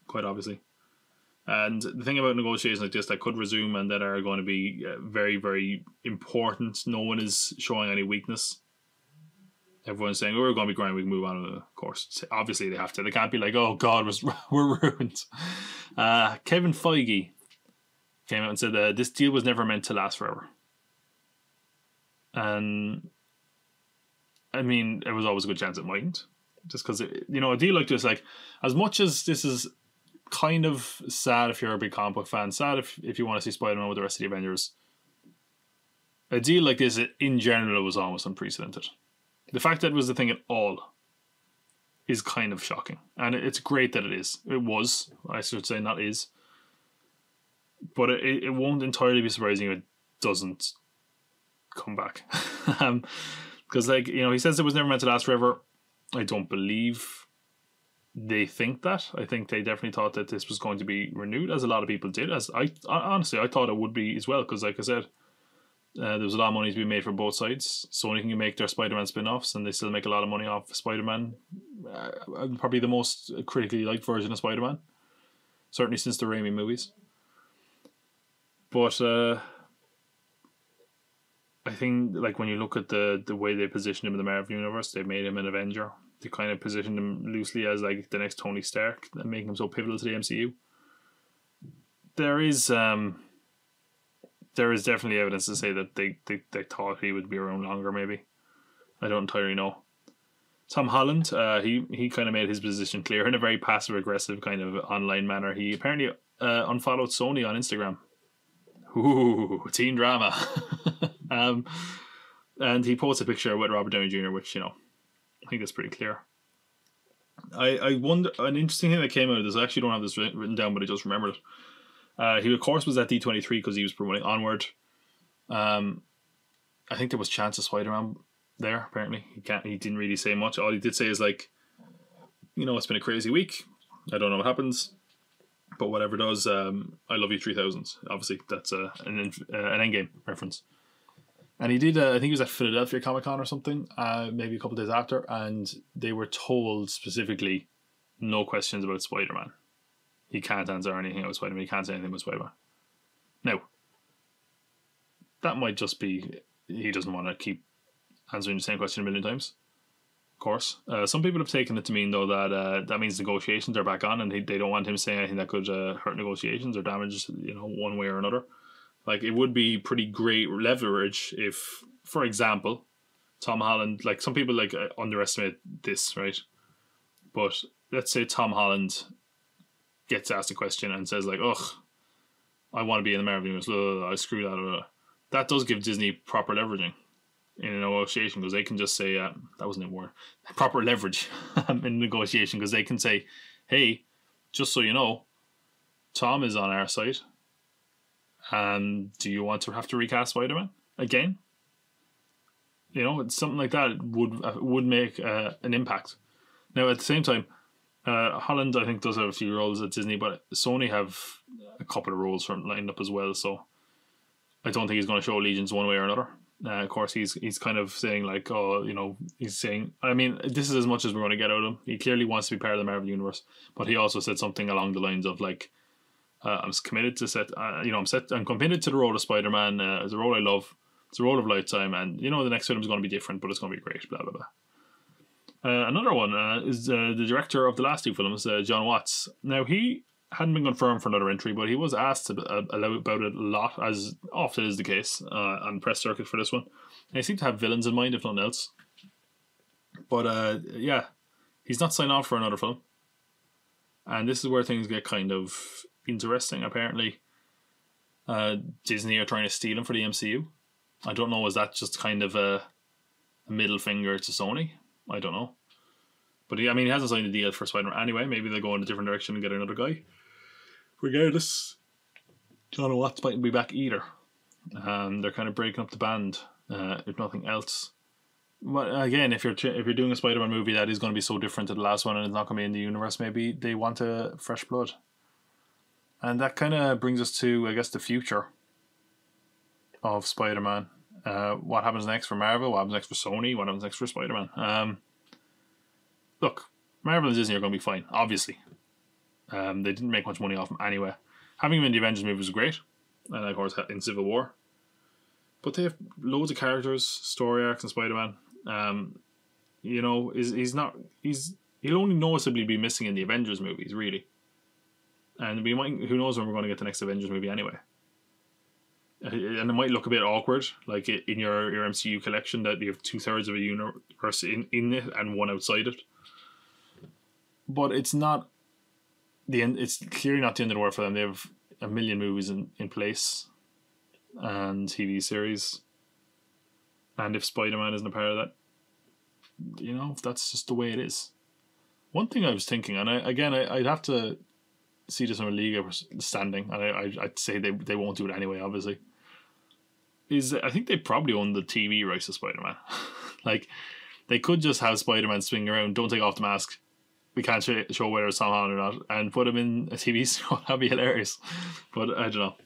quite obviously. And the thing about negotiations like this that could resume and that are going to be very, very important, no one is showing any weakness. Everyone's saying, we're going to be grand, we can move on. Of course, obviously they have to. They can't be like, oh God, we're ruined. Kevin Feige came out and said this deal was never meant to last forever. And I mean, it was always a good chance it mightn't. Just because, a deal like this, like, as much as this is kind of sad if you're a big comic book fan, sad if you want to see Spider-Man with the rest of the Avengers, a deal like this, in general, was almost unprecedented. The fact that it was the thing at all is kind of shocking. And it's great that it is. It was, I should say, not is. But it won't entirely be surprising if it doesn't come back. Because, he says it was never meant to last forever. I don't believe they think that. I think they definitely thought that this was going to be renewed, as a lot of people did. As honestly, I thought it would be as well, because like I said, there was a lot of money to be made for both sides. Sony can make their Spider-Man spin-offs, and they still make a lot of money off Spider-Man. Probably the most critically liked version of Spider-Man, certainly since the Raimi movies. But I think, like, when you look at the way they positioned him in the Marvel Universe, they made him an Avenger. They kind of positioned him loosely as like the next Tony Stark, and making him so pivotal to the MCU. There is definitely evidence to say that they thought he would be around longer. Maybe, I don't entirely know. Tom Holland, he kind of made his position clear in a very passive aggressive kind of online manner. He apparently unfollowed Sony on Instagram. Ooh, teen drama. And he posted a picture with Robert Downey Jr., which, I think that's pretty clear. I wonder, an interesting thing that came out of this, I actually don't have this written down, but I just remembered it. He, of course, was at D23 because he was promoting Onward. I think there was chance of Spider-Man there, apparently. He didn't really say much. All he did say is, like, it's been a crazy week. I don't know what happens. But whatever does, I love you 3000. Obviously, that's an Endgame reference. And he did, I think he was at Philadelphia Comic Con or something, maybe a couple of days after, and they were told specifically, no questions about Spider-Man. He can't answer anything about Spider-Man. He can't say anything about Spider-Man. Now, that might just be he doesn't want to keep answering the same question a million times. Of course. Some people have taken it to mean, though, that that means negotiations are back on, and they don't want him saying anything that could hurt negotiations or damage, one way or another. Like, it would be pretty great leverage if, for example, Tom Holland, like, some people underestimate this, right? But let's say Tom Holland gets asked a question and says, like, ugh, I want to be in the Marvel Universe, I screw that. That does give Disney proper leveraging in a negotiation, because they can just say, that wasn't a word, proper leverage in negotiation, because they can say, hey, just so you know, Tom is on our side. Do you want to have to recast Spider-Man again? It's something like that would make an impact. Now, at the same time, Holland, I think, does have a few roles at Disney, but Sony have a couple of roles lined up as well. So I don't think he's going to show allegiance one way or another. Of course, he's kind of saying, like, he's saying, I mean, this is as much as we're going to get out of him. He clearly wants to be part of the Marvel Universe, but he also said something along the lines of, like, I'm committed to I'm committed to the role of Spider-Man. It's a role I love. It's a role of lifetime, and the next film is going to be different, but it's going to be great. Blah blah blah. Another one is the director of the last two films, John Watts. Now, he hadn't been confirmed for another entry, but he was asked about it a lot, as often is the case on press circuit for this one. And he seemed to have villains in mind, if nothing else. But yeah, he's not signed off for another film. And this is where things get kind of interesting. Apparently, Disney are trying to steal him for the MCU. I don't know, is that just kind of a middle finger to Sony? I don't know. But he hasn't signed a deal for Spider-Man anyway. Maybe they'll go in a different direction and get another guy. Regardless, John Watts mightn't be back either. They're kind of breaking up the band, if nothing else. But again, if you're doing a Spider-Man movie that is going to be so different to the last one and it's not going to be in the universe, maybe they want a fresh blood. And that kind of brings us to, I guess, the future of Spider-Man. What happens next for Marvel? What happens next for Sony? What happens next for Spider-Man? Look, Marvel and Disney are going to be fine, obviously. They didn't make much money off him anyway. Having him in the Avengers movie was great. And of course, in Civil War. But they have loads of characters, story arcs in Spider-Man. He'll only noticeably be missing in the Avengers movies, really. And who knows when we're going to get the next Avengers movie anyway. And it might look a bit awkward, like in your MCU collection, that you have 2/3 of a universe in it and one outside it. But it's not the end. It's clearly not the end of the world for them. They have a million movies in place and TV series. And if Spider-Man isn't a part of that, that's just the way it is. One thing I was thinking, and I'd have to see this from a league standing, and I'd say they won't do it anyway, obviously, is I think they probably own the TV rights to Spider-Man. Like, they could just have Spider-Man swing around, don't take off the mask, we can't show whether it's Tom Holland or not, and put him in a TV show. That'd be hilarious. But I don't know.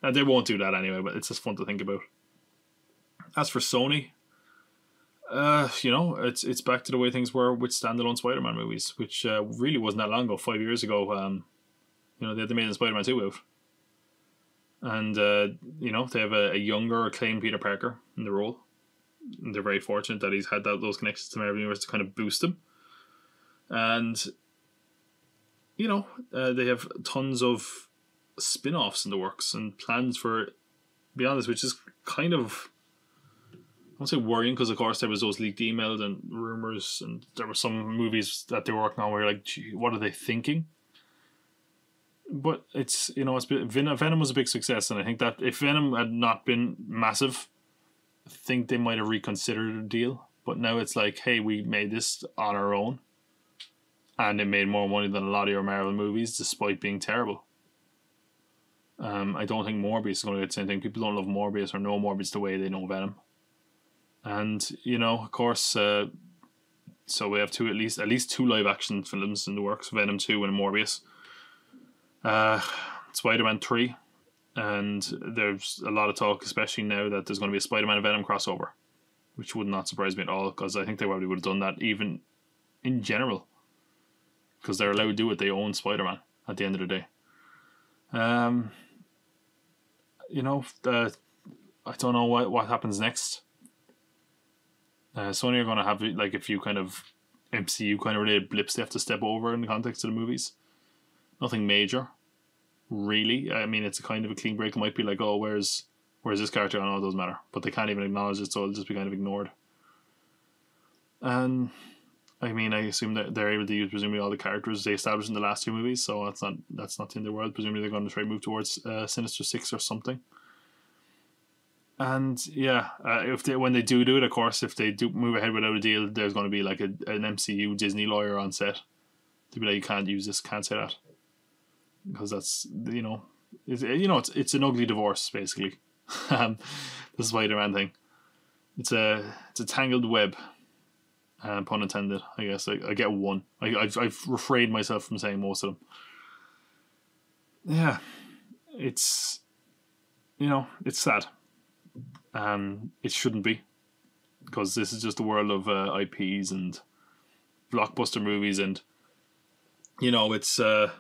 And they won't do that anyway, but it's just fun to think about. As for Sony, it's back to the way things were with standalone Spider-Man movies, which really wasn't that long ago, 5 years ago. They had the Amazing Spider-Man 2 out. And, they have a younger, acclaimed Peter Parker in the role. And they're very fortunate that he's had those connections to Marvel Universe to kind of boost him. And, they have tons of spin-offs in the works and plans for, to be honest, which is kind of, I won't say worrying, because of course there was those leaked emails and rumours, and there were some movies that they were working on where you're like, gee, what are they thinking? But it's, Venom was a big success, and I think that if Venom had not been massive, I think they might have reconsidered the deal. But now it's like, hey, we made this on our own, and it made more money than a lot of your Marvel movies, despite being terrible. I don't think Morbius is going to get the same thing. People don't love Morbius or know Morbius the way they know Venom. And, of course, so we have at least two live action films in the works, Venom 2 and Morbius. Spider-Man 3, and there's a lot of talk, especially now, that there's going to be a Spider-Man and Venom crossover, which would not surprise me at all, because I think they probably would have done that even in general, because they're allowed to do it. They own Spider-Man at the end of the day. I don't know what happens next. Sony are going to have like a few kind of MCU kind of related blips they have to step over in the context of the movies. Nothing major, really. I mean, it's a kind of a clean break. It might be like, oh, where's this character? I know it doesn't matter, but they can't even acknowledge it, so it'll just be kind of ignored. And I assume that they're able to use presumably all the characters they established in the last two movies, so that's not the end of the world. Presumably they're going to try to move towards Sinister Six or something. And yeah, when they do it, of course, if they do move ahead without a deal, there's going to be like an MCU Disney lawyer on set to be like, you can't use this, can't say that, because that's it's an ugly divorce basically. The Spider-Man thing, it's a tangled web. Pun intended, I guess. I get one. I've refrained myself from saying most of them. Yeah, it's it's sad. It shouldn't be, because this is just the world of IPs and blockbuster movies, and it's a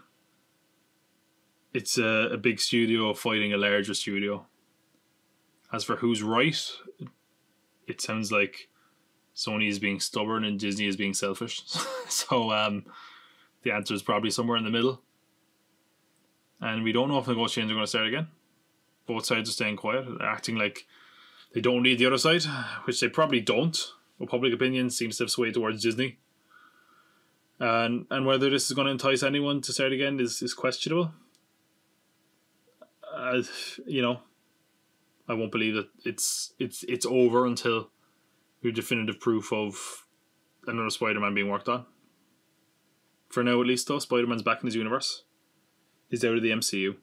big studio fighting a larger studio. As for who's right, it sounds like Sony is being stubborn and Disney is being selfish. So the answer is probably somewhere in the middle. And we don't know if negotiations are going to start again. Both sides are staying quiet, acting like they don't need the other side, which they probably don't. But public opinion seems to have swayed towards Disney. And whether this is going to entice anyone to start again is questionable. You know, I won't believe that it's over until we have definitive proof of another Spider-Man being worked on. For now, at least, though, Spider-Man's back in his universe. He's out of the MCU.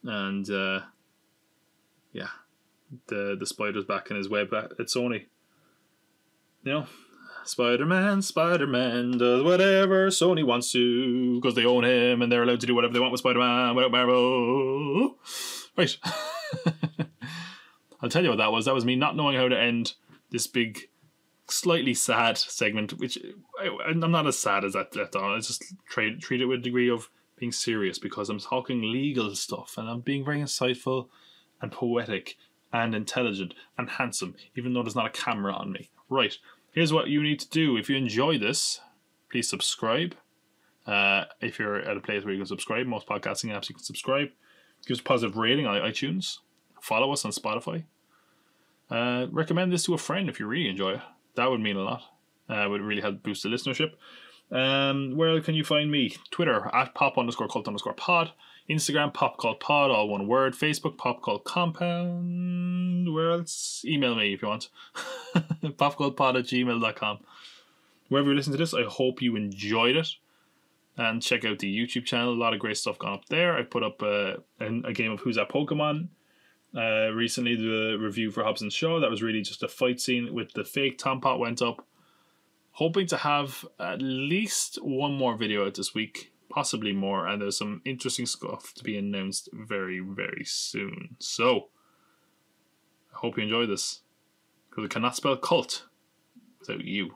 And, yeah, the spider's back in his web at Sony. You know, Spider-Man does whatever Sony wants to, because they own him and they're allowed to do whatever they want with Spider-Man without Marvel. Right. I'll tell you what that was. That was me not knowing how to end this big, slightly sad segment, which I'm not as sad as that left on. I just treat it with a degree of being serious, because I'm talking legal stuff and I'm being very insightful and poetic and intelligent and handsome, even though there's not a camera on me. Right, here's what you need to do. If you enjoy this, please subscribe. If you're at a place where you can subscribe, most podcasting apps you can subscribe. Give us a positive rating on iTunes. Follow us on Spotify. Recommend this to a friend if you really enjoy it. That would mean a lot. Would really help boost the listenership. Where can you find me? Twitter at pop_cult_pod. Instagram popcultpod, all one word. Facebook popcultcompound. Where else? Email me if you want. popcultpod@gmail.com. Wherever you listen to this, I hope you enjoyed it. And check out the YouTube channel. A lot of great stuff gone up there. I put up a game of Who's That Pokemon. Recently, the review for Hobson's Show. That was really just a fight scene with the fake Tompott went up. Hoping to have at least one more video out this week, possibly more, and there's some interesting stuff to be announced very, very soon. So, I hope you enjoy this, because I cannot spell cult without you.